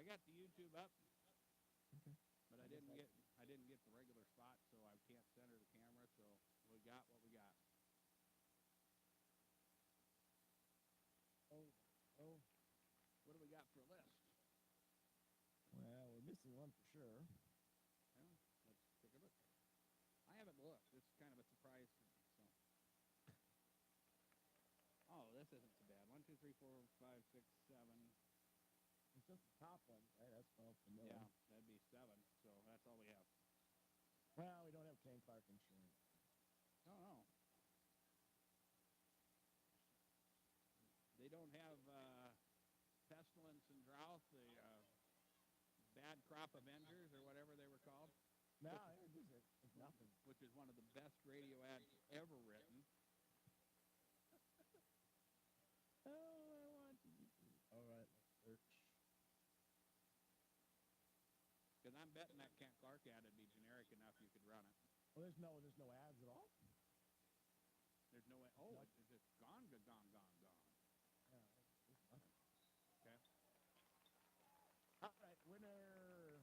I got the YouTube up, Okay. but I guess I can. I didn't get the regular spot, so I can't center the camera. So we got what we got. Oh, oh. What do we got for a list? Well, we're missing one for sure. Well, let's take a look. I haven't looked. This is kind of a surprise for me. So, oh, this isn't so bad. 1, 2, 3, 4, 5, 6, 7. It's just the top ones, right? That's all for Yeah, Miller. that'd be 7. So that's all we have. Well, we don't have Ken Clark insurance. Oh no, they don't have pestilence and drought, the bad crop avengers or whatever they were called, No, which, it's nothing. which is one of the best radio ads ever written. Oh, I want to. All right, let's search. Because I'm betting that Kent Clark ad would be generic enough you could run it. Well, there's no ads at all. There's no way. Oh, it's just gone, gone, gone, gone. Yeah, there's nothing. Okay. All right, winner.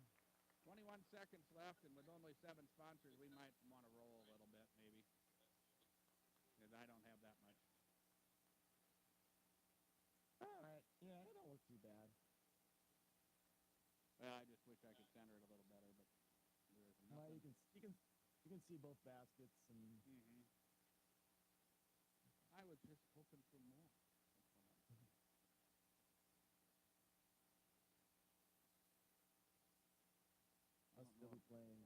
21 seconds left, and with only 7 sponsors, we might want to roll a little bit, maybe. Because I don't have that much. All right, yeah, it don't look too bad. Well, I just wish I could center it a little better, but there is Well, nothing. you can see both baskets and. Mm-hmm. I was just hoping for more. I Must don't still know. be playing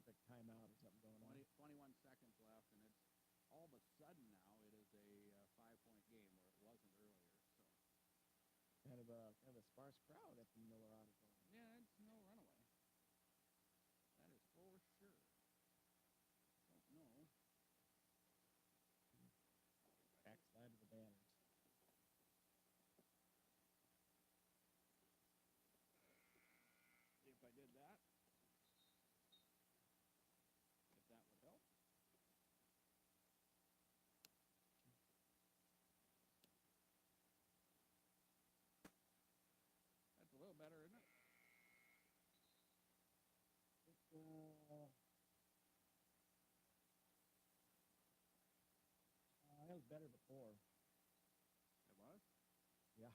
like timeout or something going on. 21 seconds left, and it's all of a sudden now it is a 5-point game where it wasn't earlier. So Kind of a sparse crowd at the Miller Auditorium. yeah, it's no runaway. That is for sure. Don't know. Backside of the banners. See if I did that. If that would help. That's a little better, isn't it? It was better before. It was? Yeah.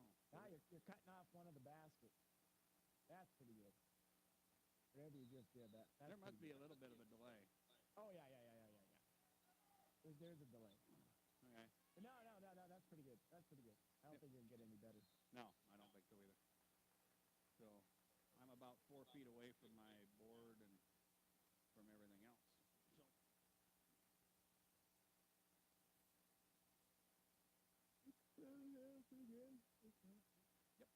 Oh. Now you're cutting off one of the baskets. That's pretty good. Whatever you just did, that's There must be good. a little bit of a delay. Oh, yeah. There's a delay. Okay. But no, that's pretty good. That's pretty good. I don't think you can get any better. No, I don't think so either. So I'm about 4 feet away from my board and from everything else. So Yeah, pretty good. yep.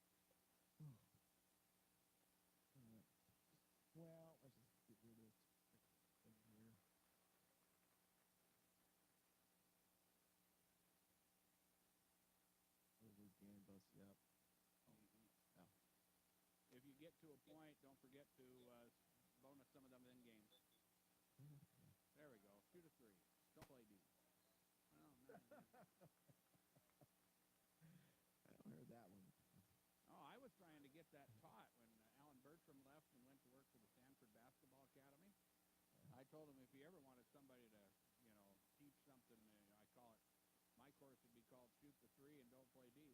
Well, let's just get rid of this thing here. Again, bust you up. Mm-hmm. Oh. If you get to a point, don't forget to bonus some of them in games. There we go. 2 to 3. Don't play D. Well, no. I don't heard that one. Oh, I was trying to get that taught when Alan Bertram left and went to work for the Stanford Basketball Academy. I told him if he ever wanted somebody to, teach something, I call it, my course would be called Shoot the Three and Don't Play D.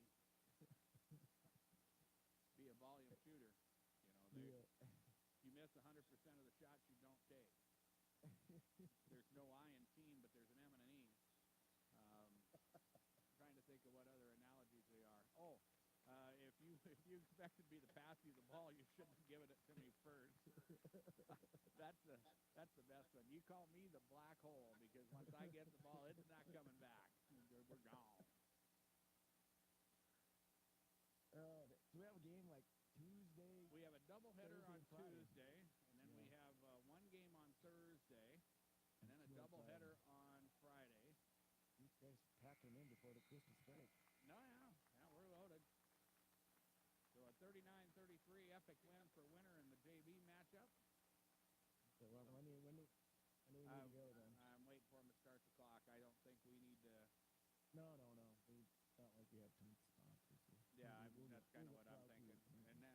Be a volume shooter. You miss 100% of the shots you don't take. There's no I in team, but there's an M and an E. Trying to think of what other analogies they are. Oh, if you expected me to pass you the ball, you shouldn't have given it to me first. That's the best one. You call me the black hole because once I get the ball, it's not coming back. We're gone. So we have a game like Tuesday. We have a doubleheader Thursday, on and Friday. Tuesday, and then we have one game on Thursday, and then a two on doubleheader on Friday. These guys packing in before the Christmas break. No, yeah, we're loaded. So a 39-33 epic win for winner in the JV matchup. So when do we need to go then? I'm waiting for him to start the clock. I don't think we need to. No. It's not like we have tons of sponsors. Yeah, that's kind of what I'm thinking. And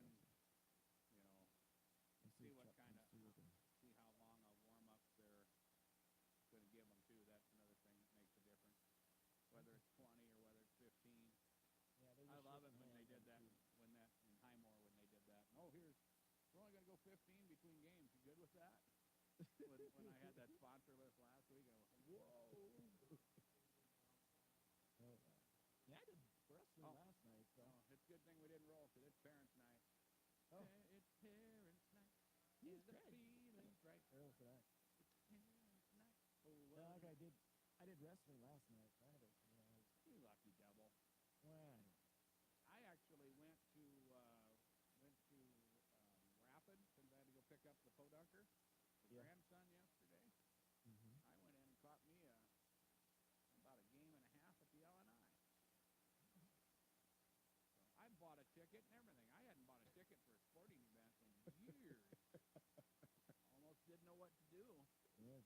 go 15 between games. You good with that? when I had that sponsor list last week, I went, whoa. Oh, yeah, I did wrestling Oh. last night, so. Oh, it's a good thing we didn't roll because it's parents' night. Oh. It's parents' night. He's And the great. feeling's right. Early for that. It's parents' night. Oh, Yeah, like I did wrestling last night. So I had a, you lucky devil. well, I actually went to Rapids since I had to go pick up the podunker, the Yeah. grandson, yesterday. mm-hmm. I went in and caught me about a game and a half at the LNI. So I bought a ticket and everything. I hadn't bought a ticket for a sporting event in years. Almost didn't know what to do. Yeah,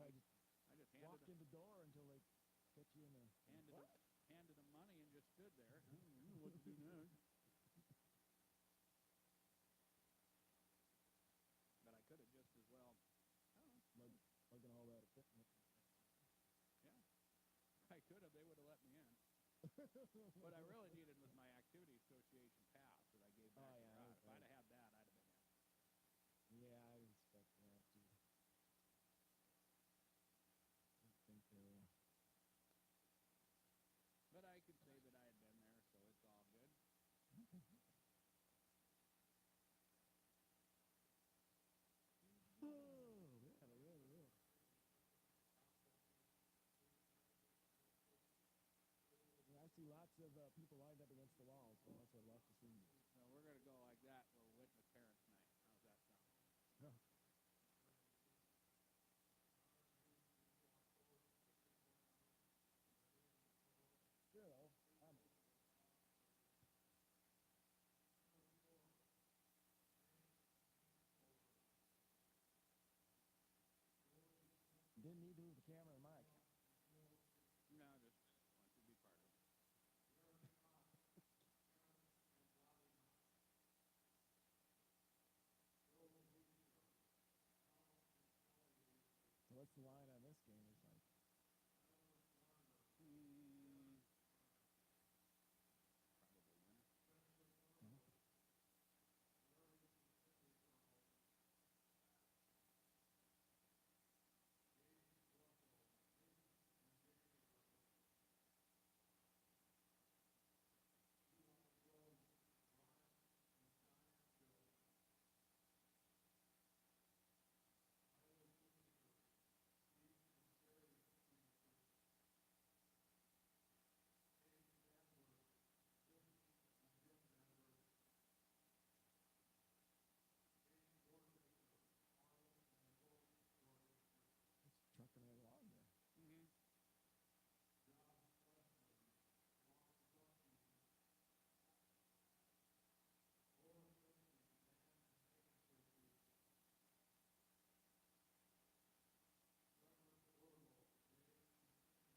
I just I just walked in the door until they put you in a handed them money and just stood there. I don't know what to do next. But I could have just as well. I don't know. Lugging all that equipment. Yeah, I could have. They would have let me in. What I really needed was my activity association pass that I gave back to Rod. If I'd have had that, I'd have been in. Yeah, I was expecting that too. I think But I could say that I had been there, so it's all good. Oh, yeah. Yeah, I see lots of people lined up against the wall, so that's what I'd love to see. Well, we're going to go like that. We'll witness parents' night. How's that sound? Huh. Sure, though. Didn't need to move the camera and mic. No, just want you to be part of it. So what's the line on this game? It's like Probably winner. it's trucking right along there. Mm-hmm.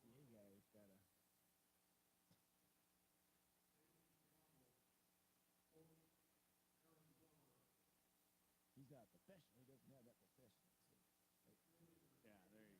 The A guy's got a. He's not professional. He doesn't have that professional. So, Yeah, there you go.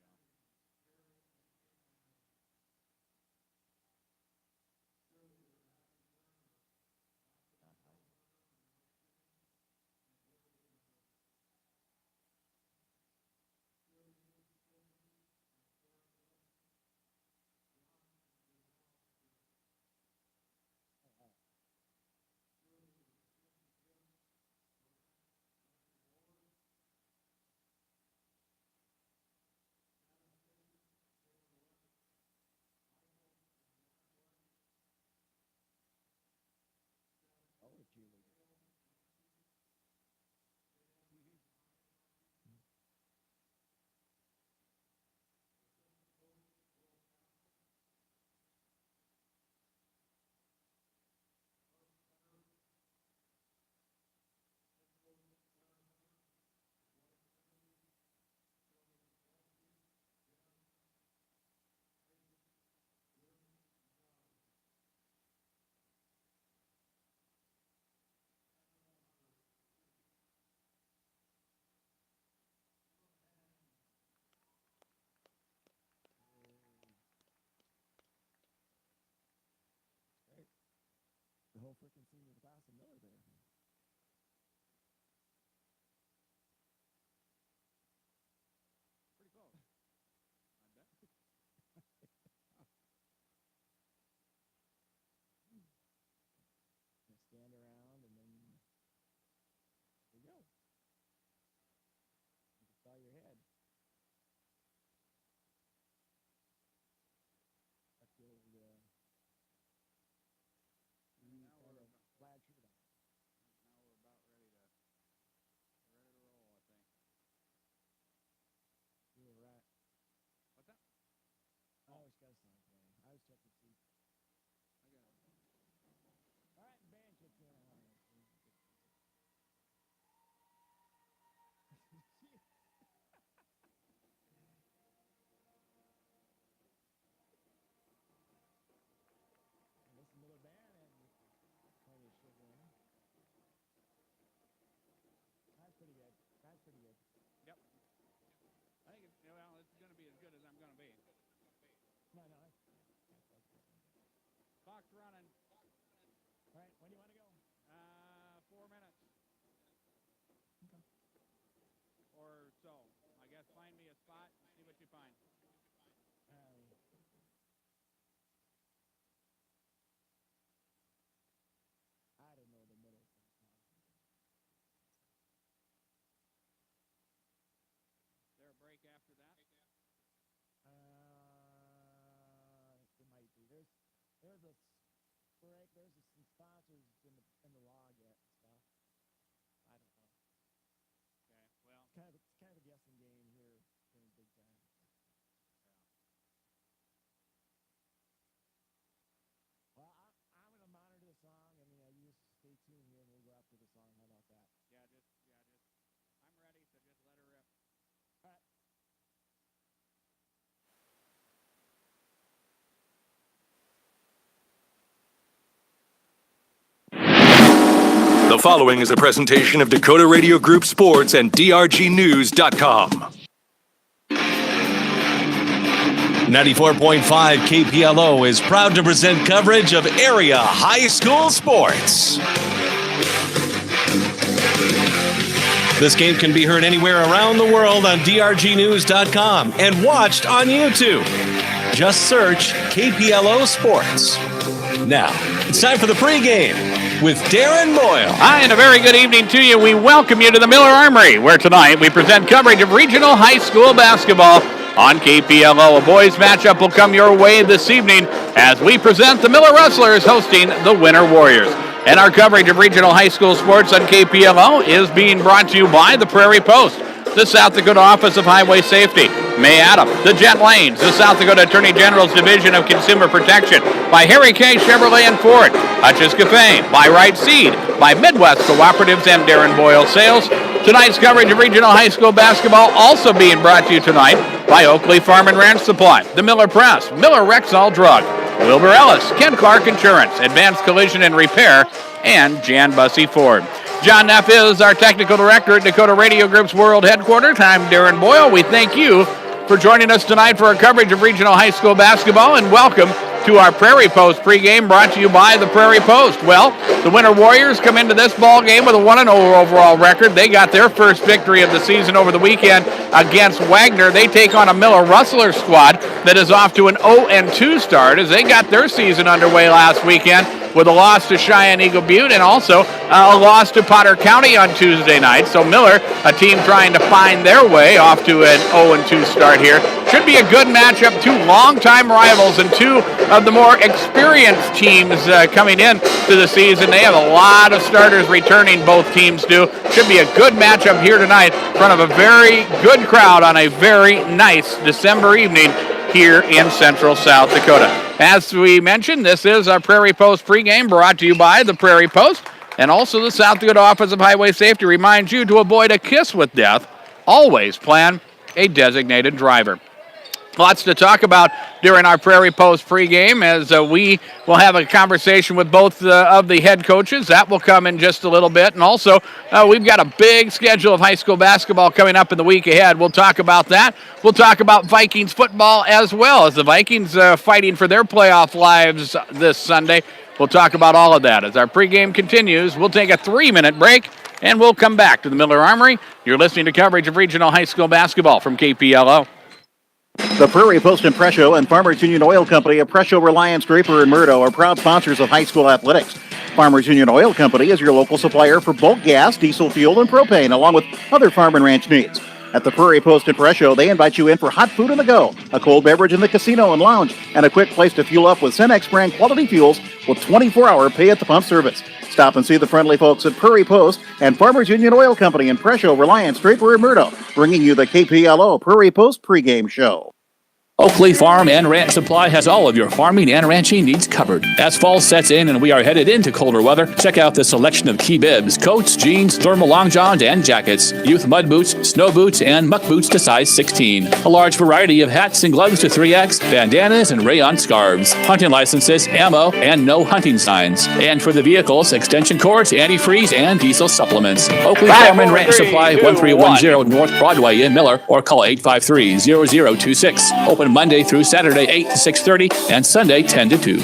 oh, a cheerleader. Mm-hmm. Great. The whole freaking senior class of Miller there. Clock's running. All right, when do you want to go? 4 minutes. Okay. Or so. I guess find me a spot and see what you find. I don't know the middle. Is there a break after that? It might be. There's a break. There's some sponsors in the log yet and stuff. I don't know. Okay, well. It's kind of a guessing game here during big time. Well, I'm going to monitor the song, and you just stay tuned here, and we'll go after the song. How about that? Yeah, I'm ready, so just let her rip. All right. The following is a presentation of Dakota Radio Group Sports and DRGnews.com. 94.5 KPLO is proud to present coverage of area high school sports. This game can be heard anywhere around the world on DRGnews.com and watched on YouTube. Just search KPLO Sports. Now, it's time for the pregame with Darren Boyle. Hi, and a very good evening to you. We welcome you to the Miller Armory, where tonight we present coverage of regional high school basketball on KPLO. A boys matchup will come your way this evening as we present the Miller Rustlers hosting the Winter Warriors. And our coverage of regional high school sports on KPLO is being brought to you by the Prairie Post, the South Dakota Office of Highway Safety, May Adam, the Jet Lanes, the South Dakota Attorney General's Division of Consumer Protection, by Harry K. Chevrolet and Ford, Hutch's Cafe, by Right Seed, by Midwest Cooperatives and Darren Boyle Sales. Tonight's coverage of regional high school basketball also being brought to you tonight by Oakley Farm and Ranch Supply, the Miller Press, Miller Rexall Drug, Wilbur Ellis, Ken Clark Insurance, Advanced Collision and Repair, and Jan Bussey Ford. John Neff is our technical director at Dakota Radio Group's World Headquarters. I'm Darren Boyle. We thank you for joining us tonight for our coverage of regional high school basketball, and welcome to our Prairie Post pregame brought to you by the Prairie Post. Well, the Winter Warriors come into this ball game with a 1-0 overall record. They got their first victory of the season over the weekend against Wagner. They take on a Miller Rustler squad that is off to an 0-2 start as they got their season underway last weekend with a loss to Cheyenne Eagle Butte and also a loss to Potter County on Tuesday night. So Miller, a team trying to find their way off to an 0-2 start here. Should be a good matchup. Two longtime rivals and two of the more experienced teams coming in to the season. They have a lot of starters returning, both teams do. Should be a good matchup here tonight in front of a very good crowd on a very nice December evening here in central South Dakota. As we mentioned, this is our Prairie Post pregame brought to you by the Prairie Post, and also the South Dakota Office of Highway Safety reminds you to avoid a kiss with death. Always plan a designated driver. Lots to talk about during our Prairie Post pregame as we will have a conversation with both of the head coaches. That will come in just a little bit. And also, we've got a big schedule of high school basketball coming up in the week ahead. We'll talk about that. We'll talk about Vikings football as well as the Vikings fighting for their playoff lives this Sunday. We'll talk about all of that as our pregame continues. We'll take a 3-minute break, and we'll come back to the Miller Armory. You're listening to coverage of regional high school basketball from KPLO. The Prairie Post and Presho and Farmers Union Oil Company of Presho, Reliance, Draper, and Murdo are proud sponsors of high school athletics. Farmers Union Oil Company is your local supplier for bulk gas, diesel fuel, and propane, along with other farm and ranch needs. At the Prairie Post and Presho, they invite you in for hot food on the go, a cold beverage in the casino and lounge, and a quick place to fuel up with Cenex brand quality fuels with 24-hour pay-at-the-pump service. Stop and see the friendly folks at Prairie Post and Farmers Union Oil Company in Presho, Reliance, Draper, and Murdo, bringing you the KPLO Prairie Post pregame show. Oakley Farm and Ranch Supply has all of your farming and ranching needs covered. As fall sets in and we are headed into colder weather, check out the selection of key bibs, coats, jeans, thermal long johns, and jackets, youth mud boots, snow boots, and muck boots to size 16. A large variety of hats and gloves to 3X, bandanas, and rayon scarves, hunting licenses, ammo, and no hunting signs. And for the vehicles, extension cords, antifreeze, and diesel supplements. Oakley Farm and Ranch Supply, 1310 North Broadway in Miller, or call 853-0026. Open Monday through Saturday, 8 to 6:30, and Sunday, 10 to 2.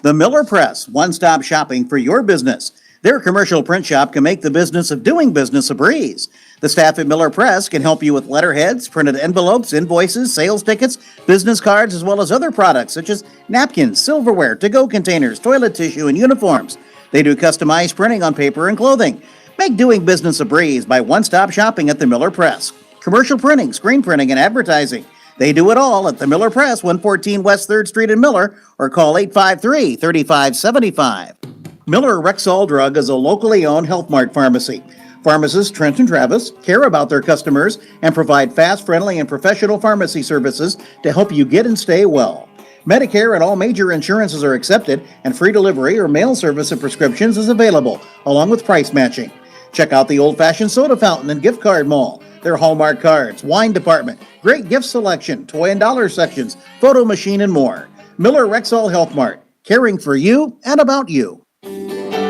The Miller Press, one-stop shopping for your business. Their commercial print shop can make the business of doing business a breeze. The staff at Miller Press can help you with letterheads, printed envelopes, invoices, sales tickets, business cards, as well as other products such as napkins, silverware, to-go containers, toilet tissue, and uniforms. They do customized printing on paper and clothing. Make doing business a breeze by one-stop shopping at the Miller Press. Commercial printing, screen printing, and advertising. They do it all at the Miller Press, 114 West 3rd Street in Miller, or call 853-3575. Miller Rexall Drug is a locally owned Health Mart pharmacy. Pharmacists Trent and Travis care about their customers and provide fast, friendly, and professional pharmacy services to help you get and stay well. Medicare and all major insurances are accepted, and free delivery or mail service of prescriptions is available, along with price matching. Check out the old-fashioned soda fountain and gift card mall, their Hallmark cards, wine department, great gift selection, toy and dollar sections, photo machine, and more. Miller Rexall Health Mart, caring for you and about you.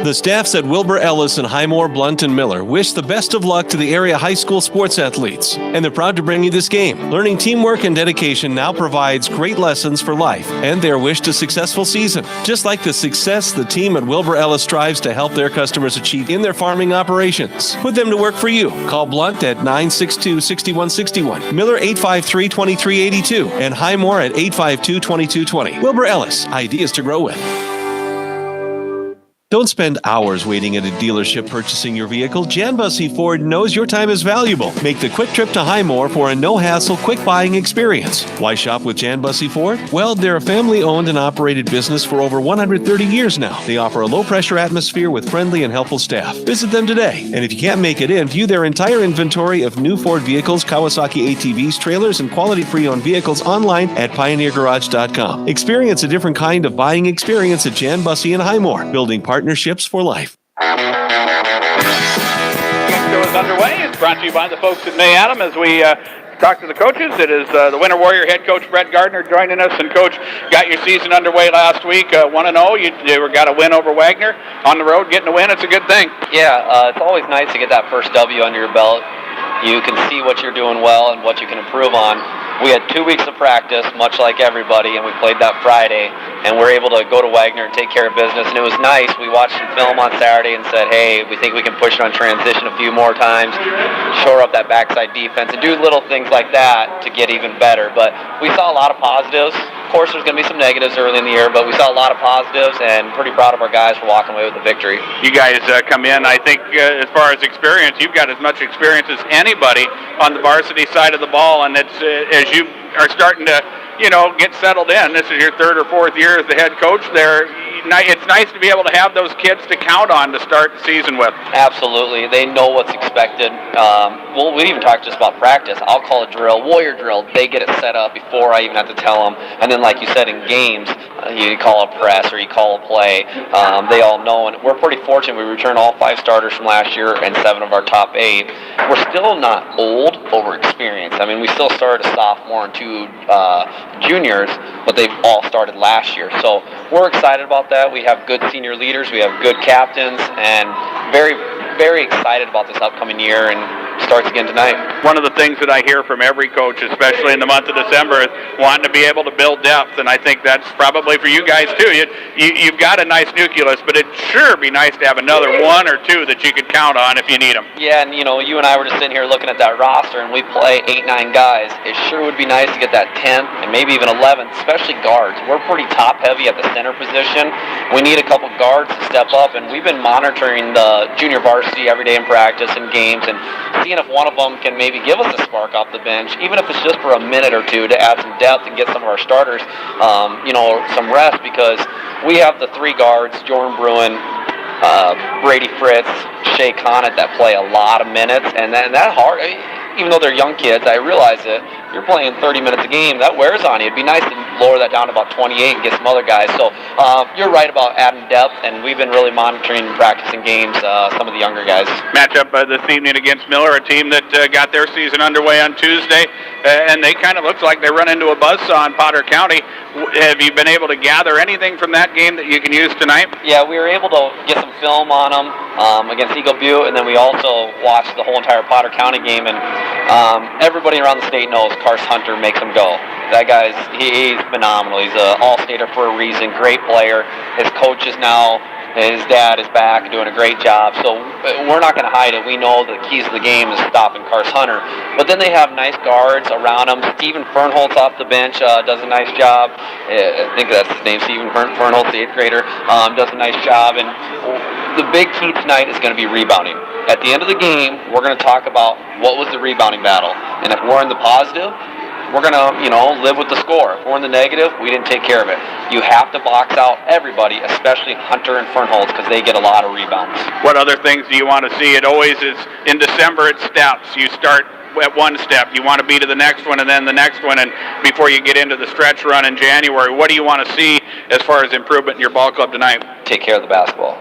The staffs at Wilbur Ellis and Highmore, Blunt, and Miller wish the best of luck to the area high school sports athletes, and they're proud to bring you this game. Learning teamwork and dedication now provides great lessons for life and their wish to successful season. Just like the success the team at Wilbur Ellis strives to help their customers achieve in their farming operations. Put them to work for you. Call Blunt at 962-6161, Miller 853-2382, and Highmore at 852-2220. Wilbur Ellis, ideas to grow with. Don't spend hours waiting at a dealership purchasing your vehicle. Jan Bussey Ford knows your time is valuable. Make the quick trip to Highmore for a no-hassle, quick buying experience. Why shop with Jan Bussey Ford? Well, they're a family-owned and operated business for over 130 years now. They offer a low-pressure atmosphere with friendly and helpful staff. Visit them today. And if you can't make it in, view their entire inventory of new Ford vehicles, Kawasaki ATVs, trailers, and quality pre-owned vehicles online at PioneerGarage.com. Experience a different kind of buying experience at Jan Bussey and Highmore, building partnerships for life. Show is underway. It's brought to you by the folks at May Adam as we talk to the coaches. It is the Winter Warrior head coach Brett Gardner joining us. And Coach, got your season underway last week, 1-0. You got a win over Wagner on the road. Getting a win, it's a good thing. Yeah, it's always nice to get that first W under your belt. You can see what you're doing well and what you can improve on. We had 2 weeks of practice, much like everybody, and we played that Friday, and we're able to go to Wagner and take care of business, and it was nice. We watched some film on Saturday and said, hey, we think we can push it on transition a few more times, shore up that backside defense, and do little things like that to get even better. But we saw a lot of positives. Of course, there's going to be some negatives early in the year, but we saw a lot of positives, and pretty proud of our guys for walking away with the victory. You guys come in, I think, as far as experience, you've got as much experience as anybody on the varsity side of the ball, and it's as you are starting to, get settled in. This is your third or fourth year as the head coach there. It's nice to be able to have those kids to count on to start the season with. Absolutely. They know what's expected. We even talked just about practice. I'll call a drill, warrior drill. They get it set up before I even have to tell them. And then, like you said, in games, you call a press or you call a play. They all know. And we're pretty fortunate. We returned all 5 starters from last year and 7 of our top 8. We're still not old over experience. I mean, we still started a sophomore and 2 juniors, but they've all started last year. So we're excited about that. We have good senior leaders, we have good captains, and very, very excited about this upcoming year, and starts again tonight. One of the things that I hear from every coach, especially in the month of December, is wanting to be able to build depth, and I think that's probably for you guys too. You've got a nice nucleus, but it'd sure be nice to have another 1 or 2 that you could count on if you need them. Yeah, and you and I were just sitting here looking at that roster, and we play 8-9 guys. It sure would be nice to get that 10th and maybe even 11th, especially guards. We're pretty top heavy at the center position. We need a couple guards to step up, and we've been monitoring the junior varsity every day in practice and games, and seeing if one of them can maybe give us a spark off the bench, even if it's just for a minute or 2 to add some depth and get some of our starters, some rest, because we have the 3 guards, Jordan Bruin, Brady Fritz, Shea Conant, that play a lot of minutes, and that hard. Even though they're young kids, I realize it. You're playing 30 minutes a game, that wears on you. It'd be nice to lower that down to about 28 and get some other guys. So you're right about adding depth, and we've been really monitoring and practicing games, some of the younger guys. Matchup this evening against Miller, a team that got their season underway on Tuesday, and they kind of looks like they run into a buzzsaw in Potter County. Have you been able to gather anything from that game that you can use tonight? Yeah, we were able to get some film on them against Eagle Butte, and then we also watched the whole entire Potter County game, and Everybody around the state knows Carson Hunter makes them go. That he's phenomenal. He's an all-stater for a reason, great player. His coaches now, his dad is back doing a great job. So we're not going to hide it. We know the keys to the game is stopping Carson Hunter. But then they have nice guards around him. Steven Fernholtz off the bench does a nice job. I think that's his name, Steven Fernholtz, the 8th grader, does a nice job. And the big key tonight is going to be rebounding. At the end of the game, we're going to talk about what was the rebounding battle. And if we're in the positive, we're going to, live with the score. If we're in the negative, we didn't take care of it. You have to box out everybody, especially Hunter and Fernholtz, because they get a lot of rebounds. What other things do you want to see? It always is, in December, it steps. You start at one step. You want to be to the next one and then the next one, and before you get into the stretch run in January. What do you want to see as far as improvement in your ball club tonight? Take care of the basketball.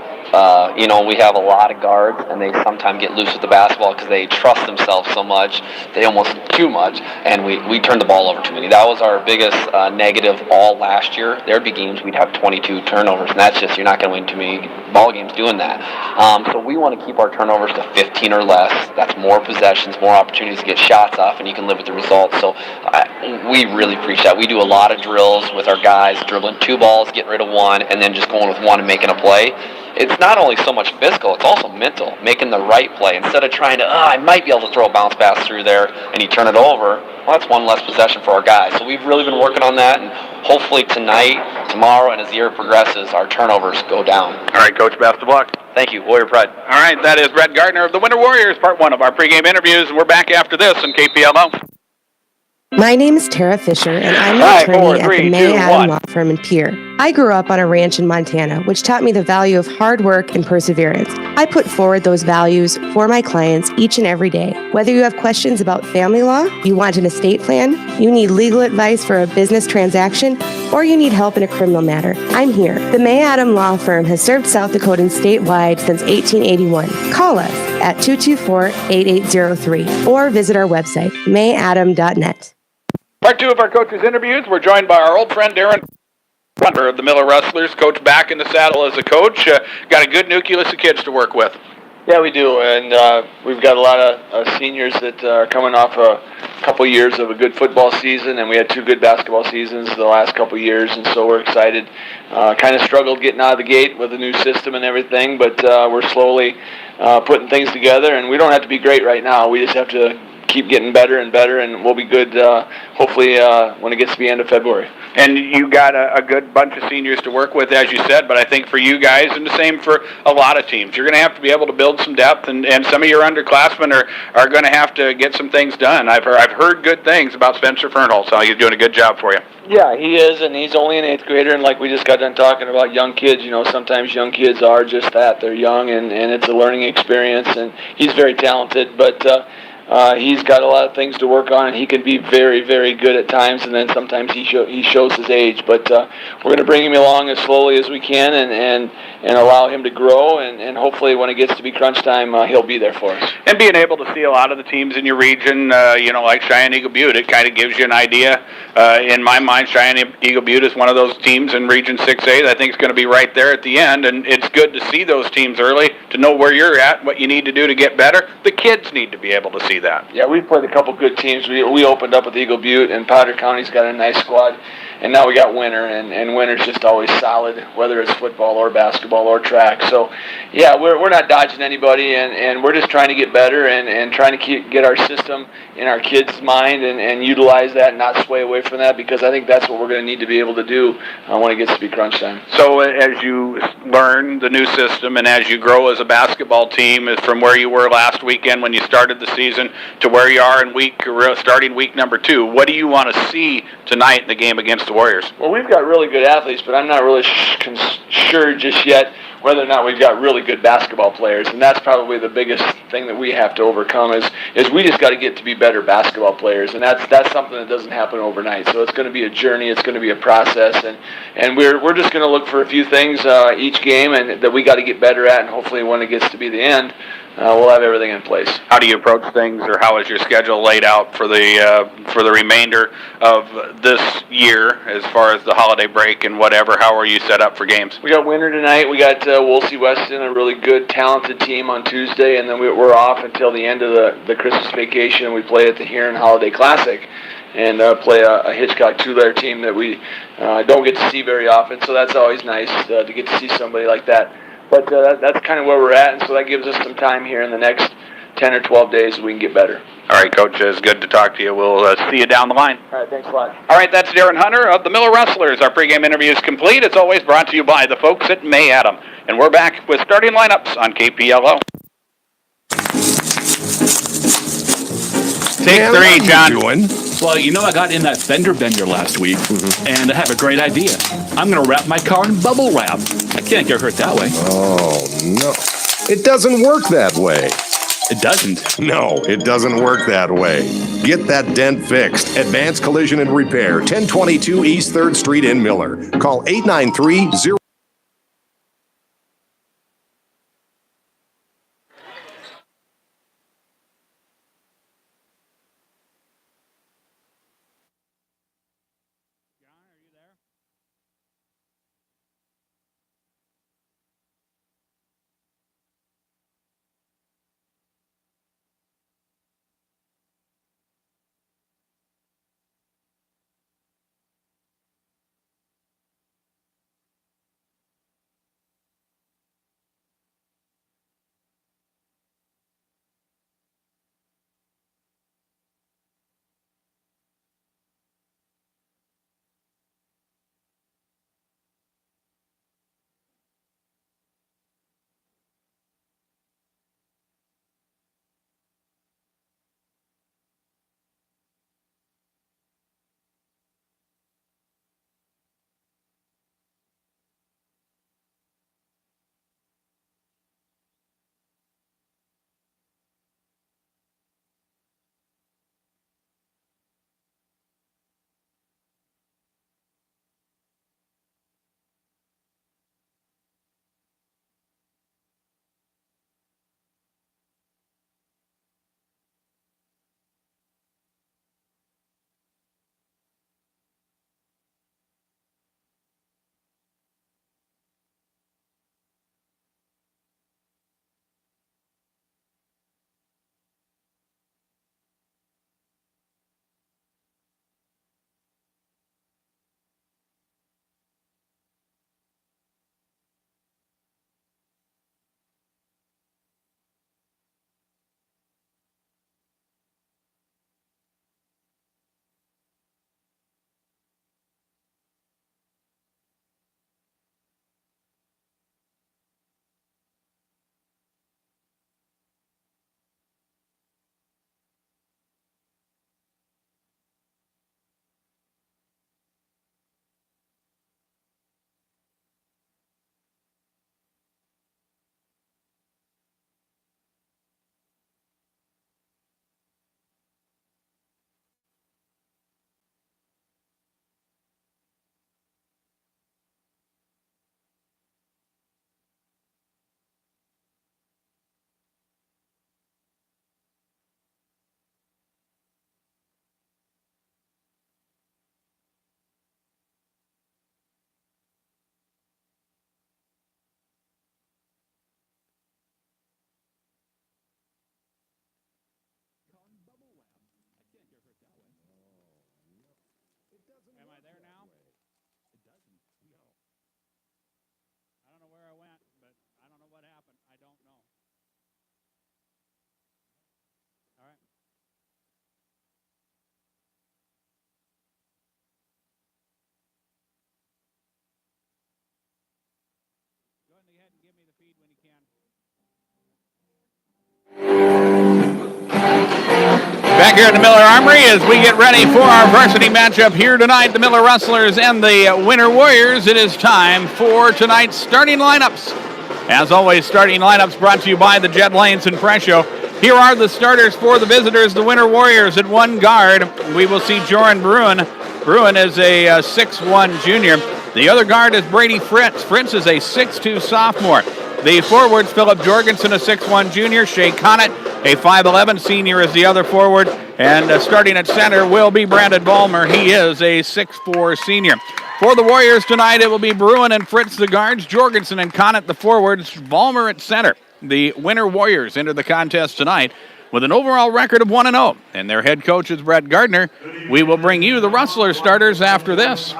We have a lot of guards, and they sometimes get loose with the basketball because they trust themselves so much. They almost too much, and we turn the ball over too many. That was our biggest negative all last year. There'd be games we'd have 22 turnovers, and that's just, you're not going to win too many ball games doing that. So we want to keep our turnovers to 15 or less. That's more possessions, more opportunities to get shots off, and you can live with the results. So we really preach that. We do a lot of drills with our guys, dribbling 2 balls, getting rid of 1, and then just going with 1 and making a play. It's not only so much physical, it's also mental, making the right play. Instead of trying to, I might be able to throw a bounce pass through there, and you turn it over, well, that's 1 less possession for our guys. So we've really been working on that, and hopefully tonight, tomorrow, and as the year progresses, our turnovers go down. All right, Coach, best of luck. Thank you. Warrior Pride. All right, that is Brett Gardner of the Winter Warriors, part 1 of our pregame interviews, and we're back after this on KPLO. My name is Tara Fisher, and I'm an attorney at the May Adam Law Firm in Pierre. I grew up on a ranch in Montana, which taught me the value of hard work and perseverance. I put forward those values for my clients each and every day. Whether you have questions about family law, you want an estate plan, you need legal advice for a business transaction, or you need help in a criminal matter, I'm here. The May Adam Law Firm has served South Dakotans statewide since 1881. Call us at 224-8803 or visit our website, mayadam.net. Part 2 of our coaches' interviews. We're joined by our old friend Darren Hunter of the Miller Rustlers. Coach back in the saddle as a coach. Got a good nucleus of kids to work with. Yeah, we do, and we've got a lot of seniors that are coming off a couple years of a good football season, and we had 2 good basketball seasons the last couple years, and so we're excited. Kind of struggled getting out of the gate with the new system and everything, but we're slowly putting things together, and we don't have to be great right now. We just have to keep getting better and better, and we'll be good hopefully when it gets to the end of February. And you got a good bunch of seniors to work with, as you said, but I think for you guys, and the same for a lot of teams, you're going to have to be able to build some depth, and some of your underclassmen are going to have to get some things done. I've heard good things about Spencer Fernholtz, so he's doing a good job for you. Yeah, he is, and he's only an 8th grader, and like we just got done talking about young kids, sometimes young kids are just that. They're young, and it's a learning experience, and he's very talented, but he's got a lot of things to work on, and he can be very, very good at times, and then sometimes he shows his age. But we're going to bring him along as slowly as we can and allow him to grow, and hopefully when it gets to be crunch time, he'll be there for us. And being able to see a lot of the teams in your region, like Cheyenne Eagle Butte, it kind of gives you an idea. In my mind, Cheyenne Eagle Butte is one of those teams in Region 6A that I think is going to be right there at the end, and it's good to see those teams early, to know where you're at, what you need to do to get better. The kids need to be able to see that. Yeah, we've played a couple good teams. We opened up with Eagle Butte, and Potter County's got a nice squad. And now we got Winter, and Winter's just always solid, whether it's football or basketball or track. So, yeah, we're not dodging anybody, and we're just trying to get better and trying to get our system in our kids' mind and utilize that and not sway away from that, because I think that's what we're going to need to be able to do when it gets to be crunch time. So as you learn the new system and as you grow as a basketball team, from where you were last weekend when you started the season to where you are in starting week number 2, what do you want to see tonight in the game against the Warriors? Well, we've got really good athletes, but I'm not really sure just yet whether or not we've got really good basketball players, and that's probably the biggest thing that we have to overcome is we just got to get to be better basketball players, and that's something that doesn't happen overnight. So it's going to be a journey, it's going to be a process, and we're just going to look for a few things each game and that we got to get better at, and hopefully when it gets to be the end, we'll have everything in place. How do you approach things, or how is your schedule laid out for the remainder of this year as far as the holiday break and whatever? How are you set up for games? We got Winter tonight. We got Wolsey Weston, a really good, talented team on Tuesday, and then we're off until the end of the Christmas vacation. We play at the Huron Holiday Classic and play a Hitchcock two-layer team that we don't get to see very often, so that's always nice to get to see somebody like that. But that's kind of where we're at, and so that gives us some time here in the next 10 or 12 days so we can get better. All right, Coach, it's good to talk to you. We'll see you down the line. All right, thanks a lot. All right, that's Darren Hunter of the Miller Rustlers. Our pregame interview is complete. It's always brought to you by the folks at May Adam. And we're back with starting lineups on KPLO. Take three, John. Well, you know, I got in that fender bender last week, and I have a great idea. I'm going to wrap my car in bubble wrap. I can't get hurt that way. Oh, no. It doesn't work that way. It doesn't? No, it doesn't work that way. Get that dent fixed. Advanced Collision and Repair, 1022 East 3rd Street in Miller. Call 893-0. Am I there now? It doesn't. No. I don't know where I went, but I don't know what happened. I don't know. All right. Go ahead and give me the feed when you can. Back here at the Miller Armory as we get ready for our varsity matchup here tonight, the Miller Rustlers and the Winter Warriors. It is time for tonight's starting lineups. As always, starting lineups brought to you by the Jet Lanes in Presho. Here are the starters for the visitors, the Winter Warriors. At one guard, we will see Joran Bruin. Bruin is a 6'1 junior. The other guard is Brady Fritz. Fritz is a 6'2 sophomore. The forwards, Philip Jorgensen, a 6'1 junior. Shea Connett, a 5'11 senior, is the other forward. And starting at center will be Brandon Ballmer. He is a 6'4 senior. For the Warriors tonight, it will be Bruin and Fritz, the guards. Jorgensen and Connett, the forwards. Ballmer at center. The winner Warriors enter the contest tonight with an overall record of 1-0. And their head coach is Brett Gardner. We will bring you the Rustlers starters after this.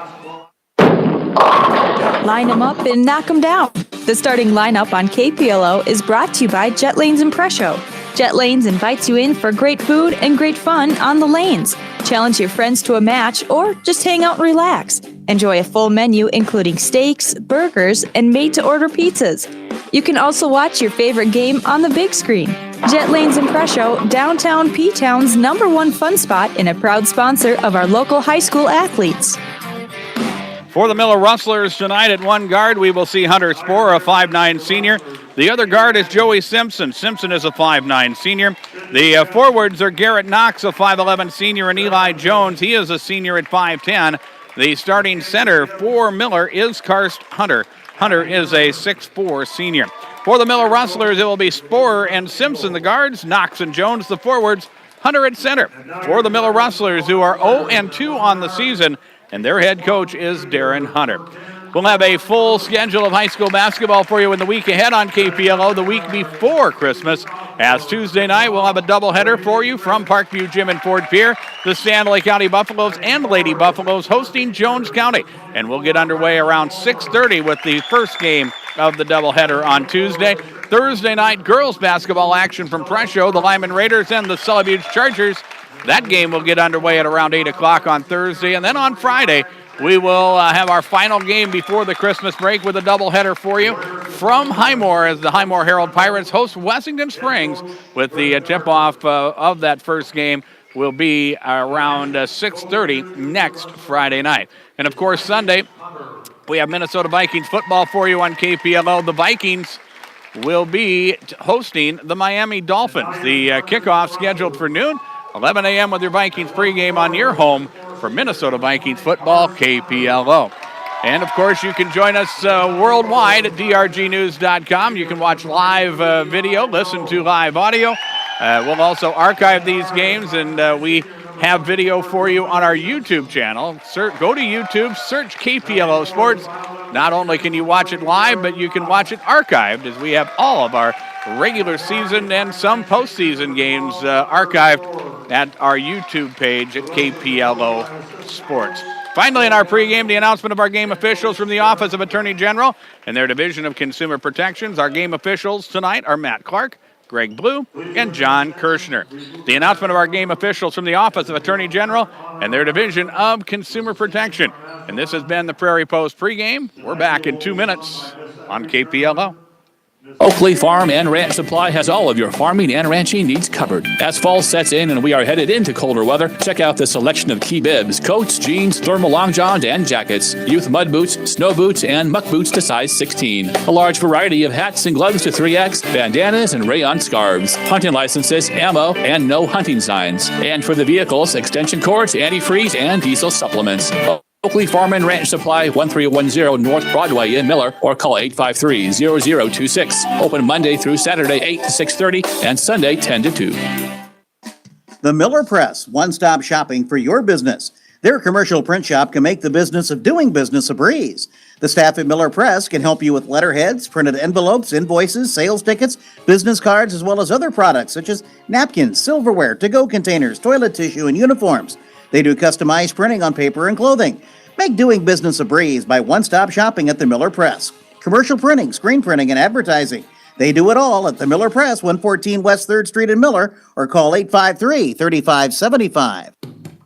Line them up and knock them down. The starting lineup on KPLO is brought to you by Jet Lanes Impresso. Jet Lanes invites you in for great food and great fun on the lanes. Challenge your friends to a match or just hang out and relax. Enjoy a full menu including steaks, burgers, and made-to-order pizzas. You can also watch your favorite game on the big screen. Jet Lanes Impresso, downtown P-Town's #1 fun spot and a proud sponsor of our local high school athletes. For the Miller Rustlers tonight at one guard, we will see Hunter Sporer, a 5'9 senior. The other guard is Joey Simpson. Simpson is a 5'9 senior. The forwards are Garrett Knox, a 5'11 senior, and Eli Jones. He is a senior at 5'10. The starting center for Miller is Karst Hunter. Hunter is a 6'4 senior. For the Miller Rustlers, it will be Sporer and Simpson, the guards, Knox and Jones, the forwards, Hunter at center. For the Miller Rustlers, who are 0-2 on the season, and their head coach is Darren Hunter. We'll have a full schedule of high school basketball for you in the week ahead on KPLO, the week before Christmas. As Tuesday night, we'll have a doubleheader for you from Parkview Gym in Fort Pierre. The Stanley County Buffaloes and Lady Buffaloes hosting Jones County. And we'll get underway around 6:30 with the first game of the doubleheader on Tuesday. Thursday night, girls basketball action from Presho, the Lyman Raiders and the Celebuche Chargers. That game will get underway at around 8 o'clock on Thursday. And then on Friday, we will have our final game before the Christmas break with a doubleheader for you from Highmore as the Highmore Herald Pirates host Wessington Springs, with the tip-off of that first game will be around 6:30 next Friday night. And, of course, Sunday, we have Minnesota Vikings football for you on KPLO. The Vikings will be hosting the Miami Dolphins. The kickoff scheduled for noon, 11 a.m. with your Vikings pregame on your home for Minnesota Vikings football, KPLO. And, of course, you can join us worldwide at drgnews.com. You can watch live video, listen to live audio. We'll also archive these games, and we have video for you on our YouTube channel. Go to YouTube, search KPLO Sports. Not only can you watch it live, but you can watch it archived, as we have all of our regular season and some postseason games archived at our YouTube page at KPLO Sports. Finally, in our pregame, the announcement of our game officials from the Office of Attorney General and their Division of Consumer Protections. Our game officials tonight are Matt Clark, Greg Blue, and John Kirshner. The announcement of our game officials from the Office of Attorney General and their Division of Consumer Protection. And this has been the Prairie Post pregame. We're back in 2 minutes on KPLO. Oakley Farm and Ranch Supply has all of your farming and ranching needs covered. As fall sets in and we are headed into colder weather, check out the selection of key bibs, coats, jeans, thermal long johns, and jackets, youth mud boots, snow boots, and muck boots to size 16. A large variety of hats and gloves to 3X, bandanas, and rayon scarves, hunting licenses, ammo, and no hunting signs. And for the vehicles, extension cords, antifreeze, and diesel supplements. Oakley Farm and Ranch Supply, 1310 North Broadway in Miller, or call 853-0026. Open Monday through Saturday, 8 to 6:30, and Sunday, 10 to 2. The Miller Press, one-stop shopping for your business. Their commercial print shop can make the business of doing business a breeze. The staff at Miller Press can help you with letterheads, printed envelopes, invoices, sales tickets, business cards, as well as other products such as napkins, silverware, to-go containers, toilet tissue, and uniforms. They do customized printing on paper and clothing. Make doing business a breeze by one-stop shopping at the Miller Press. Commercial printing, screen printing, and advertising. They do it all at the Miller Press, 114 West 3rd Street in Miller, or call 853-3575.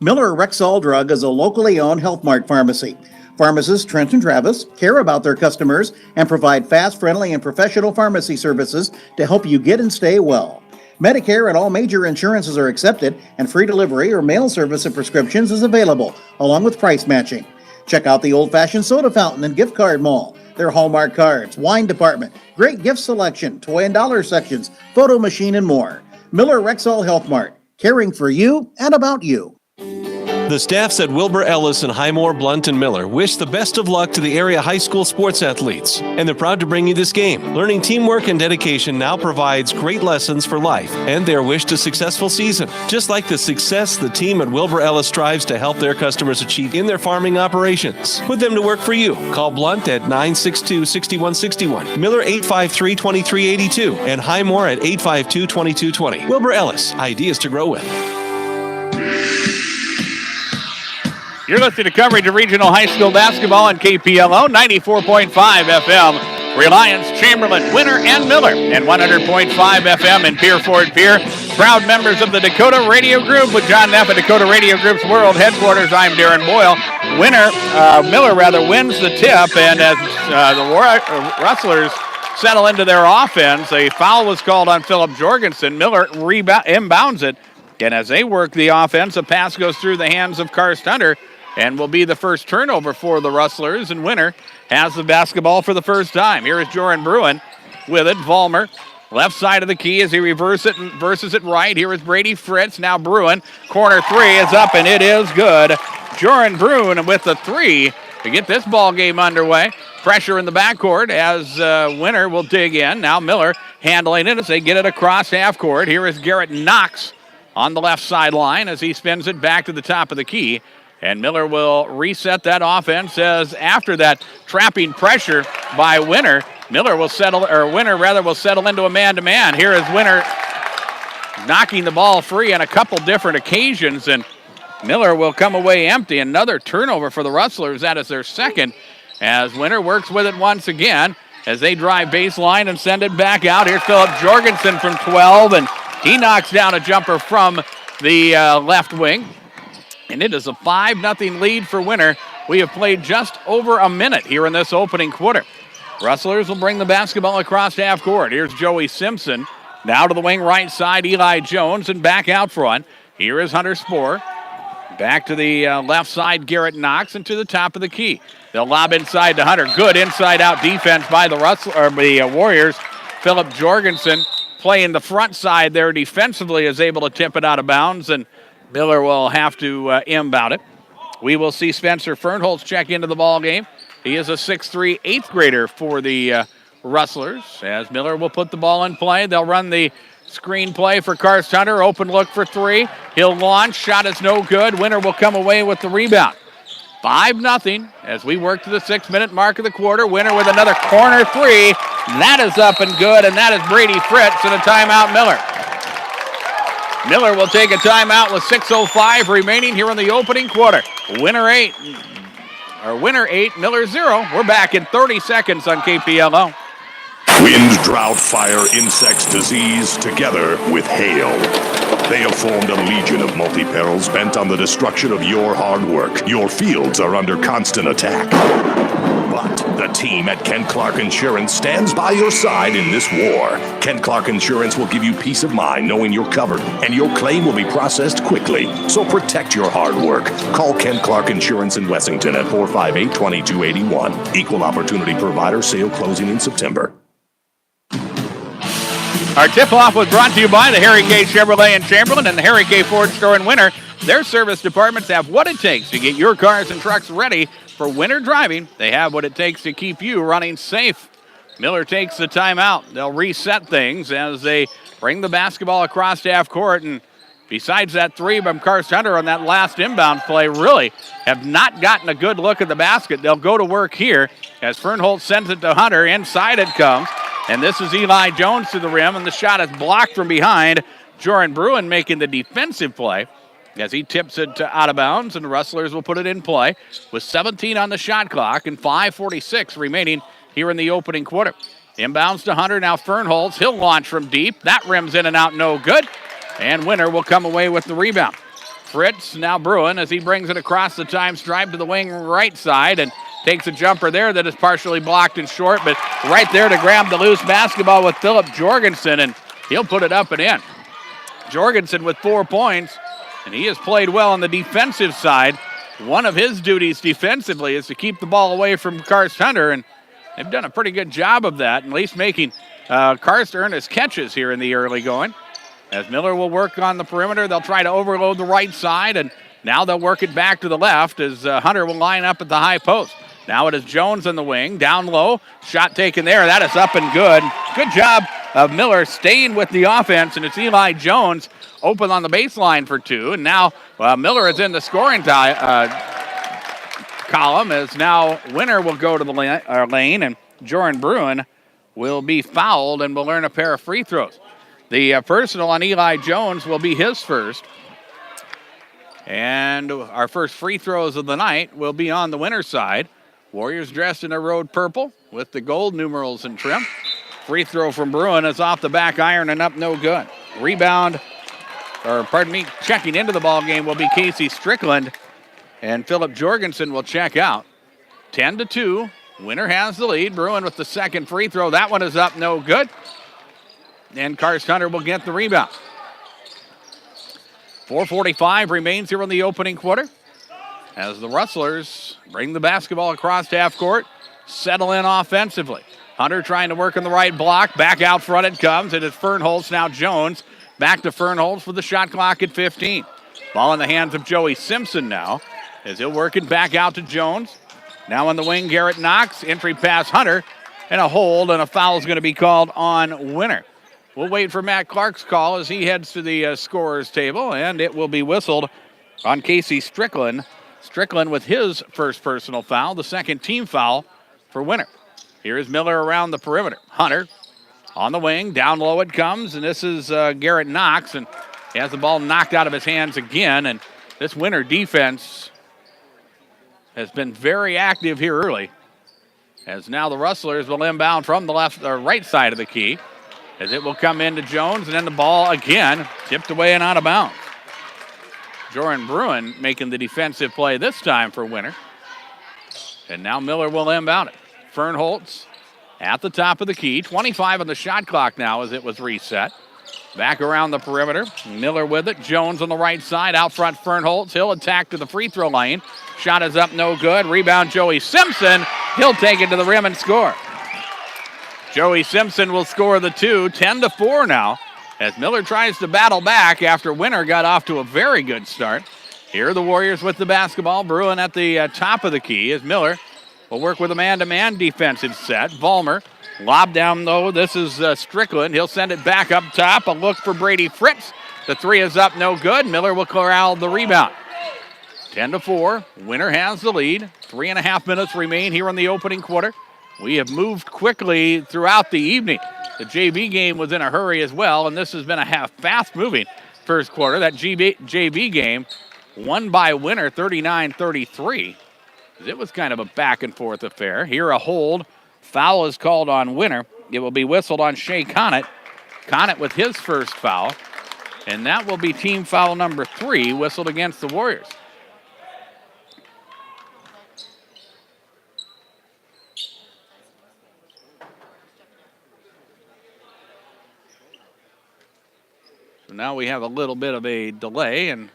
Miller Rexall Drug is a locally owned Health Mart pharmacy. Pharmacists Trent and Travis care about their customers and provide fast, friendly, and professional pharmacy services to help you get and stay well. Medicare and all major insurances are accepted, and free delivery or mail service of prescriptions is available, along with price matching. Check out the old-fashioned soda fountain and gift card mall, their Hallmark cards, wine department, great gift selection, toy and dollar sections, photo machine, and more. Miller Rexall Health Mart, caring for you and about you. The staffs at Wilbur Ellis and Highmore, Blunt, and Miller wish the best of luck to the area high school sports athletes, and they're proud to bring you this game. Learning teamwork and dedication now provides great lessons for life and their wish to successful season. Just like the success the team at Wilbur Ellis strives to help their customers achieve in their farming operations. Put them to work for you. Call Blunt at 962-6161, Miller 853-2382, and Highmore at 852-2220. Wilbur Ellis, ideas to grow with. You're listening to coverage of regional high school basketball on KPLO 94.5 FM, Reliance, Chamberlain, Winter, and Miller, and 100.5 FM in Pier Ford Pier. Proud members of the Dakota Radio Group with John Neff at Dakota Radio Group's World Headquarters. I'm Darren Boyle. Miller wins the tip, and as the Rustlers settle into their offense, a foul was called on Philip Jorgensen. Miller inbounds it, and as they work the offense, a pass goes through the hands of Karst Hunter, and will be the first turnover for the Rustlers, and Winter has the basketball for the first time. Here is Joran Bruin with it. Vollmer, left side of the key as he versus it right. Here is Brady Fritz. Now Bruin. Corner three is up, and it is good. Joran Bruin with the three to get this ball game underway. Pressure in the backcourt as Winter will dig in. Now Miller handling it as they get it across half court. Here is Garrett Knox on the left sideline as he spins it back to the top of the key. And Miller will reset that offense as after that trapping pressure by Winter, Winter will settle into a man-to-man. Here is Winter knocking the ball free on a couple different occasions, and Miller will come away empty. Another turnover for the Rustlers. That is their second, as Winter works with it once again as they drive baseline and send it back out. Here's Philip Jorgensen from 12, and he knocks down a jumper from the left wing. And it is a 5-0 lead for Winter. We have played just over a minute here in this opening quarter. Rustlers will bring the basketball across half court. Here's Joey Simpson. Now to the wing right side, Eli Jones, and back out front. Here is Hunter Spohr. Back to the left side, Garrett Knox, and to the top of the key. They'll lob inside to Hunter. Good inside-out defense by the Warriors. Philip Jorgensen playing the front side there defensively is able to tip it out of bounds, and Miller will have to inbound it. We will see Spencer Fernholz check into the ball game. He is a 6'3", 8th grader for the Rustlers. As Miller will put the ball in play, they'll run the screen play for Karst Hunter. Open look for three. He'll launch. Shot is no good. Winter will come away with the rebound. 5-0 as we work to the 6-minute mark of the quarter. Winter with another corner three. That is up and good, and that is Brady Fritz, and a timeout, Miller. Miller will take a timeout with 6:05 remaining here in the opening quarter. Winter 8, Miller 0. We're back in 30 seconds on KPLO. Wind, drought, fire, insects, disease, together with hail. They have formed a legion of multi-perils bent on the destruction of your hard work. Your fields are under constant attack. But the team at Kent Clark Insurance stands by your side in this war. Kent Clark Insurance will give you peace of mind knowing you're covered, and your claim will be processed quickly. So protect your hard work. Call Kent Clark Insurance in Wessington at 458-2281. Equal opportunity provider, sale closing in September. Our tip-off was brought to you by the Harry K. Chevrolet in Chamberlain and the Harry K. Ford store in Winter. Their service departments have what it takes to get your cars and trucks ready for winter driving. They have what it takes to keep you running safe. Miller takes the timeout. They'll reset things as they bring the basketball across half court. And besides that three from Karst Hunter on that last inbound play, really have not gotten a good look at the basket. They'll go to work here as Fernholz sends it to Hunter. Inside it comes. And this is Eli Jones to the rim, and the shot is blocked from behind. Joran Bruin making the defensive play as he tips it out of bounds, and the Rustlers will put it in play with 17 on the shot clock and 5:46 remaining here in the opening quarter. Inbounds to Hunter, now Fernholz. He'll launch from deep. That rims in and out, no good. And Winter will come away with the rebound. Fritz, now Bruin, as he brings it across the time stripe to the wing right side, and takes a jumper there that is partially blocked and short, but right there to grab the loose basketball with Philip Jorgensen, and he'll put it up and in. Jorgensen with 4 points, and he has played well on the defensive side. One of his duties defensively is to keep the ball away from Karst Hunter, and they've done a pretty good job of that, at least making Karst earn his catches here in the early going. As Miller will work on the perimeter, they'll try to overload the right side, and Now they'll work it back to the left as Hunter will line up at the high post. Now it is Jones in the wing, down low. Shot taken there. That is up and good. Good job of Miller staying with the offense, and it's Eli Jones open on the baseline for two. And now Miller is in the scoring column as now Winter will go to the lane, and Jordan Bruin will be fouled and will earn a pair of free throws. The personal on Eli Jones will be his first. And our first free throws of the night will be on the Winter side. Warriors dressed in a road purple with the gold numerals and trim. Free throw from Bruin is off the back iron and up, no good. Checking into the ball game will be Casey Strickland, and Philip Jorgensen will check out. 10-2, Winter has the lead. Bruin with the second free throw. That one is up, no good. And Karst Hunter will get the rebound. 4:45 remains here in the opening quarter as the Rustlers bring the basketball across half court, settle in offensively. Hunter trying to work on the right block. Back out front it comes. It is Fernholz, now Jones. Back to Fernholz for the shot clock at 15. Ball in the hands of Joey Simpson now as he'll work it back out to Jones. Now on the wing, Garrett Knox. Entry pass Hunter, and a hold, and a foul is going to be called on Winter. We'll wait for Matt Clark's call as he heads to the scorer's table, and it will be whistled on Casey Strickland. Strickland with his first personal foul, the second team foul for Winter. Here is Miller around the perimeter. Hunter on the wing, down low it comes, and this is Garrett Knox, and he has the ball knocked out of his hands again, and this Winter defense has been very active here early, as now the Rustlers will inbound from the left or right side of the key, as it will come into Jones, and then the ball again tipped away and out of bounds. Jordan Bruin making the defensive play this time for Winter. And now Miller will inbound it. Fernholz at the top of the key. 25 on the shot clock now as it was reset. Back around the perimeter. Miller with it. Jones on the right side. Out front Fernholz. He'll attack to the free throw line. Shot is up, no good. Rebound Joey Simpson. He'll take it to the rim and score. Joey Simpson will score the two. 10-4 now as Miller tries to battle back after Winter got off to a very good start. Here are the Warriors with the basketball. Bruin at the top of the key as Miller will work with a man-to-man defensive set. Vollmer, lob down though. This is Strickland. He'll send it back up top. A look for Brady Fritz. The three is up, no good. Miller will corral the rebound. 10-4. Winter has the lead. 3.5 minutes remain here in the opening quarter. We have moved quickly throughout the evening. The JV game was in a hurry as well, and this has been a fast-moving first quarter. That JV game won by Winter 39-33. It was kind of a back-and-forth affair. Here a hold. Foul is called on Winter. It will be whistled on Shea Conant. Conant with his first foul, and that will be team foul number 3 whistled against the Warriors. So now we have a little bit of a delay, and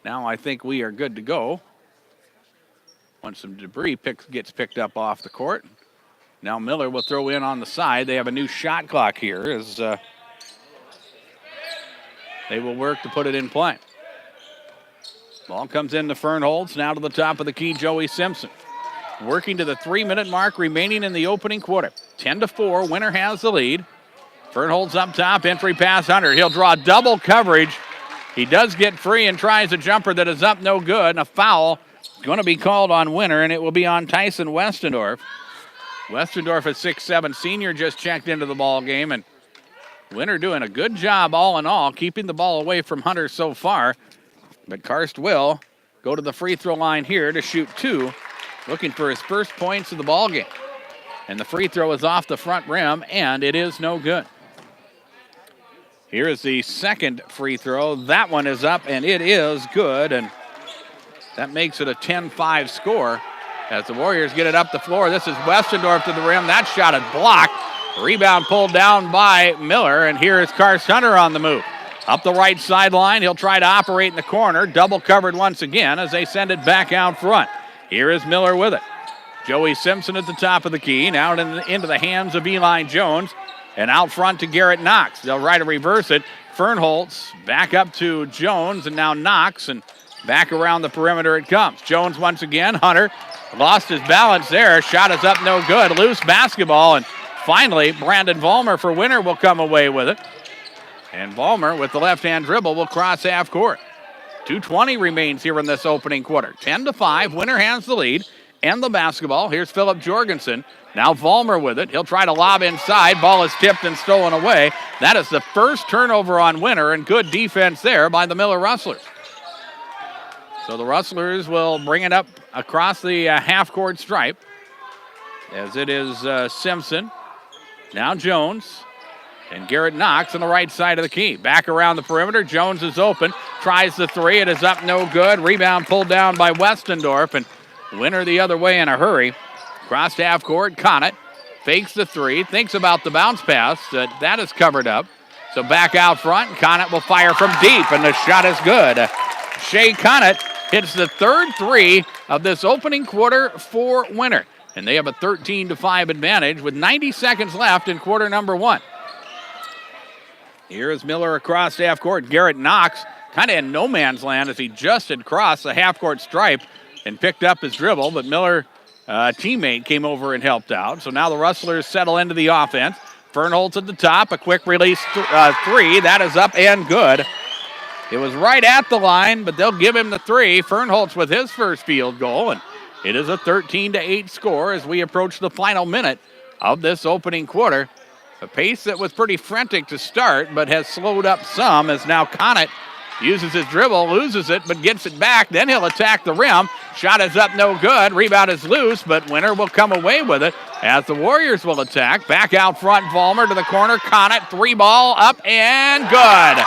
now I think we are good to go. Once some debris gets picked up off the court. Now Miller will throw in on the side. They have a new shot clock here as they will work to put it in play. Ball comes in to Fernholz. Now to the top of the key, Joey Simpson. Working to the 3-minute mark remaining in the opening quarter. 10-4, Winter has the lead. Fernholz up top, entry pass Hunter. He'll draw double coverage. He does get free and tries a jumper that is up, no good. And a foul going to be called on Winter, and it will be on Tyson Westendorf. Westendorf, a 6'7" senior, just checked into the ball game, and Winter doing a good job all in all, keeping the ball away from Hunter so far. But Karst will go to the free throw line here to shoot 2, looking for his first points of the ball game. And the free throw is off the front rim, and it is no good. Here is the second free throw. That one is up, and it is good, and that makes it a 10-5 score as the Warriors get it up the floor. This is Westendorf to the rim. That shot is blocked. Rebound pulled down by Miller, and here is Karst Hunter on the move. Up the right sideline, he'll try to operate in the corner. Double covered once again as they send it back out front. Here is Miller with it. Joey Simpson at the top of the key. Now into the hands of Eli Jones. And out front to Garrett Knox. They'll try to reverse it. Fernholz back up to Jones, and now Knox. And Back around the perimeter it comes. Jones once again. Hunter lost his balance there. Shot is up, no good. Loose basketball, and finally Brandon Vollmer for Winter will come away with it. And Vollmer with the left-hand dribble will cross half court. 2:20 remains here in this opening quarter. 10-5. Winter has the lead and the basketball. Here's Philip Jorgensen. Now Vollmer with it. He'll try to lob inside. Ball is tipped and stolen away. That is the first turnover on Winter, and good defense there by the Miller Rustlers. So the Rustlers will bring it up across the half-court stripe, as it is Simpson. Now Jones. And Garrett Knox on the right side of the key. Back around the perimeter. Jones is open. Tries the three. It is up, no good. Rebound pulled down by Westendorf. And Winter the other way in a hurry. Crossed half court. Conant fakes the three. Thinks about the bounce pass. That is covered up. So back out front. Conant will fire from deep. And the shot is good. Shea Conant hits the third three of this opening quarter for Winter. And they have a 13-5 advantage with 90 seconds left in quarter number one. Here is Miller across half court. Garrett Knox kind of in no man's land as he just had crossed the half court stripe and picked up his dribble, but Miller, teammate, came over and helped out. So now the Rustlers settle into the offense. Fernholz at the top, a quick release three. That is up and good. It was right at the line, but they'll give him the three. Fernholz with his first field goal, and it is a 13-8 score as we approach the final minute of this opening quarter. A pace that was pretty frantic to start, but has slowed up some as now Conant uses his dribble, loses it, but gets it back. Then he'll attack the rim. Shot is up, no good. Rebound is loose, but Winter will come away with it as the Warriors will attack. Back out front, Vollmer to the corner. Conant, three ball, up and good.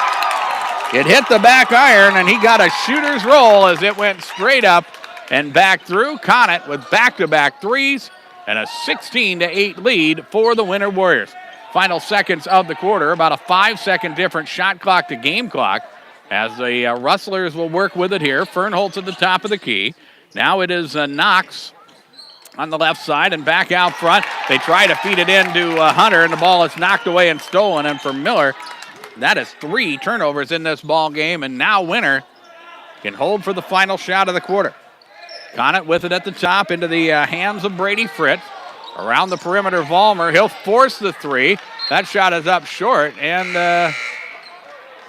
It hit the back iron, and he got a shooter's roll as it went straight up and back through. Conant with back-to-back threes and a 16-8 lead for the Winter Warriors. Final seconds of the quarter, about a 5-second different shot clock to game clock as the Rustlers will work with it here. Fernholz at the top of the key. Now it is Knox on the left side and back out front. They try to feed it into Hunter, and the ball is knocked away and stolen. And for Miller, that is 3 turnovers in this ball game, and now Winter can hold for the final shot of the quarter. Conant with it at the top into the hands of Brady Fritz. Around the perimeter, Vollmer. He'll force the three. That shot is up short, and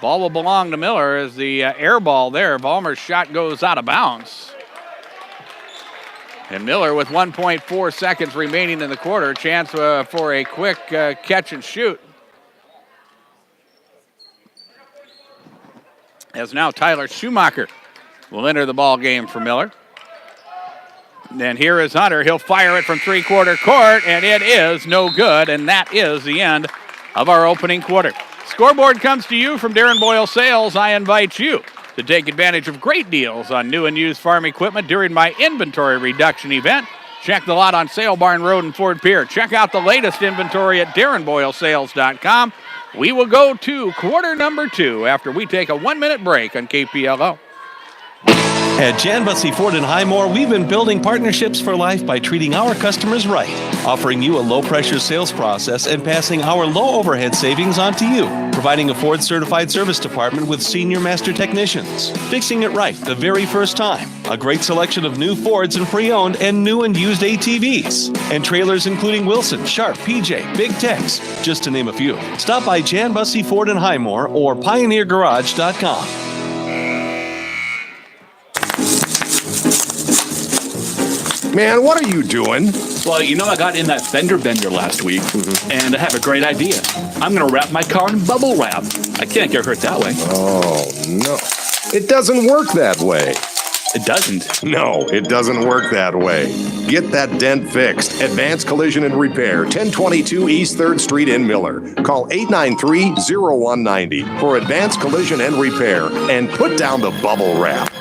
ball will belong to Miller as the air ball there. Vollmer's shot goes out of bounds. And Miller with 1.4 seconds remaining in the quarter. Chance for a quick catch and shoot. As now Tyler Schumacher will enter the ball game for Miller. Then here is Hunter. He'll fire it from three-quarter court, and it is no good, and that is the end of our opening quarter. Scoreboard comes to you from Darren Boyle Sales. I invite you to take advantage of great deals on new and used farm equipment during my inventory reduction event. Check the lot on Sale Barn Road in Fort Pierre. Check out the latest inventory at DarrenBoyleSales.com. We will go to quarter number 2 after we take a 1-minute break on KPLO. At Jan Bussey Ford in Highmore, we've been building partnerships for life by treating our customers right, offering you a low-pressure sales process and passing our low overhead savings on to you, providing a Ford-certified service department with senior master technicians, fixing it right the very first time, a great selection of new Fords and pre-owned and new and used ATVs, and trailers including Wilson, Sharp, PJ, Big Tex, just to name a few. Stop by Jan Bussey Ford in Highmore or PioneerGarage.com. Man, what are you doing? Well, you know, I got in that fender bender last week, and I have a great idea. I'm going to wrap my car in bubble wrap. I can't get hurt that way. Oh, no. It doesn't work that way. It doesn't? No, it doesn't work that way. Get that dent fixed. Advanced Collision and Repair, 1022 East 3rd Street in Miller. Call 893-0190 for Advanced Collision and Repair, and put down the bubble wrap.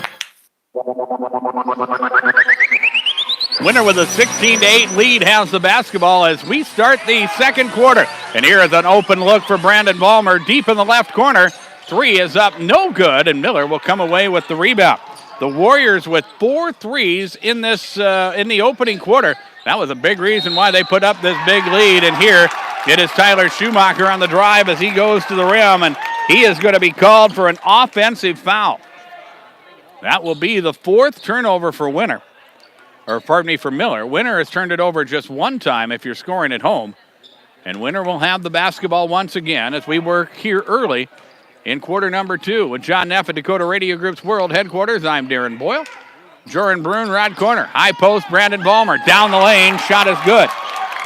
Winter with a 16-8 lead has the basketball as we start the second quarter. And here is an open look for Brandon Vollmer deep in the left corner. Three is up, no good, and Miller will come away with the rebound. The Warriors with 4 threes in this in the opening quarter. That was a big reason why they put up this big lead. And here it is Tyler Schumacher on the drive as he goes to the rim, and he is going to be called for an offensive foul. That will be the 4th turnover for Winner. Or pardon me, for Miller. Winner has turned it over just one time if you're scoring at home. And Winner will have the basketball once again as we work here early in quarter number 2. With John Neff at Dakota Radio Group's World Headquarters, I'm Darren Boyle. Joran Bruin, right corner. High post, Brandon Vollmer. Down the lane, shot is good.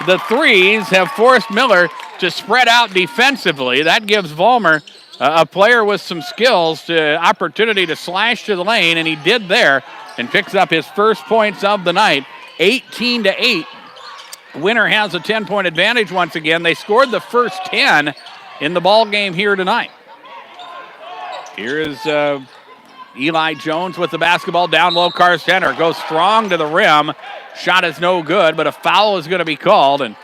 The threes have forced Miller to spread out defensively. That gives Vollmer, a player with some skills, the opportunity to slash to the lane, and he did there. And picks up his first points of the night, 18-8. Winner has a 10-point advantage once again. They scored the first 10 in the ball game here tonight. Here is Eli Jones with the basketball down low. Carstenter goes strong to the rim. Shot is no good, but a foul is going to be called. And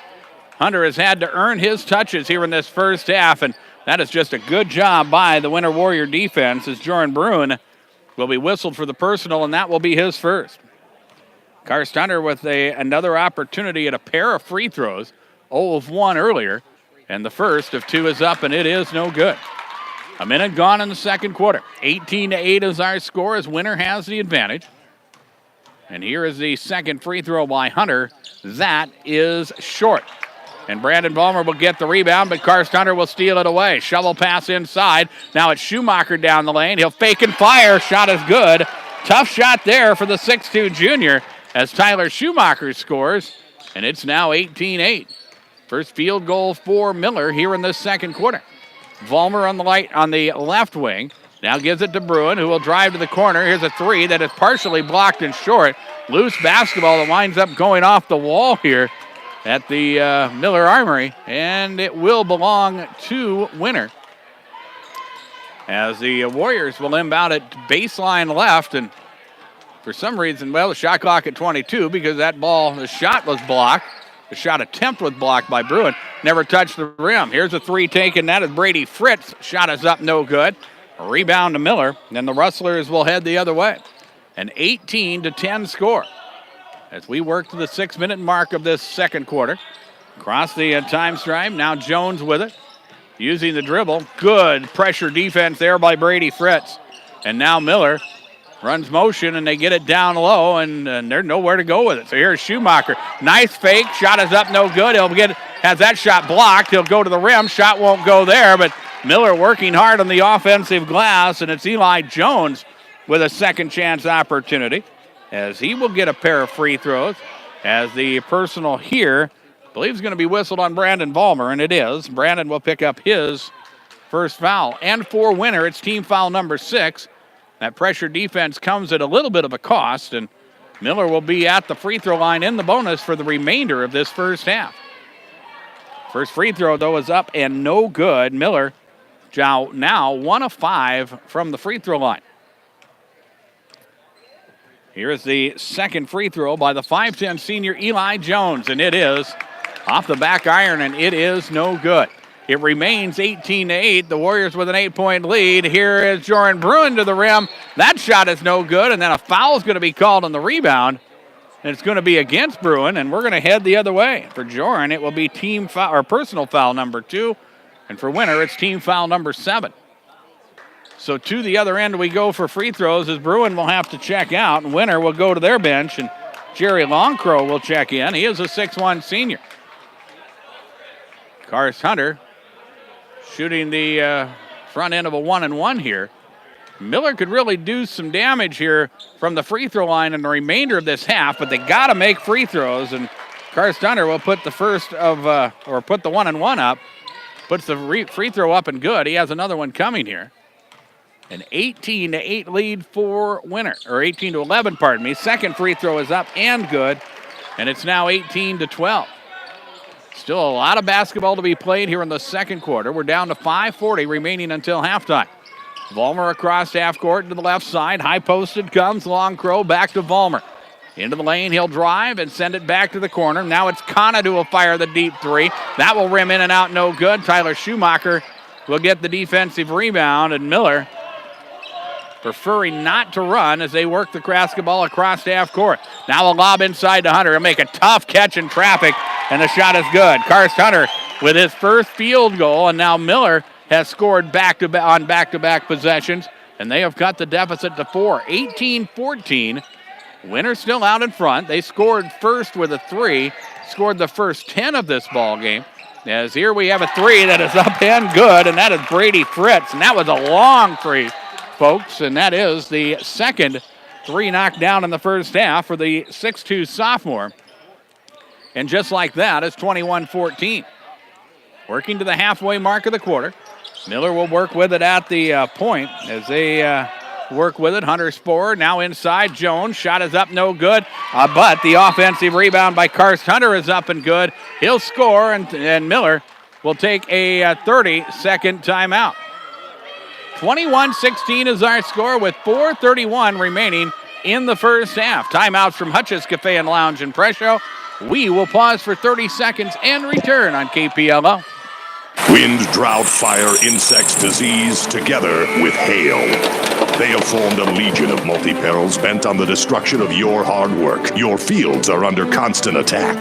Hunter has had to earn his touches here in this first half, and that is just a good job by the Winter Warrior defense as Joran Bruin will be whistled for the personal, and that will be his first. Carstenter with another opportunity at a pair of free throws. 0 of 1 earlier, and the first of 2 is up, and it is no good. A minute gone in the second quarter. 18-8 is our score as Winner has the advantage. And here is the second free throw by Hunter. That is short. And Brandon Vollmer will get the rebound, but Carstenter will steal it away. Shovel pass inside. Now it's Schumacher down the lane. He'll fake and fire. Shot is good. Tough shot there for the 6'2 junior as Tyler Schumacher scores. And it's now 18-8. First field goal for Miller here in this second quarter. Vollmer on the left wing. Now gives it to Bruin, who will drive to the corner. Here's a three that is partially blocked and short. Loose basketball that winds up going off the wall here at the Miller Armory, and it will belong to Winner. As the Warriors will inbound at baseline left, and for some reason, well, the shot clock at 22 because that ball, the shot was blocked. The shot attempt was blocked by Bruin. Never touched the rim. Here's a three taken. That is Brady Fritz. Shot is up, no good. A rebound to Miller. Then the Rustlers will head the other way. An 18-10 score as we work to the 6-minute mark of this second quarter. Across the time stripe. Now Jones with it. Using the dribble. Good pressure defense there by Brady Fritz. And now Miller runs motion, and they get it down low, and there's nowhere to go with it. So here's Schumacher. Nice fake. Shot is up, no good. Has that shot blocked. He'll go to the rim. Shot won't go there, but Miller working hard on the offensive glass, and it's Eli Jones with a second chance opportunity as he will get a pair of free throws as the personal here believes is going to be whistled on Brandon Vollmer, and it is. Brandon will pick up his first foul. And for Winner, it's team foul number 6. That pressure defense comes at a little bit of a cost, and Miller will be at the free throw line in the bonus for the remainder of this first half. First free throw, though, is up and no good. Miller now 1 of 5 from the free throw line. Here is the second free throw by the 5'10 senior Eli Jones, and it is off the back iron, and it is no good. It remains 18-8. The Warriors with an 8-point lead. Here is Joran Bruin to the rim. That shot is no good, and then a foul is going to be called on the rebound, and it's going to be against Bruin, and we're going to head the other way. For Joran, it will be team foul or personal foul number 2, and for Winner, it's team foul number 7. So to the other end we go for free throws as Bruin will have to check out, and Winner will go to their bench, and Jerry Longcrow will check in. He is a 6'1 senior. Hunter shooting the front end of a 1-and-1 here. Miller could really do some damage here from the free throw line in the remainder of this half, but they got to make free throws, and Hunter will put the first of, or put the 1-and-1 up, puts the free throw up and good. He has another one coming here. An 18-8 lead for Winner, or 18-11, pardon me. Second free throw is up and good, and it's now 18-12. Still a lot of basketball to be played here in the second quarter. We're down to 5:40 remaining until halftime. Vollmer across half court to the left side. High posted comes Longcrow back to Vollmer. Into the lane, he'll drive and send it back to the corner. Now it's Kana who will fire the deep three. That will rim in and out, no good. Tyler Schumacher will get the defensive rebound, and Miller preferring not to run as they work the basketball across half court. Now a lob inside to Hunter. He'll make a tough catch in traffic, and the shot is good. Hunter with his first field goal, and now Miller has scored back-to-back possessions. and they have cut the deficit to 4. 18-14. Winner still out in front. They scored first with a 3, scored the first 10 of this ball game. As here we have a 3 that is up and good, and that is Brady Fritz. And that was a long 3, folks, and that is the second 3 knocked down in the first half for the 6'2 sophomore. And just like that, it's 21-14. Working to the halfway mark of the quarter. Miller will work with it at the point as they work with it. Hunter Sporer now inside. Jones, shot is up, no good. But the offensive rebound by Karst Hunter is up and good. He'll score, and Miller will take a 30-second timeout. 21-16 is our score with 4:31 remaining in the first half. Timeouts from Hutch's Cafe and Lounge in Presho. We will pause for 30 seconds and return on KPLO. Wind, drought, fire, insects, disease, together with hail. They have formed a legion of multi-perils bent on the destruction of your hard work. Your fields are under constant attack.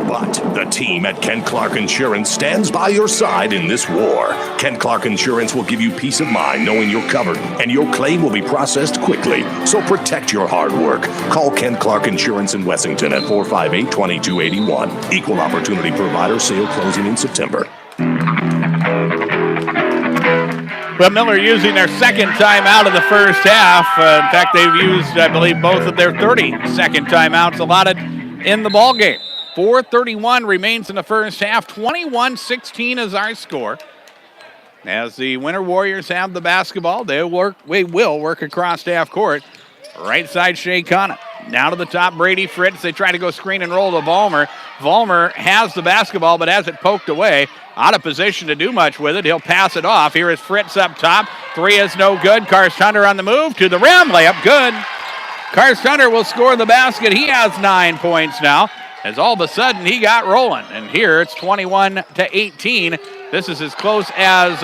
But the team at Ken Clark Insurance stands by your side in this war. Ken Clark Insurance will give you peace of mind knowing you're covered, and your claim will be processed quickly. So protect your hard work. Call Ken Clark Insurance in Wessington at 458-2281. Equal opportunity provider, sale closing in September. Well, Miller using their second timeout of the first half. In fact, they've used, I believe, both of their 30-second timeouts allotted in the ball game. 4:31 remains in the first half. 21-16 is our score. As the Winter Warriors have the basketball, they will work across half court. Right side, Shea Connett. Now to the top, Brady Fritz. They try to go screen and roll to Vollmer. Vollmer has the basketball, but has it poked away. Out of position to do much with it. He'll pass it off. Here is Fritz up top. 3 is no good. Karst Hunter on the move to the rim. Layup good. Karst Hunter will score the basket. He has 9 points now, as all of a sudden he got rolling. And here it's 21-18. This is as close as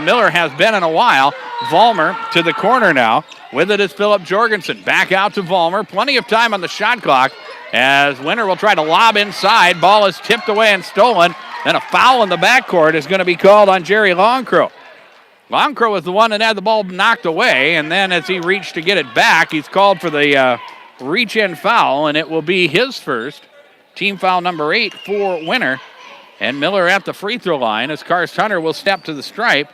Miller has been in a while. Vollmer to the corner now. With it is Philip Jorgensen. Back out to Vollmer. Plenty of time on the shot clock as Winter will try to lob inside. Ball is tipped away and stolen. Then a foul in the backcourt is going to be called on Jerry Longcrow. Longcrow was the one that had the ball knocked away, and then as he reached to get it back, he's called for the reach-in foul, and it will be his first. Team foul number 8 for Winter. And Miller at the free throw line as Karst Hunter will step to the stripe.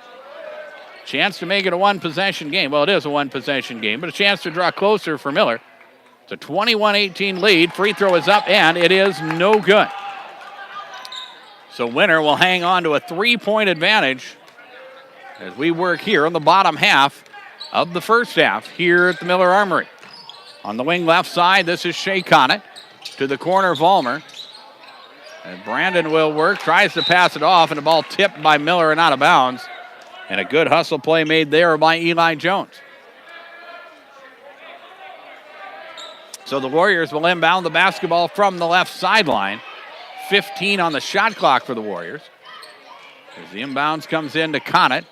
Chance to make it a one-possession game. Well, it is a one-possession game, but a chance to draw closer for Miller. It's a 21-18 lead. Free throw is up, and it is no good. So Winter will hang on to a 3-point advantage as we work here on the bottom half of the first half here at the Miller Armory. On the wing left side, this is Shea Connett. To the corner, Vollmer. And Brandon will work, tries to pass it off, and the ball tipped by Miller and out of bounds. And a good hustle play made there by Eli Jones. So the Warriors will inbound the basketball from the left sideline. 15 on the shot clock for the Warriors. As the inbounds comes in to Connett.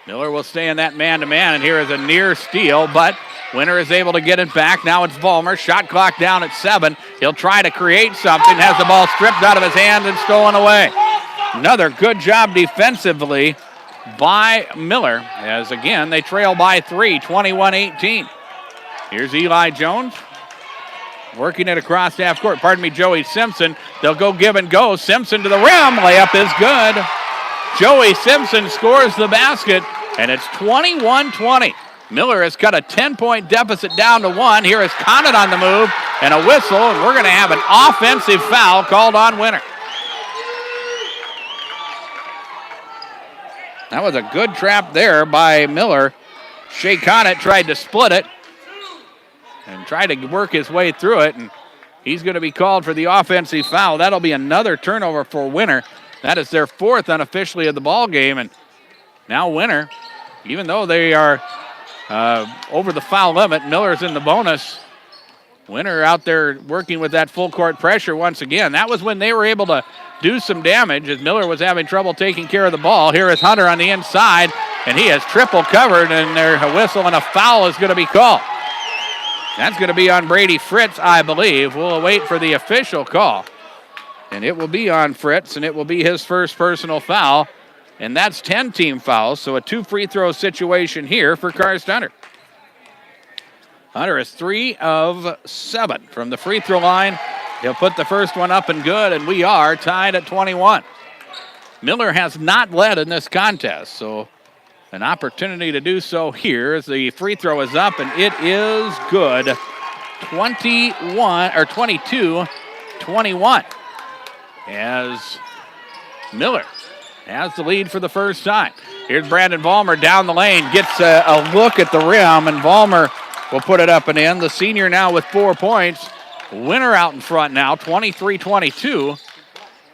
Miller will stay in that man-to-man, and here is a near steal, but Winter is able to get it back. Now it's Vollmer. Shot clock down at 7. He'll try to create something. Has the ball stripped out of his hand and stolen away. Another good job defensively by Miller, as again they trail by 3, 21-18. Here's Eli Jones. Working it across half court. Pardon me, Joey Simpson. They'll go give and go. Simpson to the rim. Layup is good. Joey Simpson scores the basket, and it's 21-20. Miller has cut a 10-point deficit down to 1. Here is Connett on the move, and a whistle, and we're going to have an offensive foul called on Winter. That was a good trap there by Miller. Shea Connett tried to split it and tried to work his way through it, and he's going to be called for the offensive foul. That'll be another turnover for Winter. That is their 4th unofficially of the ball game, and now Winter, even though they are over the foul limit, Miller's in the bonus. Winter out there working with that full court pressure once again. That was when they were able to do some damage as Miller was having trouble taking care of the ball. Here is Hunter on the inside, and he has triple covered, and there's a whistle and a foul is going to be called. That's going to be on Brady Fritz, I believe. We'll wait for the official call. And it will be on Fritz, and it will be his first personal foul. and that's 10 team fouls, so a 2 free throw situation here for Karst Hunter. Hunter is 3 of 7 from the free throw line. He'll put the first one up and good, and we are tied at 21. Miller has not led in this contest, so an opportunity to do so here as the free throw is up, and it is good. 22-21 as Miller has the lead for the first time. Here's Brandon Vollmer down the lane, gets a look at the rim, and Vollmer will put it up and in. The senior now with 4 points. Winner out in front now, 23-22.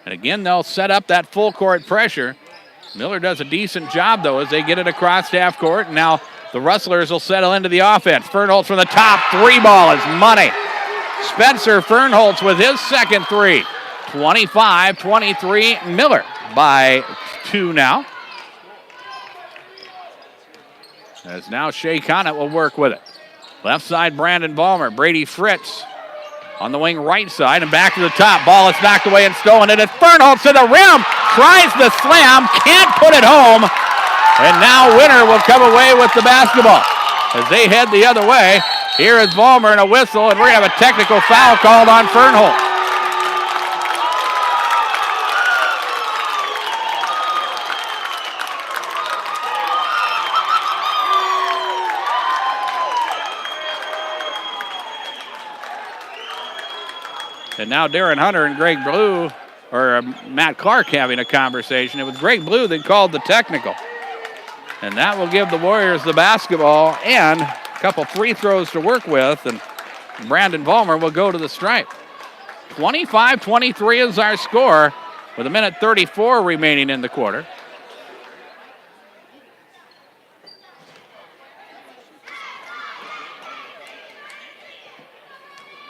And again, they'll set up that full court pressure. Miller does a decent job, though, as they get it across half court. And now the Rustlers will settle into the offense. Fernholtz from the top. 3 ball is money. Spencer Fernholtz with his second 3. 25-23. Miller by 2 now. As now Shea Conant will work with it. Left side, Brandon Vollmer. Brady Fritz on the wing right side and back to the top. Ball is knocked away and stolen. It is Fernholtz to the rim. Tries the slam. Can't put it home. And now Winter will come away with the basketball. As they head the other way, here is Vollmer and a whistle, and we're going to have a technical foul called on Fernholtz. And now Darren Hunter and Greg Blue, or Matt Clark having a conversation. It was Greg Blue that called the technical. And that will give the Warriors the basketball and a couple free throws to work with. And Brandon Vollmer will go to the stripe. 25-23 is our score with 1:34 remaining in the quarter.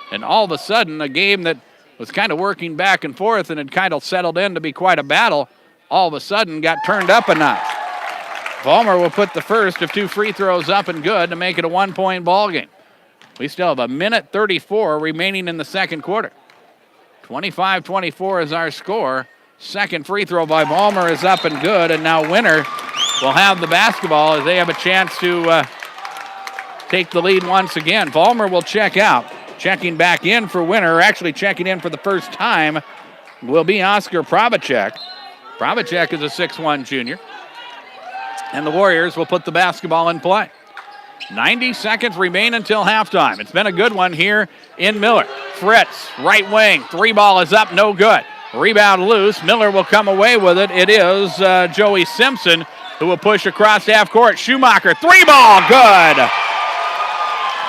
And all of a sudden, a game that was kind of working back and forth and had kind of settled in to be quite a battle, all of a sudden got turned up a notch. Vollmer will put the first of 2 free throws up and good to make it a 1-point ball game. We still have 1:34 remaining in the second quarter. 25-24 is our score. Second free throw by Vollmer is up and good, and now Winter will have the basketball as they have a chance to take the lead once again. Vollmer will check out. Checking back in for Winter, actually checking in for the first time, will be Oscar Probacek. Probacek is a 6'1 junior. And the Warriors will put the basketball in play. 90 seconds remain until halftime. It's been a good one here in Miller. Fritz, right wing, 3 ball is up, no good. Rebound loose. Miller will come away with it. It is Joey Simpson who will push across half court. Schumacher, 3 ball, good.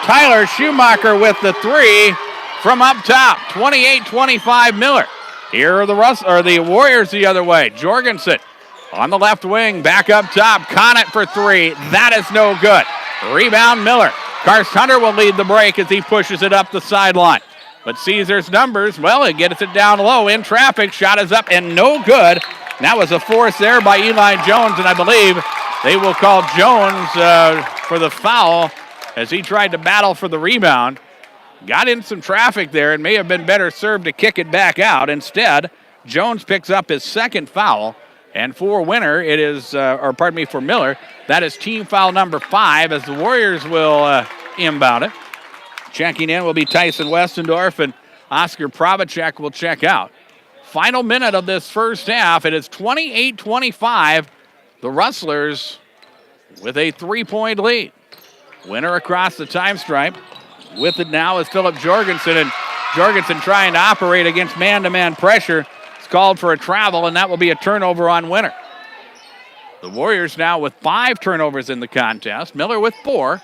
Tyler Schumacher with the 3 from up top. 28-25 Miller. Here are the Warriors the other way. Jorgensen on the left wing, back up top. Conant for 3. That is no good. Rebound Miller. Karst Hunter will lead the break as he pushes it up the sideline. But Caesar's numbers, well, he gets it down low in traffic. Shot is up and no good. That was a force there by Eli Jones, and I believe they will call Jones for the foul as he tried to battle for the rebound. Got in some traffic there and may have been better served to kick it back out. Instead, Jones picks up his second foul. And for Winter, it is, for Miller, that is team foul number 5 as the Warriors will inbound it. Checking in will be Tyson Westendorf, and Oscar Probacek will check out. Final minute of this first half. It is 28-25. The Rustlers with a 3-point lead. Winter across the time stripe. With it now is Philip Jorgensen, and Jorgensen trying to operate against man-to-man pressure. It's called for a travel, and that will be a turnover on Winter. The Warriors now with 5 turnovers in the contest. Miller with 4.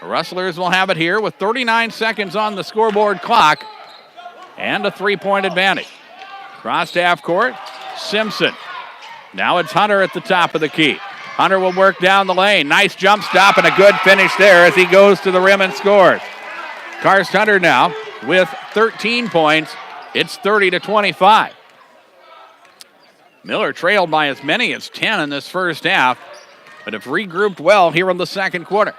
The Rustlers will have it here with 39 seconds on the scoreboard clock and a 3-point advantage. Cross to half court, Simpson. Now it's Hunter at the top of the key. Hunter will work down the lane. Nice jump stop and a good finish there as he goes to the rim and scores. Karst Hunter now with 13 points. It's 30-25. Miller trailed by as many as 10 in this first half, but have regrouped well here in the second quarter.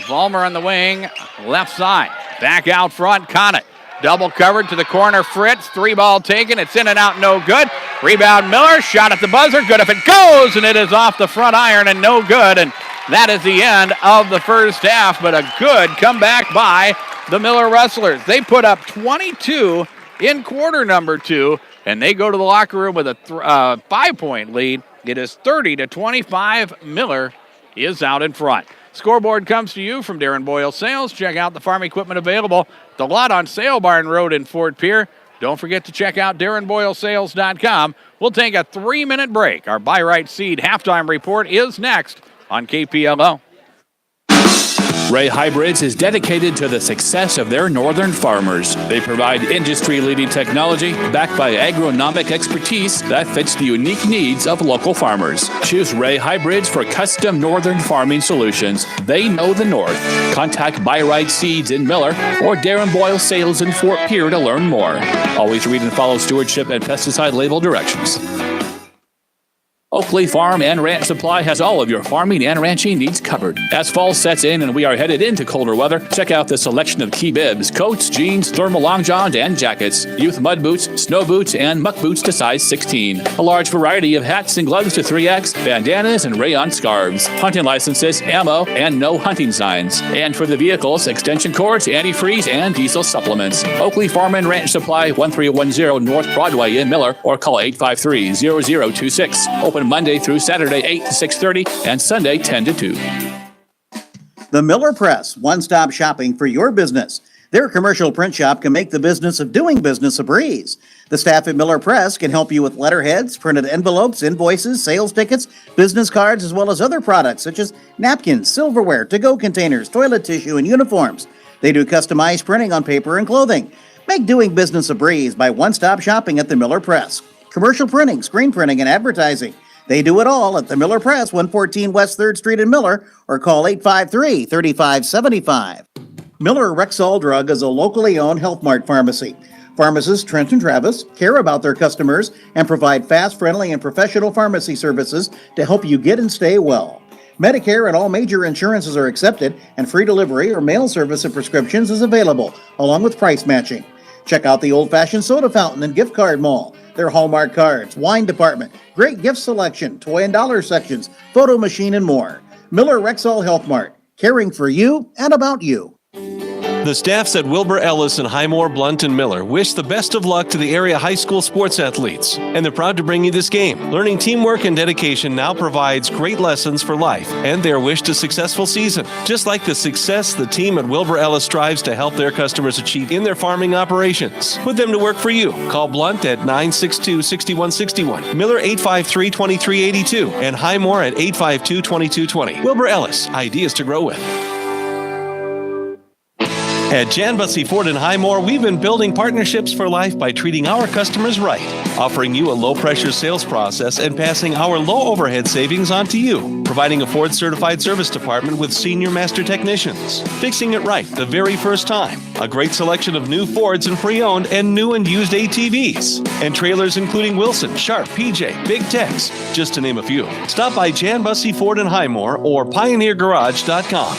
Vollmer on the wing, left side. Back out front, Conant. Double covered to the corner. Fritz, 3-ball taken. It's in and out, no good. Rebound Miller, shot at the buzzer. Good if it goes, and it is off the front iron and no good. And that is the end of the first half, but a good comeback by the Miller Rustlers. They put up 22 in quarter number 2, and they go to the locker room with a 5-point lead. It is 30-25. Miller is out in front. Scoreboard comes to you from Darren Boyle Sales. Check out the farm equipment available. The lot on Sale Barn Road in Fort Pierre. Don't forget to check out DarrenBoyleSales.com. We'll take a 3-minute break. Our Buy Right Seed halftime report is next on KPLO. Ray Hybrids is dedicated to the success of their northern farmers. They provide industry-leading technology backed by agronomic expertise that fits the unique needs of local farmers. Choose Ray Hybrids for custom northern farming solutions. They know the north. Contact Buy Right Seeds in Miller or Darren Boyle Sales in Fort Pierre to learn more. Always read and follow stewardship and pesticide label directions. Oakley Farm and Ranch Supply has all of your farming and ranching needs covered. As fall sets in and we are headed into colder weather, check out the selection of key bibs, coats, jeans, thermal long johns, and jackets, youth mud boots, snow boots, and muck boots to size 16. A large variety of hats and gloves to 3X, bandanas, and rayon scarves, hunting licenses, ammo, and no hunting signs. And for the vehicles, extension cords, antifreeze, and diesel supplements. Oakley Farm and Ranch Supply, 1310 North Broadway in Miller, or call 853-0026. Open Monday through Saturday, 8 to 6:30, and Sunday, 10 to 2. The Miller Press, one-stop shopping for your business. Their commercial print shop can make the business of doing business a breeze. The staff at Miller Press can help you with letterheads, printed envelopes, invoices, sales tickets, business cards, as well as other products such as napkins, silverware, to-go containers, toilet tissue, and uniforms. They do customized printing on paper and clothing. Make doing business a breeze by one-stop shopping at the Miller Press. Commercial printing, screen printing, and advertising. They do it all at the Miller Press, 114 West 3rd Street in Miller, or call 853-3575. Miller Rexall Drug is a locally owned Health Mart pharmacy. Pharmacists Trent and Travis care about their customers and provide fast, friendly, and professional pharmacy services to help you get and stay well. Medicare and all major insurances are accepted, and free delivery or mail service of prescriptions is available, along with price matching. Check out the old-fashioned soda fountain and gift card mall. Their Hallmark cards, wine department, great gift selection, toy and dollar sections, photo machine, and more. Miller Rexall Health Mart, caring for you and about you. The staffs at Wilbur Ellis and Highmore, Blunt, and Miller wish the best of luck to the area high school sports athletes, and they're proud to bring you this game. Learning teamwork and dedication now provides great lessons for life and their wish to successful season. Just like the success the team at Wilbur Ellis strives to help their customers achieve in their farming operations. Put them to work for you. Call Blunt at 962-6161, Miller 853-2382, and Highmore at 852-2220. Wilbur Ellis, ideas to grow with. At Jan Bussey Ford in Highmore, we've been building partnerships for life by treating our customers right, offering you a low-pressure sales process and passing our low overhead savings on to you, providing a Ford-certified service department with senior master technicians, fixing it right the very first time, a great selection of new Fords and pre-owned and new and used ATVs, and trailers including Wilson, Sharp, PJ, Big Tex, just to name a few. Stop by Jan Bussey Ford in Highmore or PioneerGarage.com.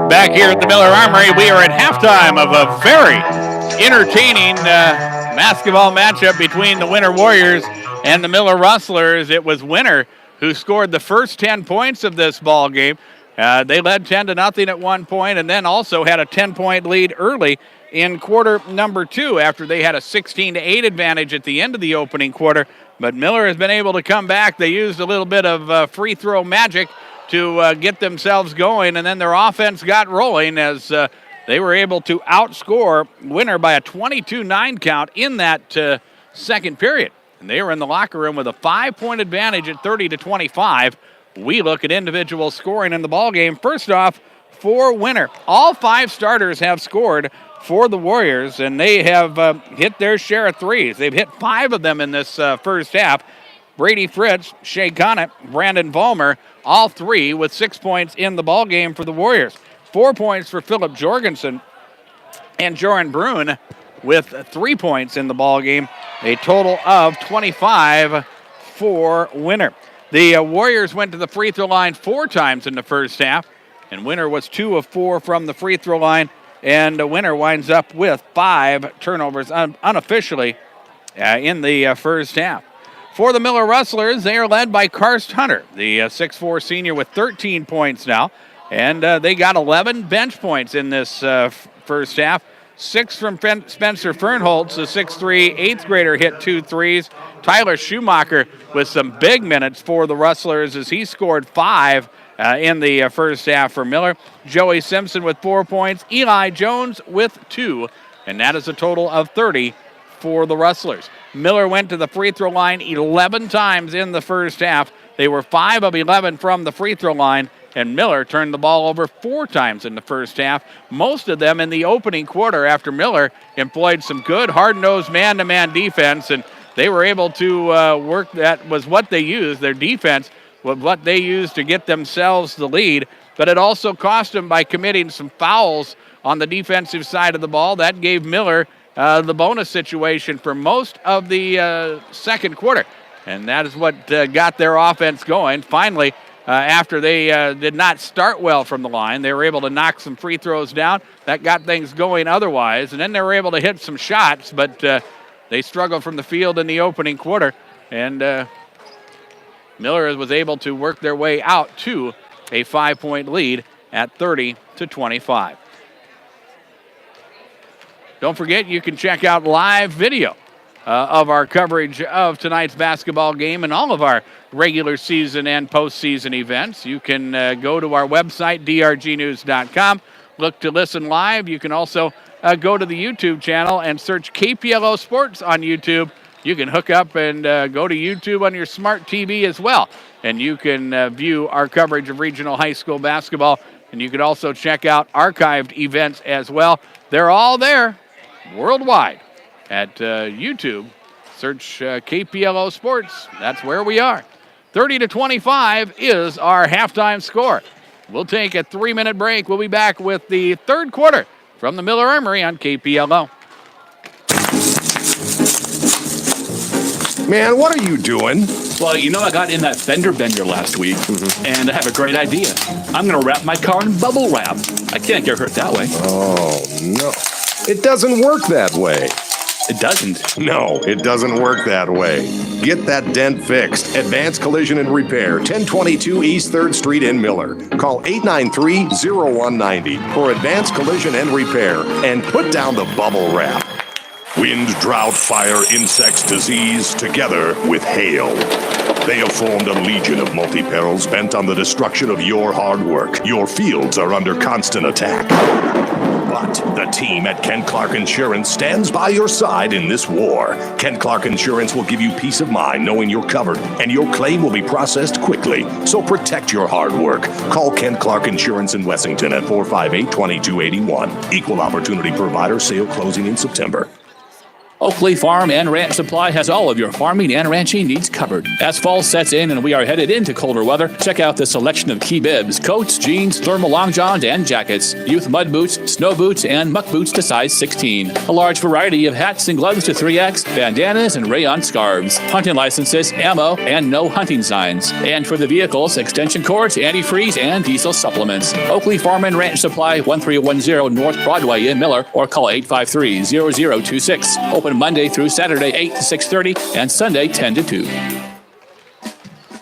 Back here at the Miller Armory, we are at halftime of a very entertaining basketball matchup between the Winter Warriors and the Miller Rustlers. It was Winter who scored the first 10 points of this ball game. They led 10-0 at one point, and then also had a 10-point lead early in quarter number 2 after they had a 16-8 advantage at the end of the opening quarter. But Miller has been able to come back. They used a little bit of free throw magic to get themselves going, and then their offense got rolling as they were able to outscore Winter by a 22-9 count in that second period. And they were in the locker room with a 5-point advantage at 30-25. We look at individual scoring in the ballgame. First off, for Winter, all 5 starters have scored for the Warriors, and they have hit their share of threes. They've hit 5 of them in this first half. Brady Fritz, Shea Connett, Brandon Vollmer, all 3 with 6 points in the ballgame for the Warriors. 4 points for Philip Jorgensen, and Joran Brun with 3 points in the ballgame. A total of 25 for Winter. The Warriors went to the free throw line 4 times in the first half. And Winter was 2 of 4 from the free throw line. And Winter winds up with 5 turnovers unofficially in the first half. For the Miller Rustlers, they are led by Karst Hunter, the 6'4 senior with 13 points now. And they got 11 bench points in this first half. 6 from Spencer Fernholtz, the 6'3", 8th grader, hit 2 threes. Tyler Schumacher with some big minutes for the Rustlers as he scored 5 in the first half for Miller. Joey Simpson with 4 points. Eli Jones with 2. And that is a total of 30 for the Rustlers. Miller went to the free throw line 11 times in the first half. They were 5 of 11 from the free throw line. And Miller turned the ball over 4 times in the first half, most of them in the opening quarter after Miller employed some good hard-nosed man-to-man defense, and they were able to work. That was what they used. Their defense was what they used to get themselves the lead, but it also cost them by committing some fouls on the defensive side of the ball. That gave Miller the bonus situation for most of the second quarter, and that is what got their offense going. Finally, after they did not start well from the line, they were able to knock some free throws down. That got things going otherwise. And then they were able to hit some shots, but they struggled from the field in the opening quarter. And Miller was able to work their way out to a 5-point lead at 30-25. Don't forget, you can check out live video of our coverage of tonight's basketball game and all of our regular season and postseason events. You can go to our website, drgnews.com, look to listen live. You can also go to the YouTube channel and search KPLO Sports on YouTube. You can hook up and go to YouTube on your smart TV as well, and you can view our coverage of regional high school basketball, and you can also check out archived events as well. They're all there worldwide at YouTube. Search KPLO Sports. That's where we are. 30-25 is our halftime score. We'll take a 3-minute break. We'll be back with the third quarter from the Miller Armory on KPLO. Man, what are you doing? Well, you know, I got in that fender bender last week, and I have a great idea. I'm going to wrap my car in bubble wrap. I can't get hurt that way. Oh, no. It doesn't work that way. It doesn't? No, it doesn't work that way. Get that dent fixed. Advanced Collision and Repair, 1022 East 3rd Street in Miller. Call 893-0190 for Advanced Collision and Repair and put down the bubble wrap. Wind, drought, fire, insects, disease, together with hail. They have formed a legion of multi-perils bent on the destruction of your hard work. Your fields are under constant attack. But the team at Ken Clark Insurance stands by your side in this war. Ken Clark Insurance will give you peace of mind knowing you're covered, and your claim will be processed quickly. So protect your hard work. Call Ken Clark Insurance in Wessington at 458-2281. Equal opportunity provider, sale closing in September. Oakley Farm and Ranch Supply has all of your farming and ranching needs covered. As fall sets in and we are headed into colder weather, check out the selection of key bibs, coats, jeans, thermal long johns, and jackets, youth mud boots, snow boots, and muck boots to size 16. A large variety of hats and gloves to 3X, bandanas, and rayon scarves, hunting licenses, ammo, and no hunting signs. And for the vehicles, extension cords, antifreeze, and diesel supplements. Oakley Farm and Ranch Supply, 1310 North Broadway in Miller, or call 853-0026. Open Monday through Saturday, 8 to 6:30, and Sunday, 10 to 2.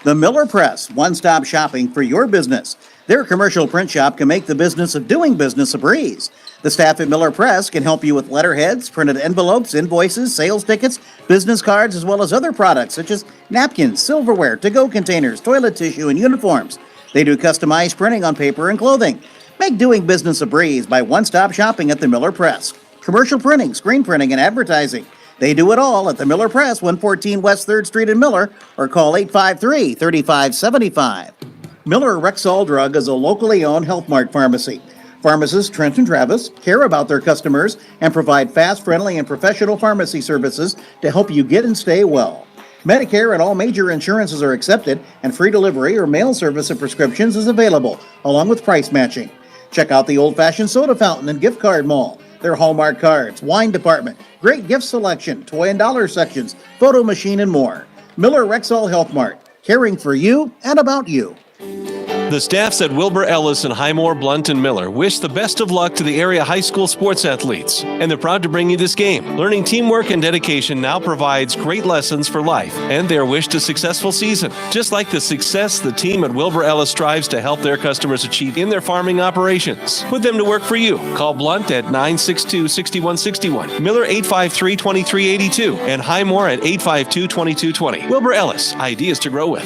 The Miller Press, one-stop shopping for your business. Their commercial print shop can make the business of doing business a breeze. The staff at Miller Press can help you with letterheads, printed envelopes, invoices, sales tickets, business cards, as well as other products such as napkins, silverware, to-go containers, toilet tissue, and uniforms. They do customized printing on paper and clothing. Make doing business a breeze by one-stop shopping at the Miller Press. Commercial printing, screen printing, and advertising. They do it all at the Miller Press, 114 West 3rd Street in Miller, or call 853-3575. Miller Rexall Drug is a locally owned Health Mart pharmacy. Pharmacists Trent and Travis care about their customers and provide fast, friendly, and professional pharmacy services to help you get and stay well. Medicare and all major insurances are accepted, and free delivery or mail service of prescriptions is available, along with price matching. Check out the old-fashioned soda fountain and gift card mall. Their Hallmark cards, wine department, great gift selection, toy and dollar sections, photo machine, and more. Miller Rexall Health Mart, caring for you and about you. The staffs at Wilbur Ellis and Highmore, Blunt, and Miller wish the best of luck to the area high school sports athletes, and they're proud to bring you this game. Learning teamwork and dedication now provides great lessons for life and their wish to successful season. Just like the success the team at Wilbur Ellis strives to help their customers achieve in their farming operations. Put them to work for you. Call Blunt at 962-6161, Miller 853-2382, and Highmore at 852-2220. Wilbur Ellis, ideas to grow with.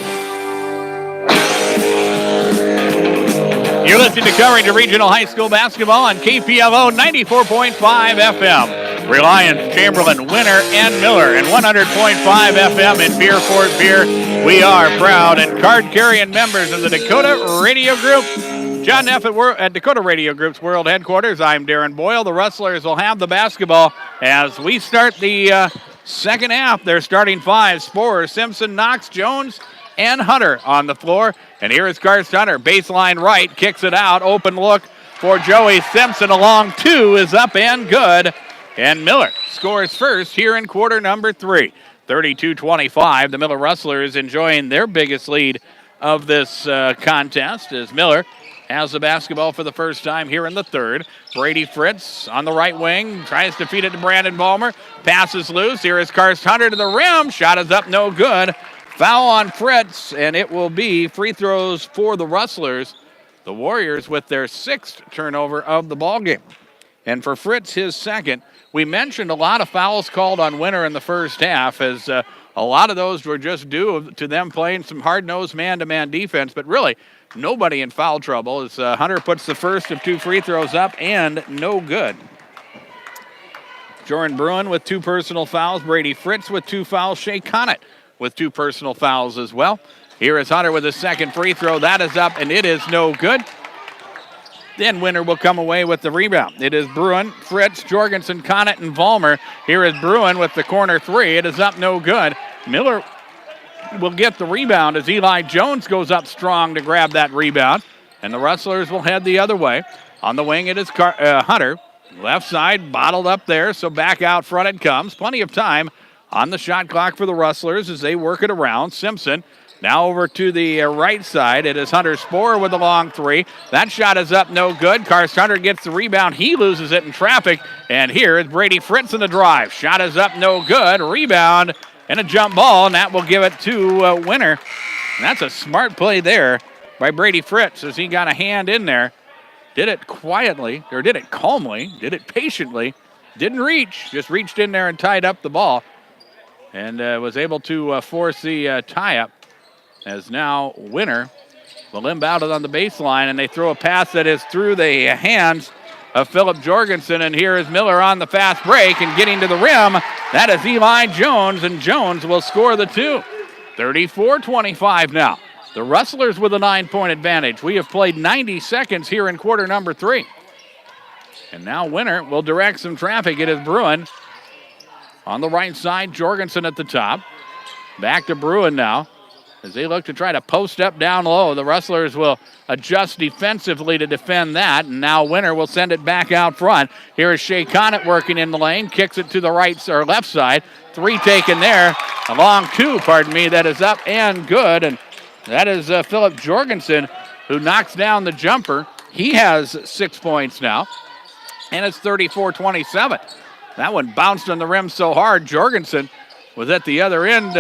You're listening to coverage of regional high school basketball on KPLO 94.5 FM. Reliance, Chamberlain, Winter, and Miller, and 100.5 FM in Beer Fort Beer. We are proud and card-carrying members of the Dakota Radio Group. John Neff at Dakota Radio Group's World Headquarters. I'm Darren Boyle. The Rustlers will have the basketball as we start the second half. Their starting five: Sporer, Simpson, Knox, Jones, and Hunter on the floor. And here is Karst Hunter, baseline right, kicks it out. Open look for Joey Simpson. Along two is up and good. And Miller scores first here in quarter number 3. 32-25. The Miller Rustlers enjoying their biggest lead of this contest as Miller has the basketball for the first time here in the third. Brady Fritz on the right wing, tries to feed it to Brandon Vollmer. Passes loose. Here is Karst Hunter to the rim. Shot is up, no good. Foul on Fritz, and it will be free throws for the Rustlers. The Warriors with their 6th turnover of the ballgame. And for Fritz, his second. We mentioned a lot of fouls called on Winter in the first half, as a lot of those were just due to them playing some hard-nosed man-to-man defense, but really nobody in foul trouble as Hunter puts the first of 2 free throws up and no good. Jordan Bruin with 2 personal fouls, Brady Fritz with 2 fouls, Shea Connett with 2 personal fouls as well. Here is Hunter with his second free throw. That is up, and it is no good. Then Winter will come away with the rebound. It is Bruin, Fritz, Jorgensen, Connett, and Vollmer. Here is Bruin with the corner 3. It is up, no good. Miller will get the rebound as Eli Jones goes up strong to grab that rebound. And the Rustlers will head the other way. On the wing, it is Hunter. Left side, bottled up there, so back out front it comes. Plenty of time on the shot clock for the Rustlers as they work it around. Simpson now over to the right side. It is Hunter Sporer with a long 3. That shot is up, no good. Karst Hunter gets the rebound. He loses it in traffic. And here is Brady Fritz in the drive. Shot is up, no good. Rebound and a jump ball, and that will give it to Winter. And that's a smart play there by Brady Fritz as he got a hand in there. Did it quietly, or did it calmly, did it patiently. Didn't reach, just reached in there and tied up the ball. And was able to force the tie-up as now Winter will inbound it on the baseline, and they throw a pass that is through the hands of Philip Jorgensen. And here is Miller on the fast break and getting to the rim. That is Eli Jones, and Jones will score the 2. 34-25 now. The Rustlers with a 9-point advantage. We have played 90 seconds here in quarter number 3. And now Winter will direct some traffic. It is Bruin on the right side, Jorgensen at the top. Back to Bruin now as they look to try to post up down low. The Rustlers will adjust defensively to defend that, and now Winter will send it back out front. Here is Shea Connett working in the lane, kicks it to the right or left side. 3 taken there, a long 2, that is up and good. And that is Philip Jorgensen who knocks down the jumper. He has 6 points now, and it's 34-27. That one bounced on the rim so hard, Jorgensen was at the other end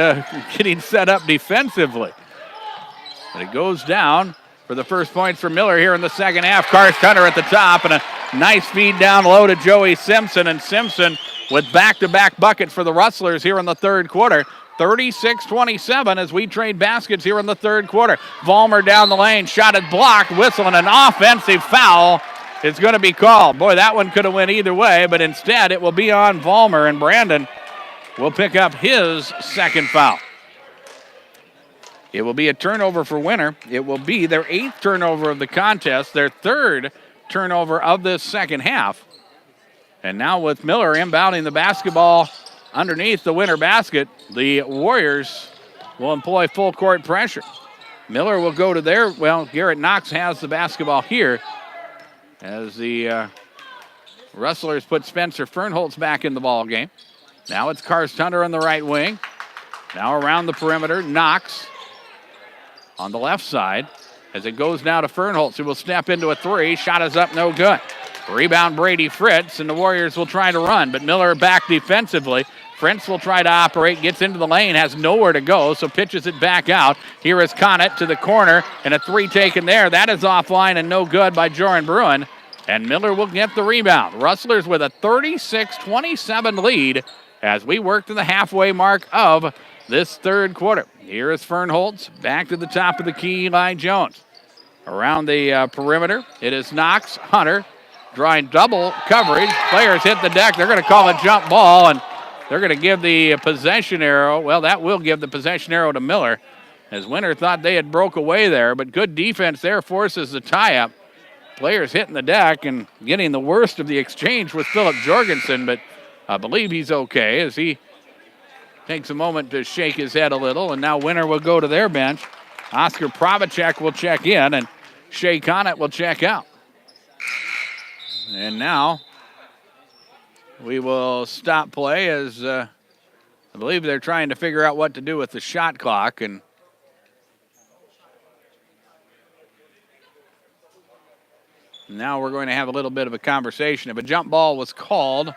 getting set up defensively. But it goes down for the first points for Miller here in the second half. Karst Hunter at the top, and a nice feed down low to Joey Simpson. And Simpson with back-to-back buckets for the Rustlers here in the third quarter. 36-27 as we trade baskets here in the third quarter. Vollmer down the lane, shot is blocked, whistle, and an offensive foul is going to be called. Boy, that one could have went either way, but instead it will be on Vollmer, and Brandon will pick up his second foul. It will be a turnover for Winter. It will be their 8th turnover of the contest, their 3rd turnover of this second half. And now with Miller inbounding the basketball underneath the Winter basket, the Warriors will employ full court pressure. Miller will go to there. Well, Garrett Knox has the basketball here as the Rustlers put Spencer Fernholtz back in the ball game. Now it's Karst Hunter on the right wing. Now around the perimeter, Knox on the left side. as it goes now to Fernholtz, who will step into a three. Shot is up, no good. Rebound Brady Fritz, and the Warriors will try to run, but Miller back defensively. Fritz will try to operate, gets into the lane, has nowhere to go, so pitches it back out. Here is Connett to the corner, and a three taken there. That is offline and no good by Joran Bruin, and Miller will get the rebound. Rustlers with a 36-27 lead as we work to the halfway mark of this third quarter. Here is Fernholtz, back to the top of the key, Eli Jones. Around the perimeter, it is Knox, Hunter, drawing double coverage. Players hit the deck. They're going to call a jump ball, and they're going to give the possession arrow. Well, that will give the possession arrow to Miller, as Winter thought they had broke away there, but good defense there forces the tie-up. Players hitting the deck and getting the worst of the exchange with Philip Jorgensen, but I believe he's okay as he takes a moment to shake his head a little, and now Winter will go to their bench. Oscar Pravacek will check in, and Shea Connett will check out. And now we will stop play as I believe they're trying to figure out what to do with the shot clock. And now we're going to have a little bit of a conversation. If a jump ball was called,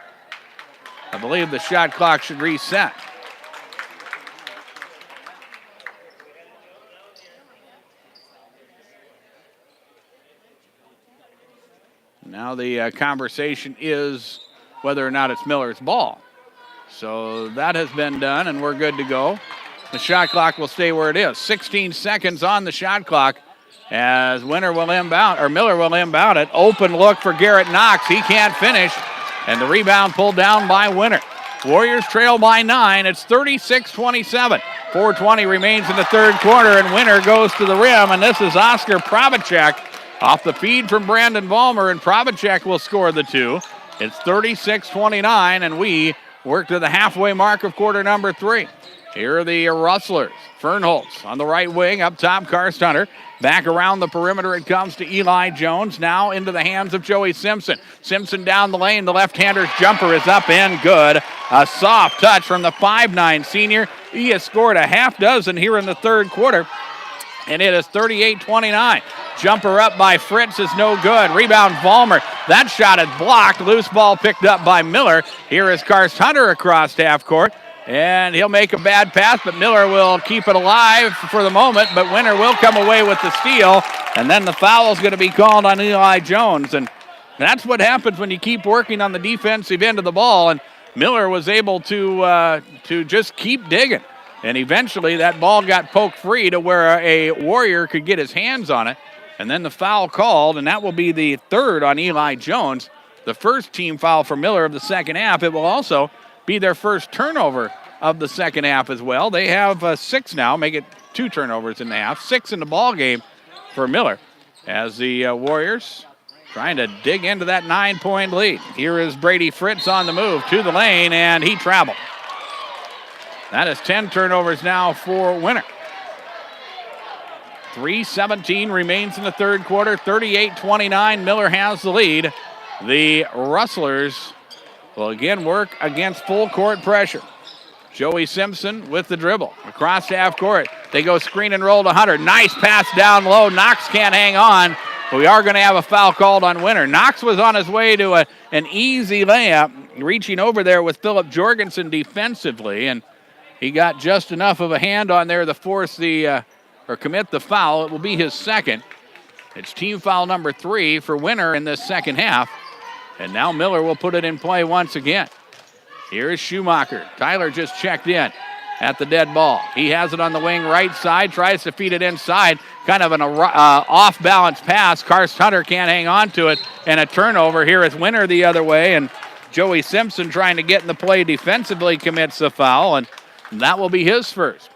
I believe the shot clock should reset. Now the conversation is whether or not it's Miller's ball. So that has been done, and we're good to go. The shot clock will stay where it is. 16 seconds on the shot clock as Miller will inbound it. Open look for Garrett Knox. He can't finish, and the rebound pulled down by Winter. Warriors trail by 9. It's 36-27. 4:20 remains in the third quarter, and Winter goes to the rim, and this is Oscar Pravacek off the feed from Brandon Vollmer, and Pravacek will score the two. It's 36-29, and we work to the halfway mark of quarter number 3. Here are the Rustlers. Fernholtz on the right wing, up top, Karst Hunter. Back around the perimeter it comes to Eli Jones. Now into the hands of Joey Simpson. Simpson down the lane. The left-hander's jumper is up and good. A soft touch from the 5'9 senior. He has scored a half dozen here in the third quarter, and it is 38-29. Jumper up by Fritz is no good. Rebound Vollmer. That shot is blocked. Loose ball picked up by Miller. Here is Karst Hunter across half court. And he'll make a bad pass, but Miller will keep it alive for the moment. But Winter will come away with the steal. And then the foul is going to be called on Eli Jones. And that's what happens when you keep working on the defensive end of the ball. And Miller was able to just keep digging. And eventually that ball got poked free to where a Warrior could get his hands on it. And then the foul called, and that will be the third on Eli Jones. The first team foul for Miller of the second half. It will also be their first turnover of the second half as well. They have 6 now, make it 2 turnovers in the half. 6 in the ball game for Miller as the Warriors trying to dig into that 9-point lead. Here is Brady Fritz on the move to the lane, and he traveled. That is 10 turnovers now for Winter. 3:17 remains in the third quarter. 38-29. Miller has the lead. The Rustlers will again work against full court pressure. Joey Simpson with the dribble across half court. They go screen and roll to Hunter. Nice pass down low. Knox can't hang on. But we are going to have a foul called on Winter. Knox was on his way to an easy layup, reaching over there with Philip Jorgensen defensively, and he got just enough of a hand on there to force commit the foul. It will be his second. It's team foul number 3 for Winter in this second half. And now Miller will put it in play once again. Here is Schumacher. Tyler just checked in at the dead ball. He has it on the wing right side, tries to feed it inside. Kind of an off-balance pass. Karst Hunter can't hang on to it, and a turnover. Here is Winter the other way, and Joey Simpson trying to get in the play defensively commits the foul, and that will be his first.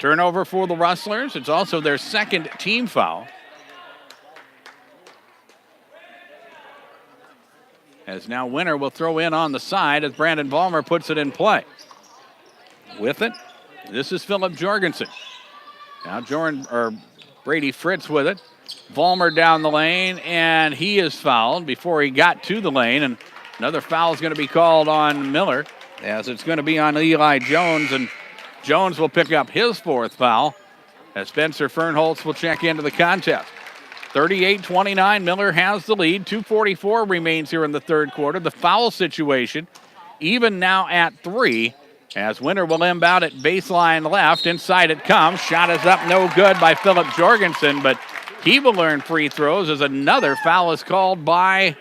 Turnover for the Rustlers. It's also their second team foul. As now Winter will throw in on the side as Brandon Vollmer puts it in play. With it, this is Philip Jorgensen. Now Brady Fritz with it. Vollmer down the lane, and he is fouled before he got to the lane. And another foul is going to be called on Miller, as it's going to be on Eli Jones, and Jones will pick up his 4th foul. as Spencer Fernholz will check into the contest. 38-29, Miller has the lead. 2:44 remains here in the third quarter. The foul situation even now at 3, as Winter will inbound at baseline left. Inside it comes. Shot is up, no good by Philip Jorgensen, but he will earn free throws as another foul is called on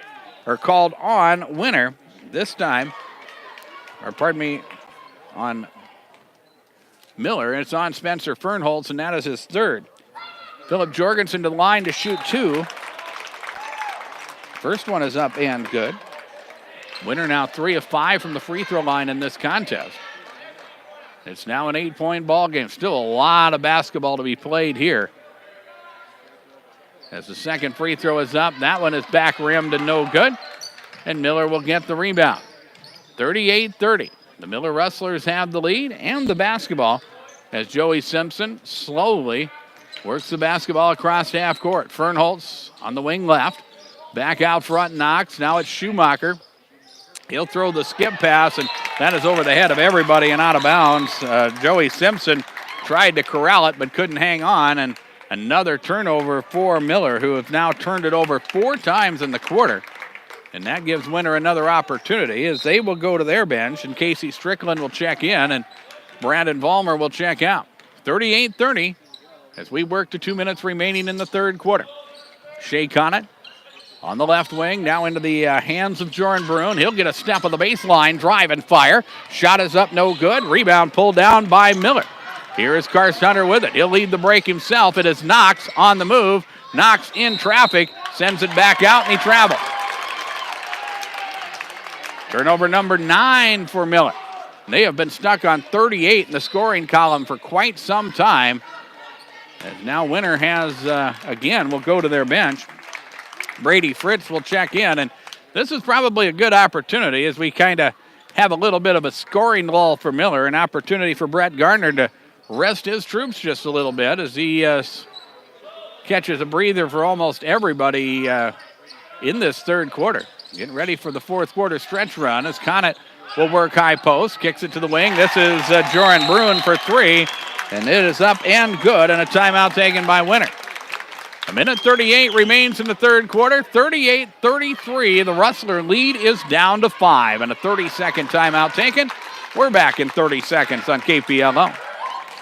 Winter. This time, on Miller. It's on Spencer Fernholz, and that is his third. Philip Jorgensen to the line to shoot 2. First one is up and good. Winter now 3 of 5 from the free throw line in this contest. It's now an 8-point ball game. Still a lot of basketball to be played here. As the second free throw is up, that one is back rimmed and no good. And Miller will get the rebound. 38-30. The Miller Rustlers have the lead and the basketball as Joey Simpson slowly works the basketball across half court. Fernholz on the wing left. Back out front, Knox. Now it's Schumacher. He'll throw the skip pass, and that is over the head of everybody and out of bounds. Joey Simpson tried to corral it but couldn't hang on, and another turnover for Miller, who have now turned it over 4 times in the quarter. And that gives Winter another opportunity as they will go to their bench, and Casey Strickland will check in, and Brandon Vollmer will check out. 38-30 as we work to 2 minutes remaining in the third quarter. Shea Conant on the left wing, now into the hands of Jordan Brune. He'll get a step on the baseline, drive and fire. Shot is up, no good. Rebound pulled down by Miller. Here is Karst Hunter with it. He'll lead the break himself. It is Knox on the move. Knox in traffic, sends it back out, and he travels. Turnover number 9 for Miller. They have been stuck on 38 in the scoring column for quite some time. And now Winter has, again, will go to their bench. Brady Fritz will check in, and this is probably a good opportunity as we kind of have a little bit of a scoring lull for Miller, an opportunity for Brett Gardner to rest his troops just a little bit as he catches a breather for almost everybody in this third quarter. Getting ready for the fourth quarter stretch run as Conant will work high post, kicks it to the wing. This is Joran Brune for 3, and it is up and good, and a timeout taken by Winter. 1:38 remains in the third quarter. 38-33. The Rustler lead is down to 5, and a 30-second timeout taken. We're back in 30 seconds on KPLO.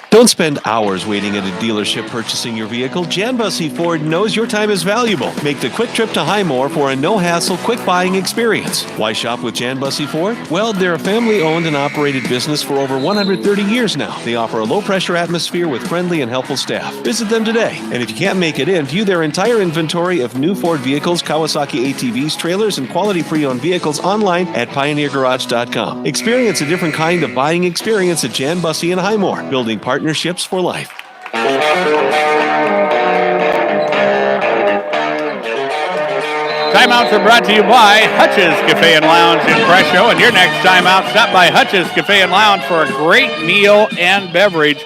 Don't spend hours waiting at a dealership purchasing your vehicle. Jan Bussey Ford knows your time is valuable. Make the quick trip to Highmore for a no-hassle, quick buying experience. Why shop with Jan Bussey Ford? Well, they're a family-owned and operated business for over 130 years now. They offer a low-pressure atmosphere with friendly and helpful staff. Visit them today. And if you can't make it in, view their entire inventory of new Ford vehicles, Kawasaki ATVs, trailers, and quality pre-owned vehicles online at PioneerGarage.com. Experience a different kind of buying experience at Jan Bussey in Highmore, building partnerships for life. Timeouts are brought to you by Hutch's Cafe and Lounge in Presho, and your next timeout, stop by Hutch's Cafe and Lounge for a great meal and beverage.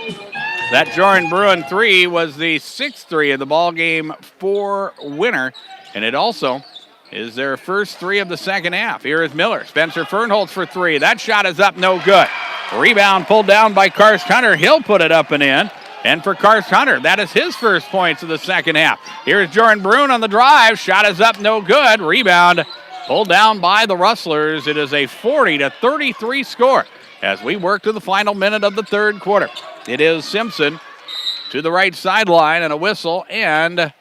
That Joran Brune 3 was the 6th 3 of the ball game for Winter, and it also is their first 3 of the second half. Here is Miller. Spencer Fernholz for 3. That shot is up, no good. Rebound pulled down by Karst Hunter. He'll put it up and in. And for Karst Hunter, that is his first points of the second half. Here's Joran Brune on the drive. Shot is up, no good. Rebound pulled down by the Rustlers. It is a 40-33 score as we work to the final minute of the third quarter. It is Simpson to the right sideline and a whistle, and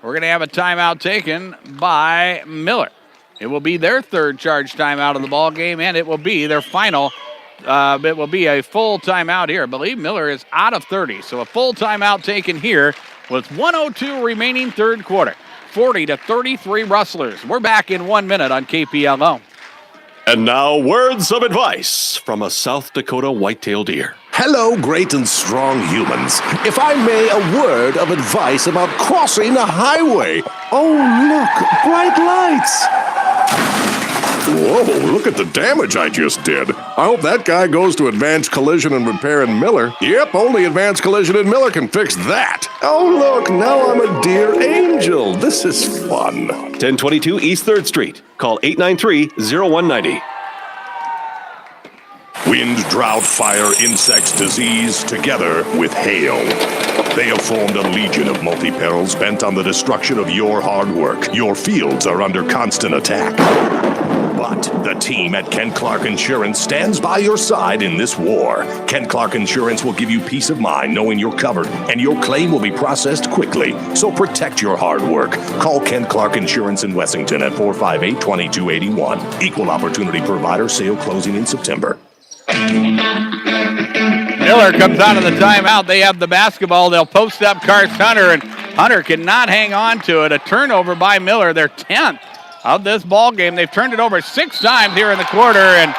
we're going to have a timeout taken by Miller. It will be their third charge timeout of the ball game, and it will be their final. It will be a full timeout here. I believe Miller is out of 30, so a full timeout taken here with 1:02 remaining third quarter. 40-33 Rustlers. We're back in 1 minute on KPLO. And now, words of advice from a South Dakota whitetail deer. Hello, great and strong humans. If I may, a word of advice about crossing a highway. Oh, look, bright lights. Whoa, look at the damage I just did. I hope that guy goes to Advanced Collision and Repair in Miller. Yep, only Advanced Collision in Miller can fix that. Oh, look, now I'm a deer angel. This is fun. 1022 East 3rd Street. Call 893-0190. Wind, drought, fire, insects, disease, together with hail. They have formed a legion of multi-perils bent on the destruction of your hard work. Your fields are under constant attack. But the team at Ken Clark Insurance stands by your side in this war. Ken Clark Insurance will give you peace of mind knowing you're covered and your claim will be processed quickly. So protect your hard work. Call Ken Clark Insurance in Wessington at 458-2281. Equal opportunity provider, sale closing in September. Miller comes out of the timeout. They have the basketball. They'll post up Karst Hunter, and Hunter cannot hang on to it. A turnover by Miller, their 10th of this ball game. They've turned it over 6 times here in the quarter, and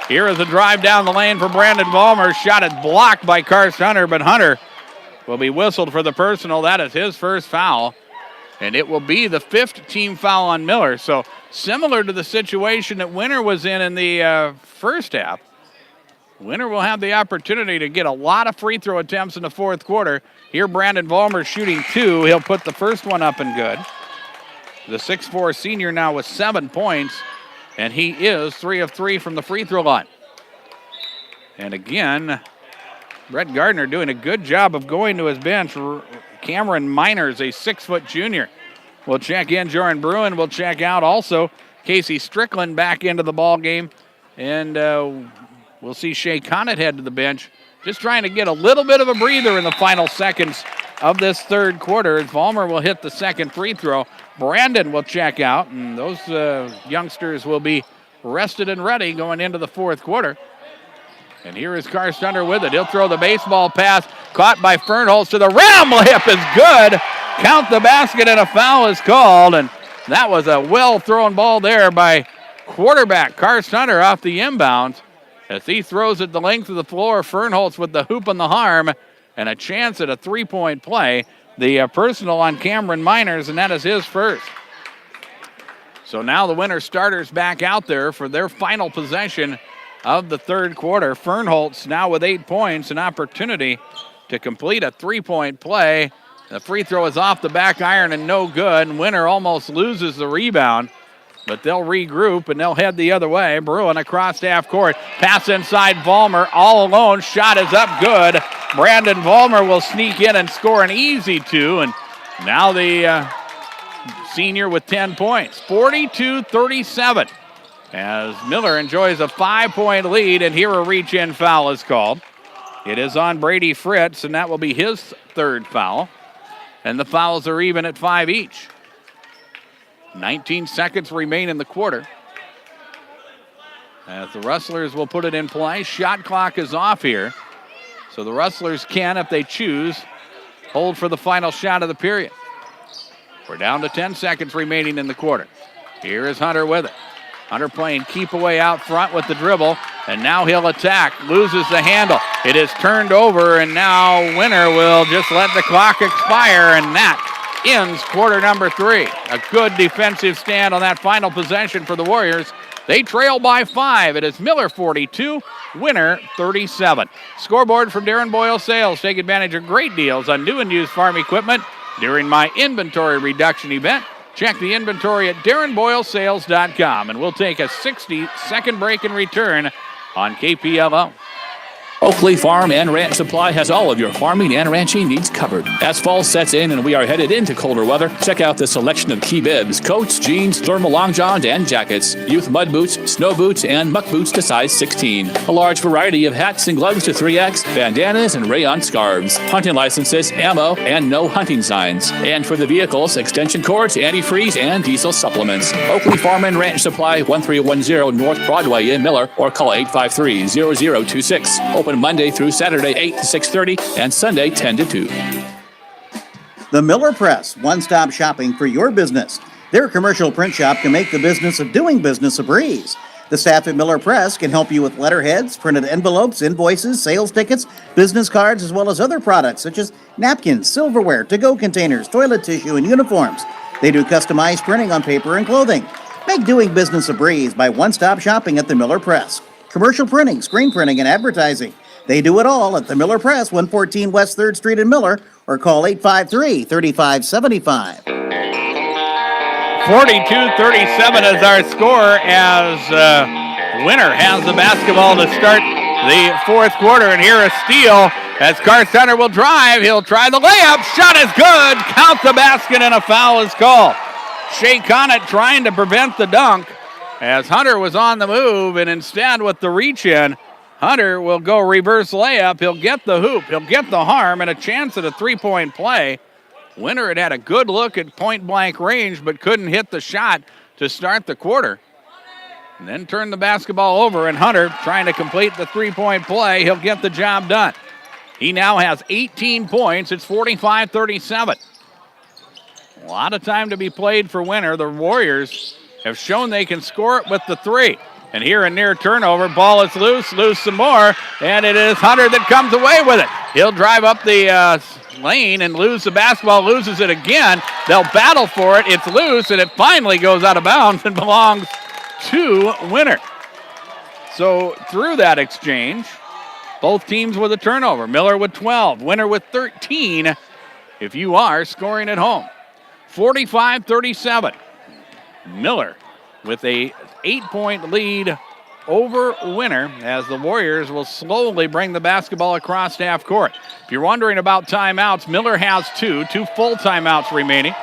here is a drive down the lane for Brandon Vollmer. Shot it blocked by Karst Hunter, but Hunter will be whistled for the personal. That is his first foul, and it will be the 5th team foul on Miller. So similar to the situation that Winter was in the first half. Winter will have the opportunity to get a lot of free throw attempts in the fourth quarter. Here Brandon Vollmer shooting 2. He'll put the first one up and good. The 6'4 senior now with 7 points, and he is 3 of 3 from the free throw line. And again, Brett Gardner doing a good job of going to his bench. Cameron Miners, a 6-foot junior, will check in. Jordan Bruin will check out. Also, Casey Strickland back into the ball game. And we'll see Shea Conant head to the bench, just trying to get a little bit of a breather in the final seconds of this third quarter. Vollmer will hit the second free throw. Brandon will check out, and those youngsters will be rested and ready going into the fourth quarter. And here is Karst Hunter with it. He'll throw the baseball pass, caught by Fernholz to the rim. Layup is good. Count the basket, and a foul is called. And that was a well-thrown ball there by quarterback Karst Hunter off the inbounds. As he throws it the length of the floor, Fernholz with the hoop on the arm and a chance at a three-point play. The personal on Cameron Miners, and that is his first. So now the Winter starters back out there for their final possession of the third quarter. Fernholz now with 8 points, an opportunity to complete a three-point play. The free throw is off the back iron and no good. Winter almost loses the rebound, but they'll regroup and they'll head the other way. Bruin across half court. Pass inside Vollmer all alone. Shot is up good. Brandon Vollmer will sneak in and score an easy 2. And now the senior with 10 points. 42-37 as Miller enjoys a 5-point lead. And here a reach-in foul is called. It is on Brady Fritz, and that will be his third foul. And the fouls are even at 5 each. 19 seconds remain in the quarter. As the Rustlers will put it in play. Shot clock is off here. So the Rustlers can, if they choose, hold for the final shot of the period. We're down to 10 seconds remaining in the quarter. Here is Hunter with it. Hunter playing keep away out front with the dribble. And now he'll attack. Loses the handle. It is turned over, and now Winter will just let the clock expire, and that ends quarter number 3. A good defensive stand on that final possession for the Warriors. They trail by 5. It is Miller 42, Winter 37. Scoreboard from Darren Boyle Sales. Take advantage of great deals on new and used farm equipment during my inventory reduction event. Check the inventory at DarrenBoyleSales.com, and we'll take a 60-second break and return on KPLO. Oakley Farm and Ranch Supply has all of your farming and ranching needs covered. As fall sets in and we are headed into colder weather, check out the selection of key bibs, coats, jeans, thermal long johns, and jackets, youth mud boots, snow boots, and muck boots to size 16. A large variety of hats and gloves to 3X, bandanas, and rayon scarves, hunting licenses, ammo, and no hunting signs. And for the vehicles, extension cords, antifreeze, and diesel supplements. Oakley Farm and Ranch Supply, 1310 North Broadway in Miller, or call 853-0026. Open Monday through Saturday, 8 to 6:30, and Sunday, 10 to 2. The Miller Press, one-stop shopping for your business. Their commercial print shop can make the business of doing business a breeze. The staff at Miller Press can help you with letterheads, printed envelopes, invoices, sales tickets, business cards, as well as other products such as napkins, silverware, to-go containers, toilet tissue, and uniforms. They do customized printing on paper and clothing. Make doing business a breeze by one-stop shopping at the Miller Press. Commercial printing, screen printing, and advertising. They do it all at the Miller Press, 114 West 3rd Street in Miller, or call 853-3575. 42-37 is our score as Winter has the basketball to start the fourth quarter. And here a steal as Carson will drive. He'll try the layup. Shot is good. Count the basket, and a foul is called. Shea Connett trying to prevent the dunk as Hunter was on the move, and instead with the reach-in, Hunter will go reverse layup. He'll get the hoop. He'll get the harm and a chance at a three-point play. Winter had a good look at point-blank range but couldn't hit the shot to start the quarter. And then turn the basketball over, and Hunter trying to complete the three-point play. He'll get the job done. He now has 18 points. It's 45-37. A lot of time to be played for Winter. The Warriors have shown they can score it with the three. And here a near turnover. Ball is loose some more, and it is Hunter that comes away with it. He'll drive up the lane and lose the basketball, loses it again. They'll battle for it. It's loose, and it finally goes out of bounds and belongs to Winter. So through that exchange, both teams with a turnover. Miller with 12, Winter with 13 if you are scoring at home. 45-37. Miller with a 8-point lead over Winter as the Warriors will slowly bring the basketball across half court. If you're wondering about timeouts, Miller has two full timeouts remaining.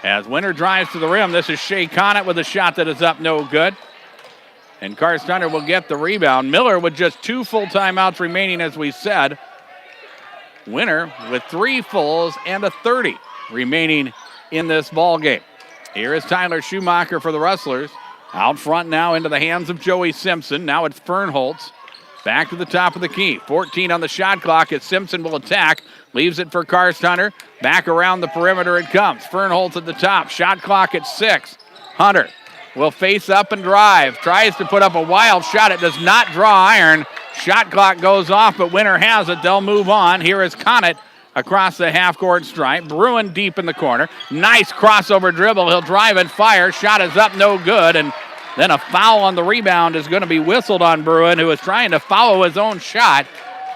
As Winter drives to the rim, this is Shea Connett with a shot that is up no good. And Carson will get the rebound. Miller with just 2 full timeouts remaining, as we said. Winter with 3 fulls and a 30 remaining in this ball game. Here is Tyler Schumacher for the Rustlers. Out front now into the hands of Joey Simpson. Now it's Fernholtz. Back to the top of the key. 14 on the shot clock as Simpson will attack. Leaves it for Karst-Hunter. Back around the perimeter it comes. Fernholtz at the top. Shot clock at 6. Hunter will face up and drive. Tries to put up a wild shot. It does not draw iron. Shot clock goes off, but Winter has it. They'll move on. Here is Connett across the half-court stripe. Bruin deep in the corner. Nice crossover dribble. He'll drive and fire. Shot is up, no good. And then a foul on the rebound is going to be whistled on Bruin, who was trying to follow his own shot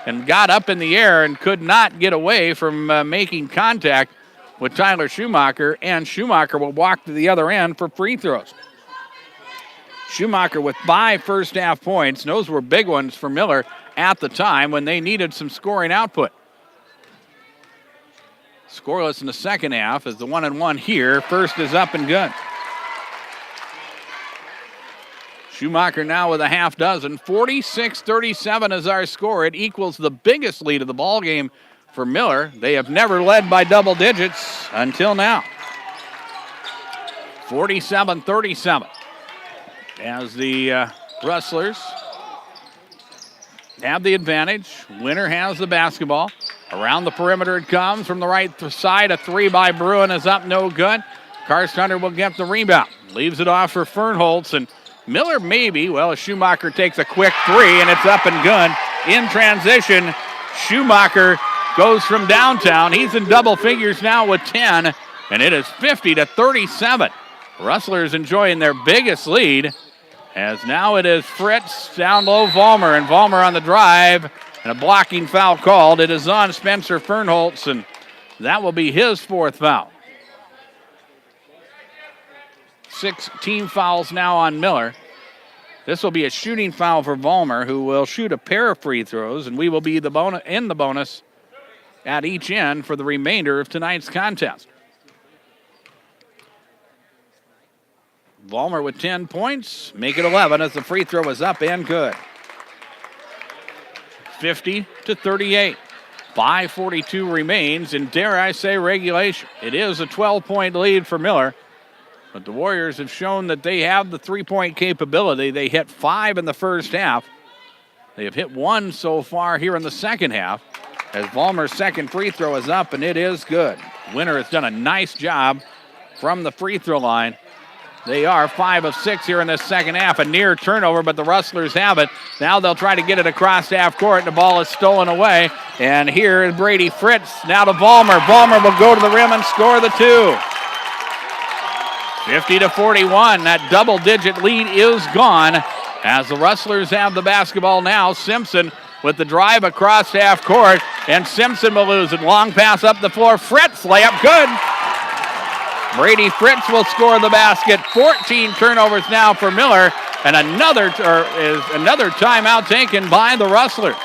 and got up in the air and could not get away from making contact with Tyler Schumacher. And Schumacher will walk to the other end for free throws. Schumacher with 5 first-half points. Those were big ones for Miller at the time when they needed some scoring output. Scoreless in the second half as the 1-and-1 here. First is up and good. Schumacher now with a half dozen. 46-37 is our score. It equals the biggest lead of the ball game for Miller. They have never led by double digits until now. 47-37 as the Rustlers have the advantage. Winter has the basketball. Around the perimeter it comes from the right side. A 3 by Bruin is up, no good. Karst-Hunter will get the rebound. Leaves it off for Fernholtz, and Miller maybe. Well, Schumacher takes a quick 3, and it's up and good. In transition, Schumacher goes from downtown. He's in double figures now with 10, and it is 50-37. Rustlers enjoying their biggest lead, as now it is Fritz down low, Vollmer, and Vollmer on the drive. And a blocking foul called. It is on Spencer Fernholtz, and that will be his 4th foul. 6 team fouls now on Miller. This will be a shooting foul for Vollmer, who will shoot a pair of free throws, and we will be in the bonus at each end for the remainder of tonight's contest. Vollmer with 10 points, make it 11 as the free throw is up and good. 50-38. 5:42 remains, and dare I say regulation. It is a 12-point lead for Miller, but the Warriors have shown that they have the 3-point capability. They hit 5 in the first half. They have hit 1 so far here in the second half, as Vollmer's second free throw is up, and it is good. Winter has done a nice job from the free throw line. They are 5 of 6 here in this second half. A near turnover, but the Rustlers have it. Now they'll try to get it across half court. The ball is stolen away. And here is Brady Fritz. Now to Vollmer. Vollmer will go to the rim and score the 2. 50-41. That double-digit lead is gone as the Rustlers have the basketball now. Simpson with the drive across half court. And Simpson will lose it. Long pass up the floor. Fritz, layup good. Brady Fritz will score the basket. 14 turnovers now for Miller, and another timeout taken by the Rustlers.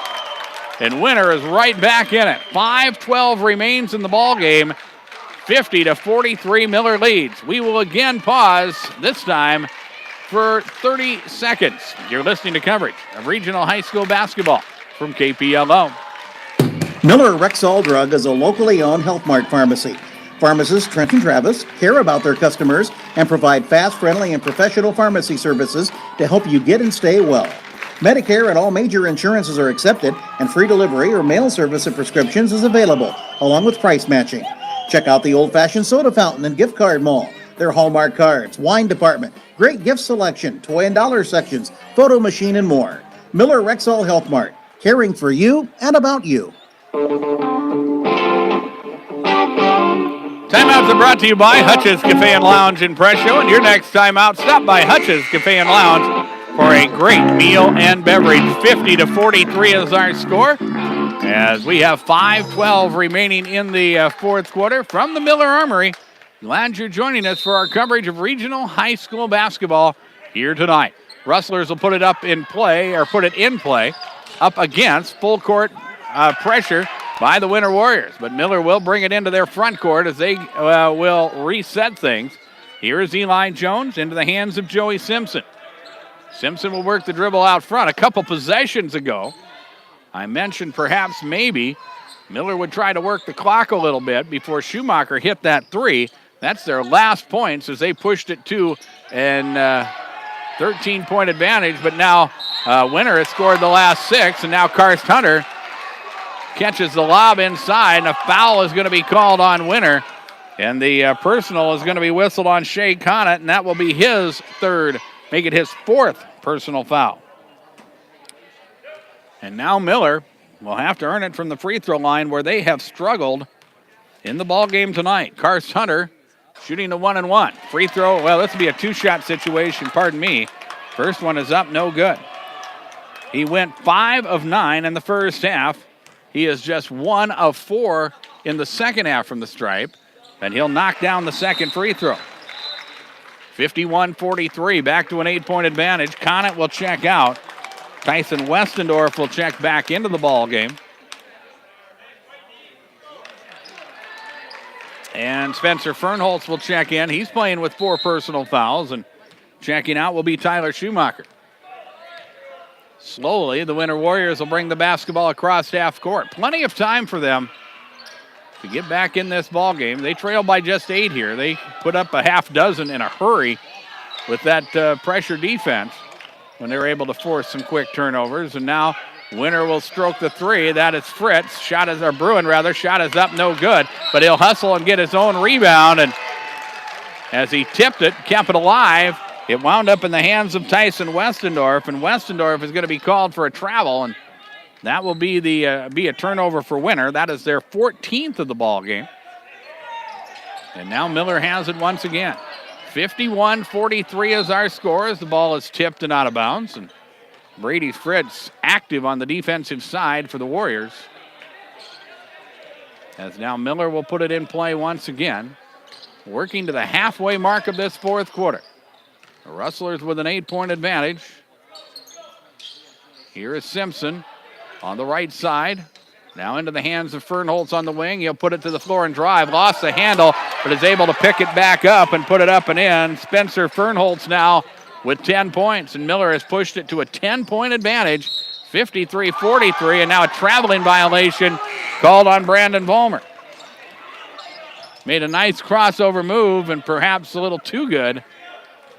And Winter is right back in it. 5:12 remains in the ball game. 50-43 Miller leads. We will again pause, this time for 30 seconds. You're listening to coverage of regional high school basketball from KPLO. Miller Rexall Drug is a locally owned Health Mart pharmacy. Pharmacists Trent and Travis care about their customers and provide fast, friendly, and professional pharmacy services to help you get and stay well. Medicare and all major insurances are accepted, and free delivery or mail service of prescriptions is available, along with price matching. Check out the old-fashioned soda fountain and gift card mall, their Hallmark cards, wine department, great gift selection, toy and dollar sections, photo machine, and more. Miller Rexall Health Mart, caring for you and about you. Timeouts are brought to you by Hutch's Cafe and Lounge in Presho. And your next timeout, stop by Hutch's Cafe and Lounge for a great meal and beverage. 50-43 is our score, as we have 5:12 remaining in the fourth quarter from the Miller Armory. Glad you're joining us for our coverage of regional high school basketball here tonight. Rustlers will put it in play up against full court pressure by the Winter Warriors. But Miller will bring it into their front court as they will reset things. Here is Eli Jones into the hands of Joey Simpson. Simpson will work the dribble out front. A couple possessions ago, I mentioned perhaps maybe Miller would try to work the clock a little bit before Schumacher hit that three. That's their last points as they pushed it to an 13-point advantage. But now Winter has scored the last 6, and now Karst Hunter catches the lob inside, and a foul is going to be called on Winter. And the personal is going to be whistled on Shea Conant, and that will be his third, make it his fourth personal foul. And now Miller will have to earn it from the free throw line, where they have struggled in the ball game tonight. Karst Hunter shooting the 1-and-1. Free throw, well, this will be a two-shot situation, pardon me. First one is up, no good. He went 5 of 9 in the first half. He is just 1 of 4 in the second half from the stripe, and he'll knock down the second free throw. 51-43, back to an 8-point advantage. Conant will check out. Tyson Westendorf will check back into the ball game. And Spencer Fernholtz will check in. He's playing with 4 personal fouls, and checking out will be Tyler Schumacher. Slowly, the Winter Warriors will bring the basketball across half court. Plenty of time for them to get back in this ball game. They trail by just 8 here. They put up a half dozen in a hurry with that pressure defense when they were able to force some quick turnovers. And now Winter will stroke the three. That is Fritz. Bruin shot is up, no good. But he'll hustle and get his own rebound. And as he tipped it, kept it alive, it wound up in the hands of Tyson Westendorf. And Westendorf is going to be called for a travel. And that will be a turnover for Winter. That is their 14th of the ball game. And now Miller has it once again. 51-43 is our score as the ball is tipped and out of bounds. And Brady Fritz active on the defensive side for the Warriors. As now Miller will put it in play once again. Working to the halfway mark of this fourth quarter. The Rustlers with an 8-point advantage. Here is Simpson on the right side. Now into the hands of Fernholtz on the wing. He'll put it to the floor and drive. Lost the handle, but is able to pick it back up and put it up and in. Spencer Fernholtz now with 10 points, and Miller has pushed it to a 10-point advantage, 53-43, and now a traveling violation called on Brandon Vollmer. Made a nice crossover move, and perhaps a little too good,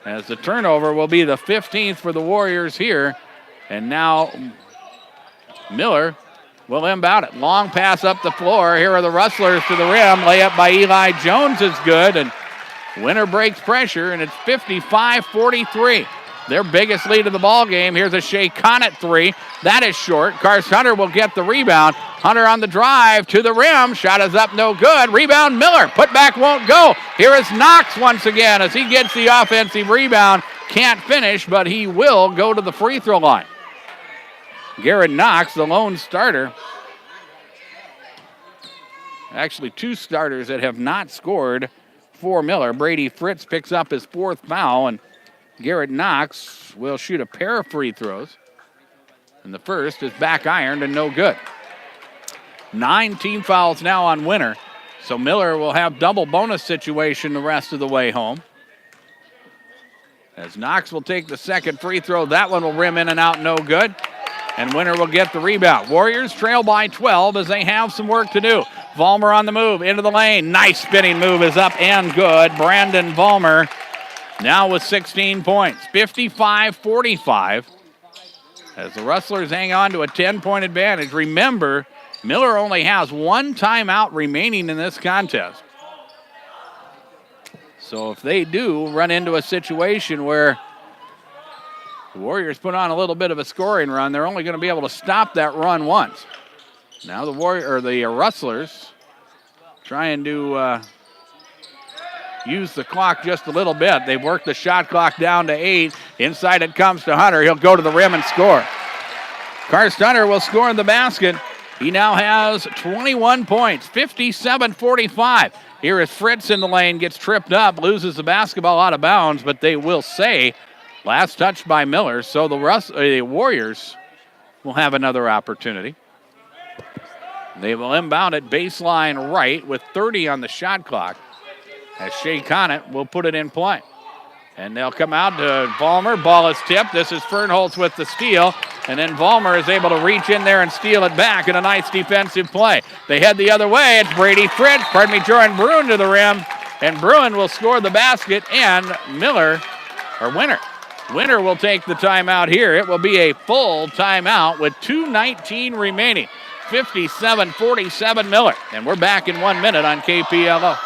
as the turnover will be the 15th for the Warriors here. And now Miller will inbound it. Long pass up the floor. Here are the Rustlers to the rim. Layup by Eli Jones is good, and Winter breaks pressure, and it's 55-43. Their biggest lead of the ball game. Here's a Shea Conant three. That is short. Karst Hunter will get the rebound. Hunter on the drive to the rim. Shot is up, no good. Rebound Miller. Put back won't go. Here is Knox once again as he gets the offensive rebound. Can't finish, but he will go to the free throw line. Garrett Knox, the lone starter. Actually, 2 starters that have not scored for Miller. Brady Fritz picks up his 4th foul, and Garrett Knox will shoot a pair of free throws. And the first is back ironed and no good. 9 team fouls now on Winter. So Miller will have double bonus situation the rest of the way home. As Knox will take the second free throw. That one will rim in and out, no good. And Winter will get the rebound. Warriors trail by 12 as they have some work to do. Vollmer on the move, into the lane. Nice spinning move is up and good. Brandon Vollmer now with 16 points. 55-45 as the Rustlers hang on to a 10-point advantage. Remember, Miller only has 1 timeout remaining in this contest. So if they do run into a situation where the Warriors put on a little bit of a scoring run, they're only going to be able to stop that run once. Now the Rustlers trying to use the clock just a little bit. They've worked the shot clock down to 8. Inside it comes to Hunter. He'll go to the rim and score. Karst Hunter will score in the basket. He now has 21 points, 57-45. Here is Fritz in the lane, gets tripped up, loses the basketball out of bounds, but they will say last touch by Miller, so the Warriors will have another opportunity. They will inbound it baseline right with 30 on the shot clock as Shea Conant will put it in play. And they'll come out to Vollmer. Ball is tipped. This is Fernholtz with the steal. And then Vollmer is able to reach in there and steal it back in a nice defensive play. They head the other way. It's Brady Fritz. Jordan Bruin to the rim. And Bruin will score the basket. And Winter will take the timeout here. It will be a full timeout with 2:19 remaining. 57-47 Miller. And we're back in 1 minute on KPLO.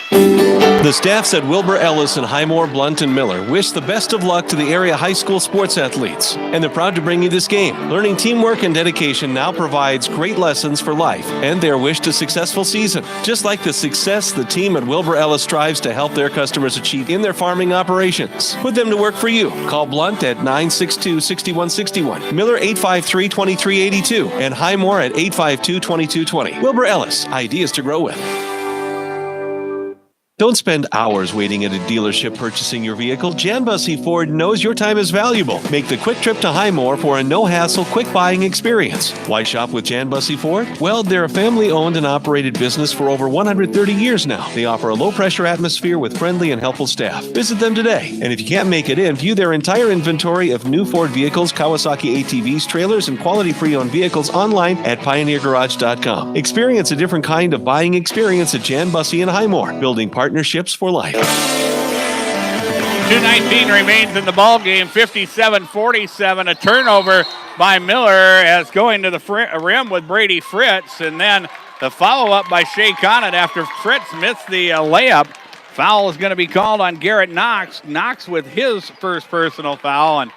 The staffs at Wilbur Ellis and Highmore, Blunt, and Miller wish the best of luck to the area high school sports athletes, and they're proud to bring you this game. Learning teamwork and dedication now provides great lessons for life and their wish to successful season. Just like the success the team at Wilbur Ellis strives to help their customers achieve in their farming operations. Put them to work for you. Call Blunt at 962-6161, Miller 853-2382, and Highmore at 852-2220. Wilbur Ellis, ideas to grow with. Don't spend hours waiting at a dealership purchasing your vehicle. Jan Bussey Ford knows your time is valuable. Make the quick trip to Highmore for a no-hassle, quick buying experience. Why shop with Jan Bussey Ford? Well, they're a family-owned and operated business for over 130 years now. They offer a low-pressure atmosphere with friendly and helpful staff. Visit them today. And if you can't make it in, view their entire inventory of new Ford vehicles, Kawasaki ATVs, trailers, and quality pre-owned vehicles online at PioneerGarage.com. Experience a different kind of buying experience at Jan Bussey and Highmore, building partnerships for life. 2:19 remains in the ball game. 57-47. A turnover by Miller as going to the rim with Brady Fritz, and then the follow-up by Shea Conant after Fritz missed the layup. Foul is going to be called on Garrett Knox. Knox with his first personal foul, and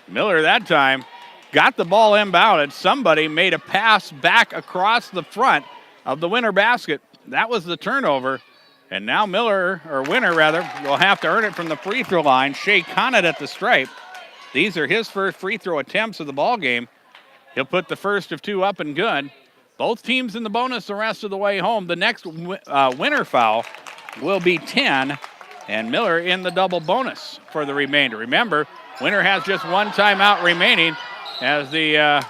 Miller that time got the ball inbounded. Somebody made a pass back across the front of the Winter basket. That was the turnover. And now Winter will have to earn it from the free throw line. Shea Conant at the stripe. These are his first free throw attempts of the ball game. He'll put the first of 2 up and good. Both teams in the bonus the rest of the way home. The next Winter foul will be 10, and Miller in the double bonus for the remainder. Remember, Winter has just 1 timeout remaining as the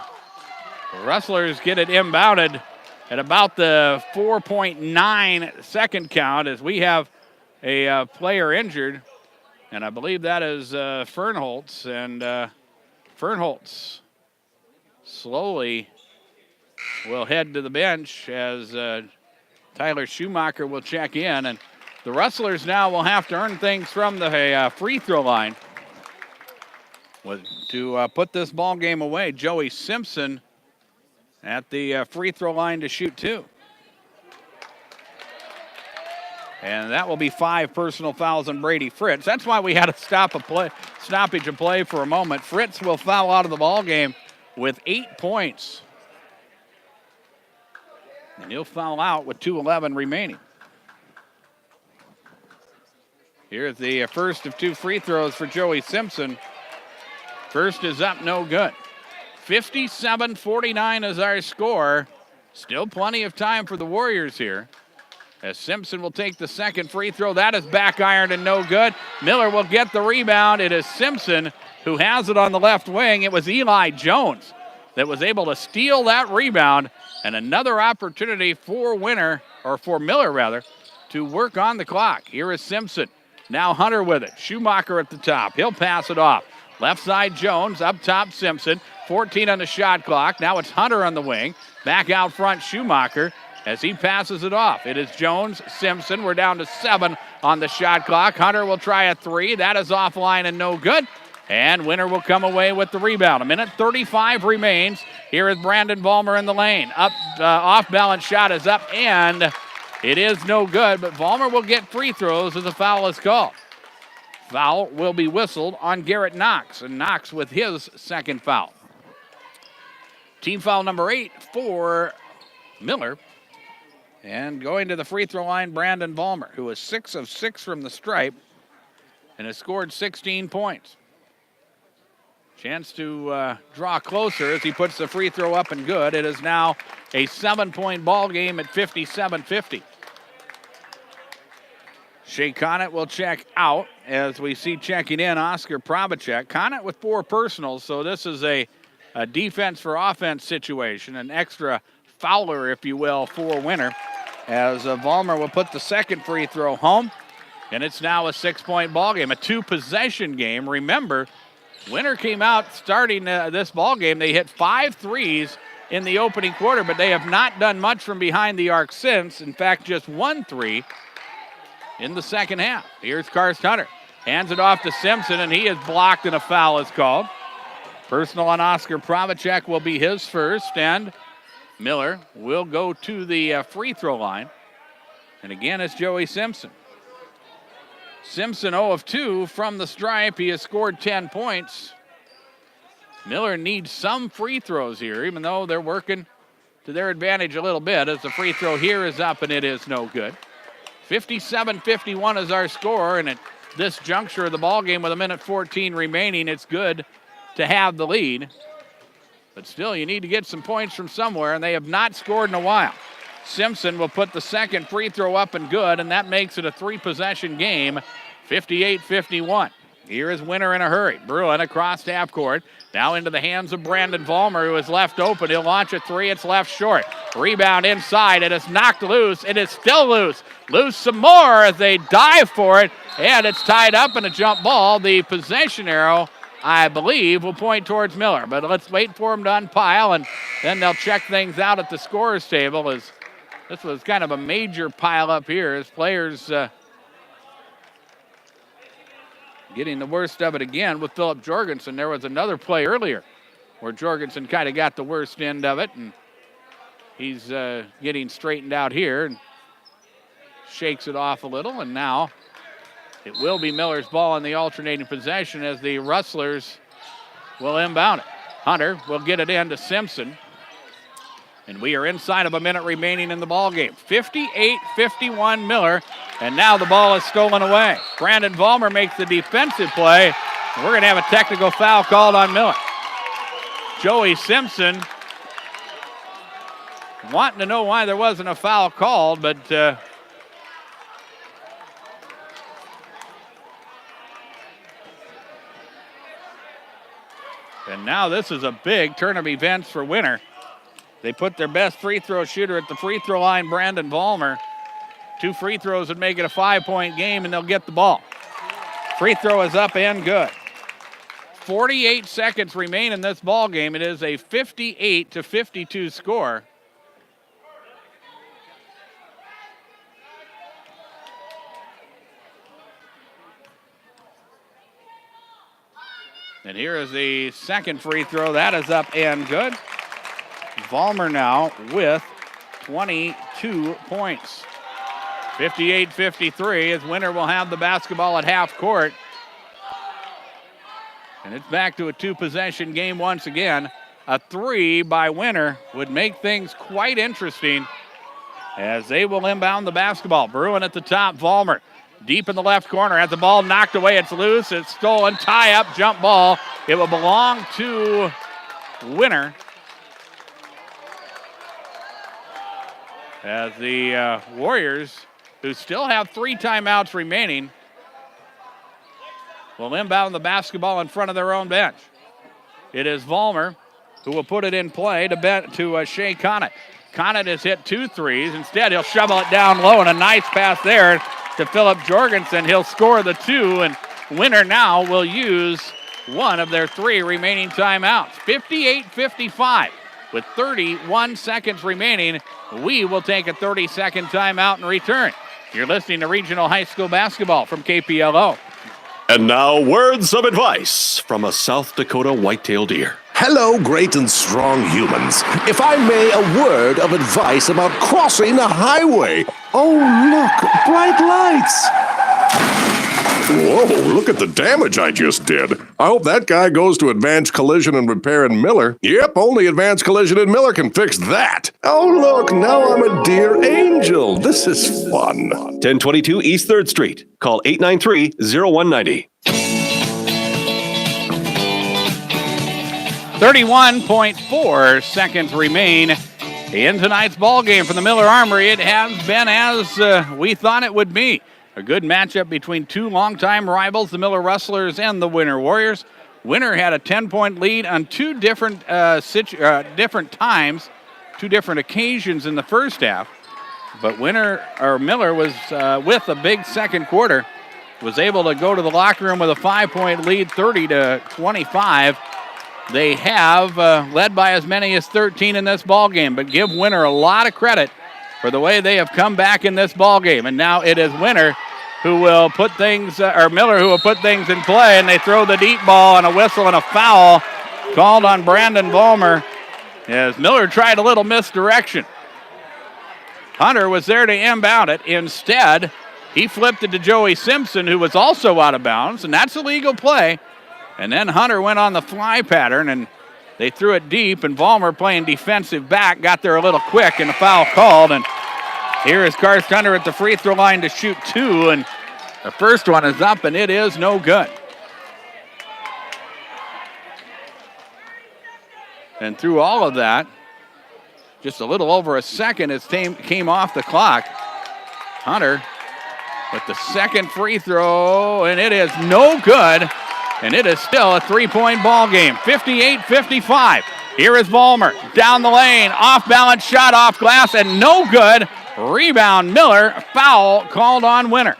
Rustlers get it inbounded at about the 4.9 second count as we have a player injured, and I believe that is Fernholtz, and Fernholtz slowly will head to the bench as Tyler Schumacher will check in, and the Rustlers now will have to earn things from the free throw line to put this ball game away. Joey Simpson at the free throw line to shoot 2. And that will be 5 personal fouls on Brady Fritz. That's why we had to stoppage of play for a moment. Fritz will foul out of the ball game with 8 points. And he'll foul out with 2:11 remaining. Here's the first of 2 free throws for Joey Simpson. First is up, no good. 57-49 is our score. Still plenty of time for the Warriors here. As Simpson will take the second free throw. That is back ironed and no good. Miller will get the rebound. It is Simpson who has it on the left wing. It was Eli Jones that was able to steal that rebound And another opportunity for Miller rather, to work on the clock. Here is Simpson. Now Hunter with it. Schumacher at the top. He'll pass it off. Left side Jones, up top Simpson. 14 on the shot clock. Now it's Hunter on the wing. Back out front Schumacher as he passes it off. It is Jones, Simpson. We're down to 7 on the shot clock. Hunter will try a 3. That is offline and no good. And Winter will come away with the rebound. 1:35 remains. Here is Brandon Vollmer in the lane. Off-balance shot is up, and it is no good, but Vollmer will get free throws as a foul is called. Foul will be whistled on Garrett Knox, and Knox with his second foul. Team foul number 8 for Miller. And going to the free throw line, Brandon Vollmer, who is 6 of 6 from the stripe and has scored 16 points. Chance to draw closer as he puts the free throw up and good. It is now a 7-point ball game at 57-50. Shea Conant will check out as we see checking in Oscar Probacek. Conant with 4 personals, so this is a defense for offense situation, an extra fouler, if you will, for Winter. As Vollmer will put the second free throw home, and it's now a 6-point ball game, a 2-possession game. Remember, Winter came out starting this ball game. They hit 5 threes in the opening quarter, but they have not done much from behind the arc since. In fact, just 1 3 in the second half. Here's Karst Hunter. Hands it off to Simpson, and he is blocked, and a foul is called. Personal on Oscar Probacek will be his first, and Miller will go to the free throw line. And again, it's Joey Simpson. Simpson 0 of 2 from the stripe. He has scored 10 points. Miller needs some free throws here, even though they're working to their advantage a little bit, as the free throw here is up and it is no good. 57-51 is our score, and at this juncture of the ball game with 1:14 remaining, it's good to have the lead. But still, you need to get some points from somewhere, and they have not scored in a while. Simpson will put the second free throw up and good, and that makes it a 3-possession game, 58-51. Here is Winter in a hurry. Bruin across half court. Now into the hands of Brandon Vollmer, who is left open. He'll launch a 3. It's left short. Rebound inside. It is knocked loose. It is still loose. Loose some more as they dive for it, and it's tied up in a jump ball. The possession arrow, I believe, will point towards Miller. But let's wait for him to unpile, and then they'll check things out at the scorer's table. As this was kind of a major pile up here as players getting the worst of it again with Philip Jorgensen. There was another play earlier where Jorgensen kind of got the worst end of it, and he's getting straightened out here and shakes it off a little, and now it will be Miller's ball in the alternating possession as the Rustlers will inbound it. Hunter will get it in to Simpson, and we are inside of a minute remaining in the ball game. 58-51 Miller, and now the ball is stolen away. Brandon Vollmer makes the defensive play, and we're going to have a technical foul called on Miller. Joey Simpson wanting to know why there wasn't a foul called, but and now this is a big turn of events for Winter. They put their best free throw shooter at the free throw line, Brandon Vollmer. 2 free throws would make it a 5-point game, and they'll get the ball. Free throw is up and good. 48 seconds remain in this ball game. It is a 58-52 score. And here is the second free throw. That is up and good. Vollmer now with 22 points. 58-53 as Winter will have the basketball at half court. And it's back to a 2-possession game once again. A 3 by Winter would make things quite interesting as they will inbound the basketball. Bruin at the top, Vollmer deep in the left corner. Has the ball knocked away, it's loose, it's stolen, tie up, jump ball. It will belong to Winter. As the Warriors, who still have 3 timeouts remaining, will inbound the basketball in front of their own bench. It is Vollmer who will put it in play to Shea Conant. Conant has hit 2 threes. Instead, he'll shovel it down low, and a nice pass there to Philip Jorgensen. He'll score the 2, and Winter now will use one of their 3 remaining timeouts. 58-55 with 31 seconds remaining. We will take a 30-second timeout and return. You're listening to Regional High School Basketball from KPLO. And now, words of advice from a South Dakota whitetail deer. Hello, great and strong humans. If I may, a word of advice about crossing a highway. Oh, look, bright lights. Whoa, look at the damage I just did. I hope that guy goes to Advanced Collision and Repair in Miller. Yep, only Advanced Collision in Miller can fix that. Oh, look, now I'm a deer angel. This is fun. 1022 East 3rd Street. Call 893-0190. 31.4 seconds remain in tonight's ball game for the Miller Armory. It has been as we thought it would be. A good matchup between 2 longtime rivals, the Miller Rustlers and the Winter Warriors. Winter had a 10-point lead on 2 different times, 2 different occasions in the first half. But Miller was with a big second quarter, was able to go to the locker room with a 5-point lead, 30-25. They have led by as many as 13 in this ball game, but give Winter a lot of credit for the way they have come back in this ball game. And now it is Winter who will put things, or Miller who will put things in play, and they throw the deep ball and a whistle and a foul called on Brandon Vollmer as Miller tried a little misdirection. Hunter was there to inbound it. Instead, he flipped it to Joey Simpson, who was also out of bounds, and that's a legal play. And then Hunter went on the fly pattern, and they threw it deep, and Vollmer playing defensive back got there a little quick, and a foul called. And here is Karst Hunter at the free throw line to shoot 2, and the first one is up, and it is no good. And through all of that, just a little over a second as came off the clock. Hunter with the second free throw, and it is no good. And it is still a 3-point ball game, 58-55. Here is Vollmer down the lane, off-balance shot off glass, and no good. Rebound Miller, foul called on Winter.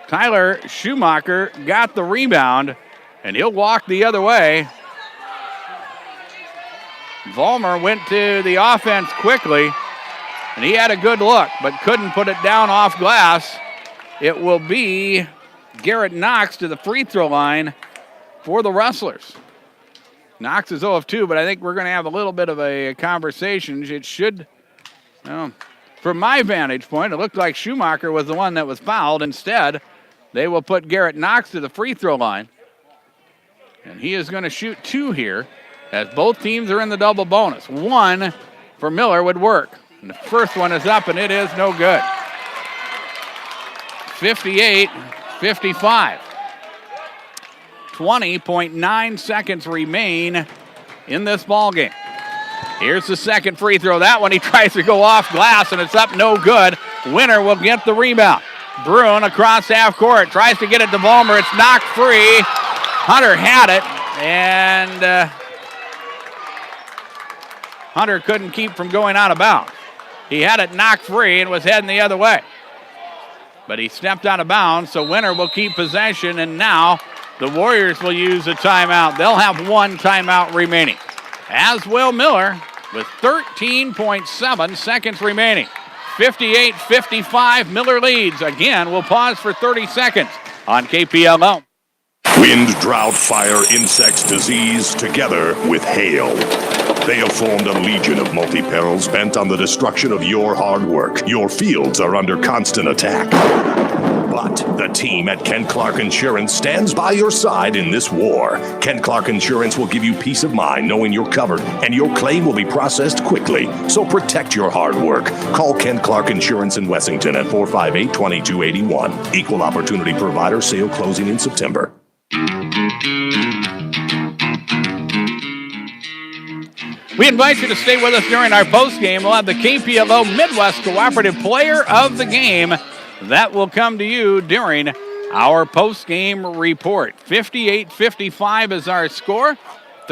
Tyler Schumacher got the rebound, and he'll walk the other way. Vollmer went to the offense quickly, and he had a good look, but couldn't put it down off glass. It will be Garrett Knox to the free throw line for the Rustlers. Knox is 0 of 2, but I think we're going to have a little bit of a conversation. It should, from my vantage point, it looked like Schumacher was the one that was fouled. Instead, they will put Garrett Knox to the free throw line. And he is going to shoot 2 here, as both teams are in the double bonus. 1 for Miller would work. And the first one is up, and it is no good. 58-55. 20.9 seconds remain in this ball game. Here's the second free throw. That one he tries to go off glass, and it's up no good. Winter will get the rebound. Bruin across half court, tries to get it to Vollmer. It's knocked free. Hunter had it, and Hunter couldn't keep from going out of bounds. He had it knocked free and was heading the other way. But he stepped out of bounds, so Winter will keep possession, and now the Warriors will use a timeout. They'll have 1 timeout remaining, as will Miller, with 13.7 seconds remaining. 58-55, Miller leads. Again, we'll pause for 30 seconds on KPLO. Wind, drought, fire, insects, disease, together with hail. They have formed a legion of multi-perils bent on the destruction of your hard work. Your fields are under constant attack. But the team at Kent Clark Insurance stands by your side in this war. Kent Clark Insurance will give you peace of mind knowing you're covered, and your claim will be processed quickly. So protect your hard work. Call Kent Clark Insurance in Wessington at 458-2281. Equal opportunity provider, sale closing in September. We invite you to stay with us during our postgame. We'll have the KPLO Midwest Cooperative Player of the Game. That will come to you during our postgame report. 58-55 is our score.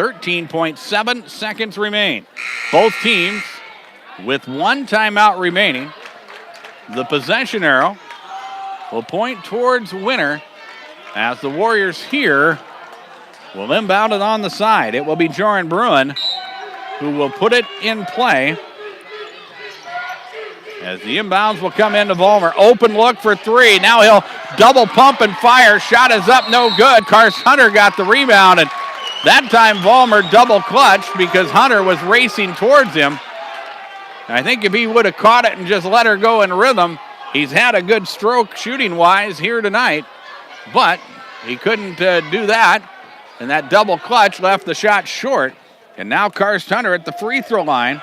13.7 seconds remain. Both teams with one timeout remaining. The possession arrow will point towards winner as the Warriors here will inbound it on the side. It will be Joran Bruin who will put it in play as the inbounds will come into Vollmer. Open look for three. Now he'll double pump and fire. Shot is up, no good. Karst Hunter got the rebound, and that time Vollmer double clutched because Hunter was racing towards him. I think if he would have caught it and just let her go in rhythm, he's had a good stroke shooting-wise here tonight, but he couldn't do that, and that double clutch left the shot short. And now Karst Hunter at the free throw line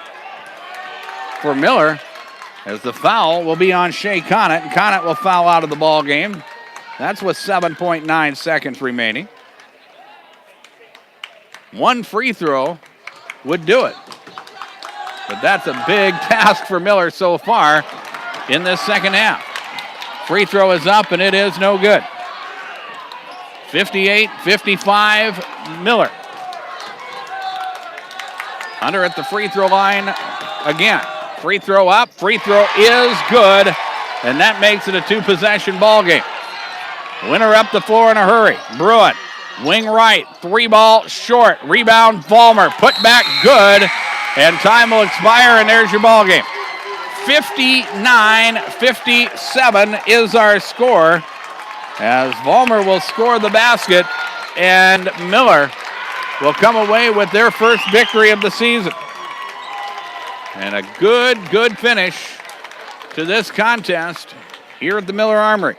for Miller, as the foul will be on Shea Conant, and Conant will foul out of the ball game. That's with 7.9 seconds remaining. One free throw would do it. But that's a big task for Miller so far in this second half. Free throw is up, and it is no good. 58-55, Miller. Hunter at the free throw line again. Free throw up, free throw is good, and that makes it a two-possession ball game. Winner up the floor in a hurry. Bruin, wing right, three ball short. Rebound, Vollmer, put back good. And time will expire, and there's your ball game. 59-57 is our score as Vollmer will score the basket, and Miller will come away with their first victory of the season. And a good finish to this contest here at the Miller Armory.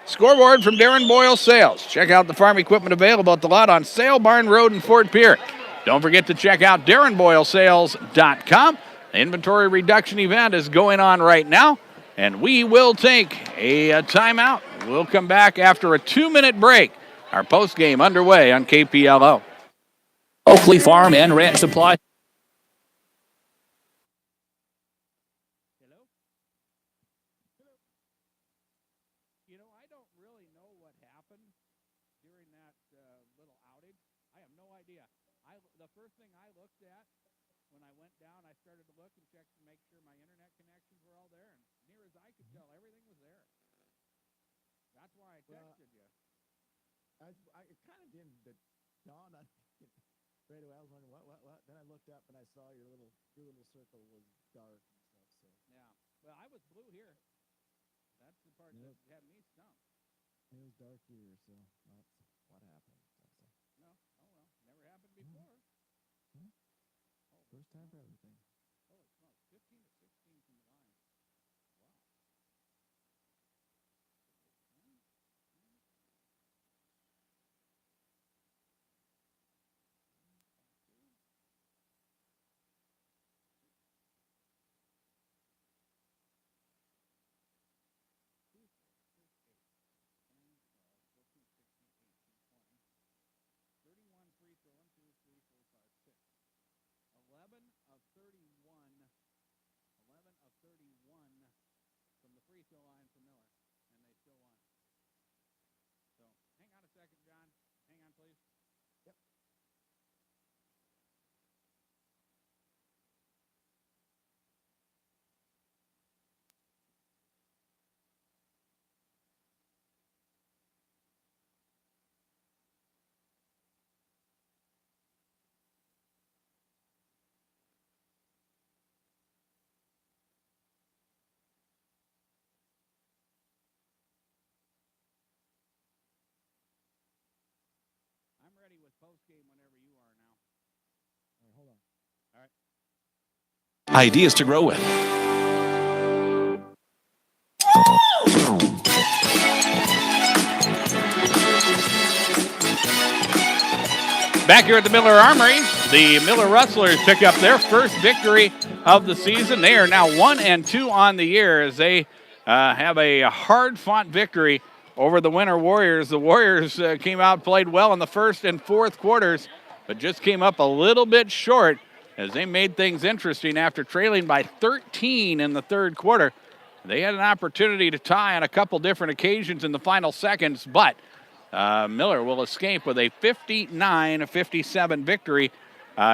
Scoreboard from Darren Boyle Sales. Check out the farm equipment available at the lot on Sale Barn Road in Fort Pierre. Don't forget to check out DarrenBoyleSales.com. The inventory reduction event is going on right now, and we will take a timeout. We'll come back after a 2-minute break. Our postgame underway on KPLO. Oakley Farm and Ranch Supply. It kind of didn't dawn on me right away. I was wondering what. Then I looked up and I saw your little circle was dark and stuff. So yeah, well, I was blue here. That's the part that had me stumped. It was dark here, so that's what happened. No, oh well, never happened before. Hmm? First time for everything. Holy smokes, 15-16 from the line. Wow. Free throw, 1, 2, 3, 4, 5, 6. 11 of 31 from the free throw line for Miller, and they still won. So hang on a second, John. Hang on, please. Yep. I'm ready with postgame whenever you are now. All right, hold on. All right. Ideas to grow with. Back here at the Miller Armory, the Miller Rustlers pick up their first victory of the season. They are now 1-2 on the year as they have a hard-fought victory over the Winter Warriors. The Warriors came out, played well in the first and fourth quarters, but just came up a little bit short as they made things interesting after trailing by 13 in the third quarter. They had an opportunity to tie on a couple different occasions in the final seconds, but Miller will escape with a 59-57 victory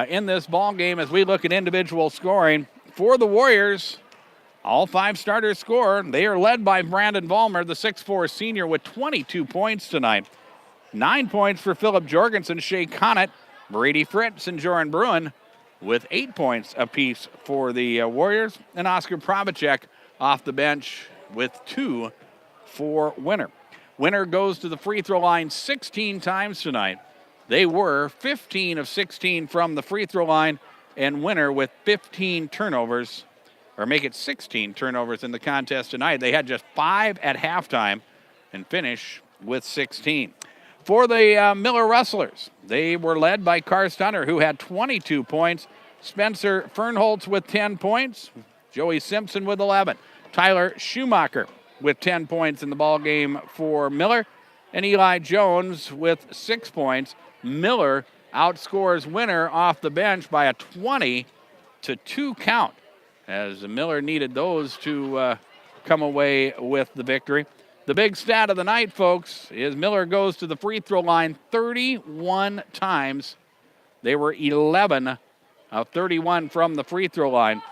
in this ball game. As we look at individual scoring for the Warriors, all 5 starters score. They are led by Brandon Vollmer, the 6'4 senior, with 22 points tonight. 9 points for Philip Jorgensen, Shea Connett, Brady Fritz, and Joran Bruin with 8 points apiece for the Warriors, and Oscar Probacek off the bench with 2 for Winter. Winter goes to the free throw line 16 times tonight. They were 15 of 16 from the free throw line, and Winter with 15 turnovers, or make it 16 turnovers in the contest tonight. They had just 5 at halftime and finish with 16. For the Miller Rustlers, they were led by Karst Hunter, who had 22 points. Spencer Fernholtz with 10 points. Joey Simpson with 11. Tyler Schumacher with 10 points in the ball game for Miller. And Eli Jones with 6 points. Miller outscores Winter off the bench by a 20-2 count, as Miller needed those to come away with the victory. The big stat of the night, folks, is Miller goes to the free throw line 31 times. They were 11 of 31 from the free throw line,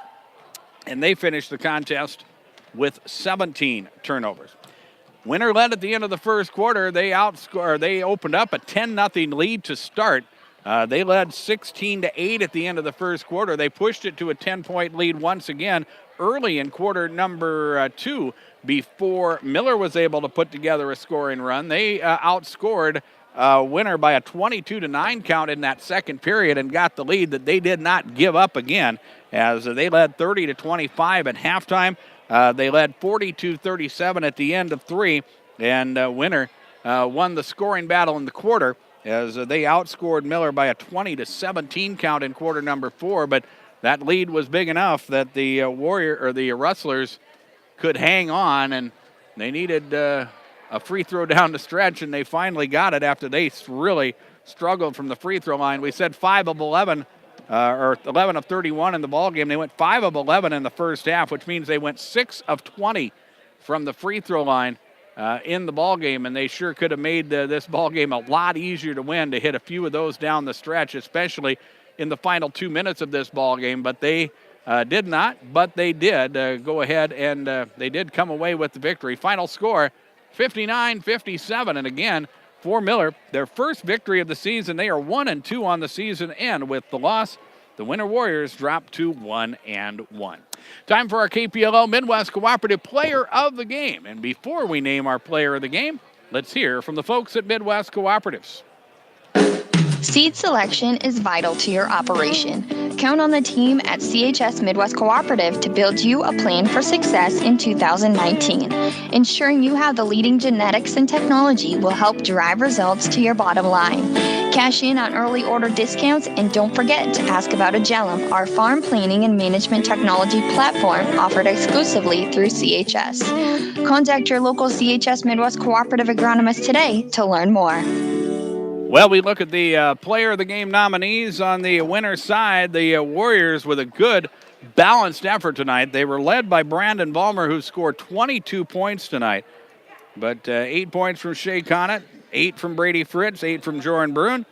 and they finished the contest with 17 turnovers. Winter led at the end of the first quarter. They opened up a 10-0 lead to start. They led 16-8 at the end of the first quarter. They pushed it to a 10-point lead once again early in quarter number 2 before Miller was able to put together a scoring run. They outscored Winter by a 22-9 count in that second period and got the lead that they did not give up again, as they led 30-25 at halftime. They led 42-37 at the end of 3, and Winter won the scoring battle in the quarter, as they outscored Miller by a 20-17 count in quarter number 4. But that lead was big enough that the Rustlers could hang on, and they needed a free throw down the stretch, and they finally got it after they really struggled from the free throw line. We said 5 of 11, or 11 of 31 in the ball game. They went 5 of 11 in the first half, which means they went 6 of 20 from the free throw line in the ball game, and they sure could have made this ball game a lot easier to win, to hit a few of those down the stretch, especially in the final 2 minutes of this ball game. But they did not, but they did go ahead, and they did come away with the victory. Final score, 59-57, and again, for Miller, their first victory of the season. They are 1-2 on the season, and with the loss, the Winter Warriors drop to 1-1. Time for our KPLO Midwest Cooperative Player of the Game. And before we name our Player of the Game, let's hear from the folks at Midwest Cooperatives. Seed selection is vital to your operation. Count on the team at CHS Midwest Cooperative to build you a plan for success in 2019. Ensuring you have the leading genetics and technology will help drive results to your bottom line. Cash in on early order discounts, and don't forget to ask about Agellum, our farm planning and management technology platform offered exclusively through CHS. Contact your local CHS Midwest Cooperative agronomist today to learn more. Well, we look at the Player of the Game nominees on the Winter side. The Warriors with a good, balanced effort tonight. They were led by Brandon Vollmer, who scored 22 points tonight. But 8 points from Shea Connett, 8 from Brady Fritz, 8 from Joran Bruin.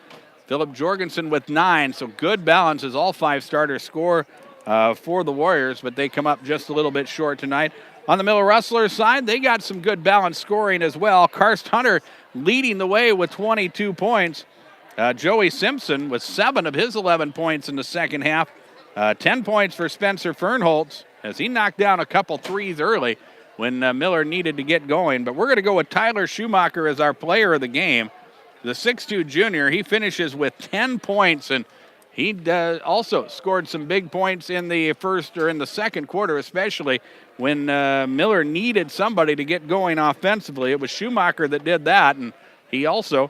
Philip Jorgensen with 9. So good balance as all 5 starters score for the Warriors, but they come up just a little bit short tonight. On the Miller Rustlers side, they got some good balanced scoring as well. Karst Hunter leading the way with 22 points. Joey Simpson with 7 of his 11 points in the second half. 10 points for Spencer Fernholtz, as he knocked down a couple threes early when Miller needed to get going. But we're going to go with Tyler Schumacher as our Player of the Game. The 6'2 junior, he finishes with 10 points, and he also scored some big points in the second quarter, especially when Miller needed somebody to get going offensively. It was Schumacher that did that, and he also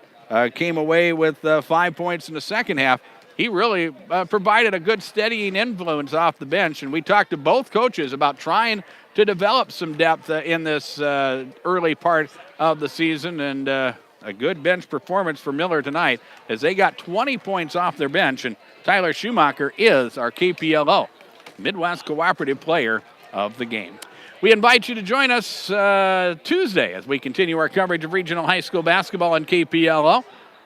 came away with 5 points in the second half. He really provided a good steadying influence off the bench, and we talked to both coaches about trying to develop some depth in this early part of the season, and a good bench performance for Miller tonight as they got 20 points off their bench, and Tyler Schumacher is our KPLO Midwest Cooperative Player of the Game. We invite you to join us Tuesday as we continue our coverage of regional high school basketball on KPLO.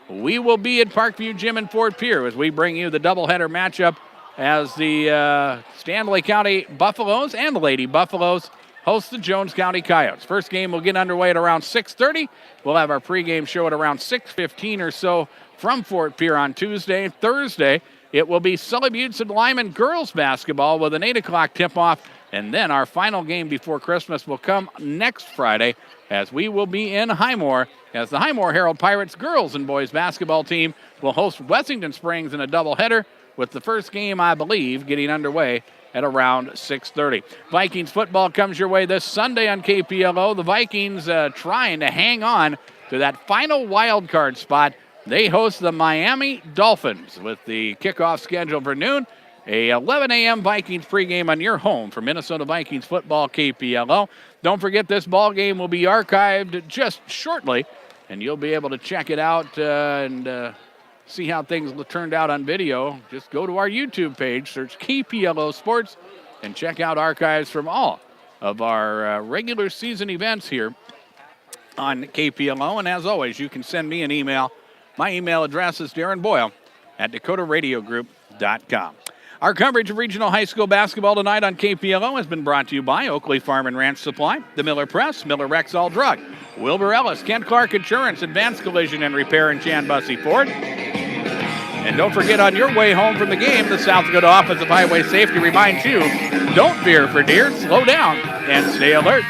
We will be at Parkview Gym in Fort Pierre as we bring you the doubleheader matchup as the Stanley County Buffaloes and the Lady Buffaloes host the Jones County Coyotes. First game will get underway at around 6:30. We'll have our pregame show at around 6:15 or so from Fort Pierre on Tuesday. Thursday, it will be Sully Buttes and Lyman girls basketball with an 8 o'clock tip-off. And then our final game before Christmas will come next Friday as we will be in Highmore as the Highmore Herald Pirates girls and boys basketball team will host Wessington Springs in a doubleheader, with the first game, I believe, getting underway at around 6:30. Vikings football comes your way this Sunday on KPLO. The Vikings trying to hang on to that final wild card spot. They host the Miami Dolphins with the kickoff scheduled for noon. A 11 a.m. Vikings pregame on your home for Minnesota Vikings football, KPLO. Don't forget this ball game will be archived just shortly, and you'll be able to check it out and see how things turned out on video. Just go to our YouTube page, search KPLO Sports, and check out archives from all of our regular season events here on KPLO. And as always, you can send me an email. My email address is DarrenBoyle@DakotaRadioGroup.com. Our coverage of regional high school basketball tonight on KPLO has been brought to you by Oakley Farm and Ranch Supply, the Miller Press, Miller Rexall Drug, Wilbur Ellis, Kent Clark Insurance, Advanced Collision and Repair, and Chan Bussey Ford. And don't forget, on your way home from the game, the South Dakota Office of Highway Safety reminds you, don't veer for deer, slow down, and stay alert.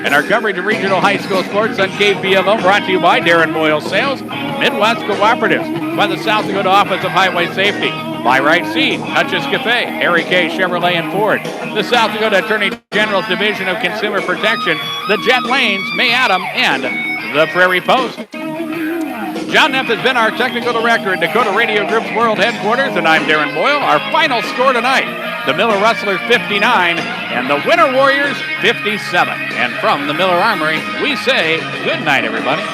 And our coverage of regional high school sports on KPLO brought to you by Darren Boyle Sales, Midwest Cooperatives, by the South Dakota Office of Highway Safety, by Right Seed, Hutch's Cafe, Harry K. Chevrolet and Ford, the South Dakota Attorney General's Division of Consumer Protection, the Jet Lanes, May Adam, and the Prairie Post. John Neff has been our technical director at Dakota Radio Group's World Headquarters, and I'm Darren Boyle. Our final score tonight, the Miller Rustlers 59 and the Winter Warriors 57. And from the Miller Armory, we say good night, everybody.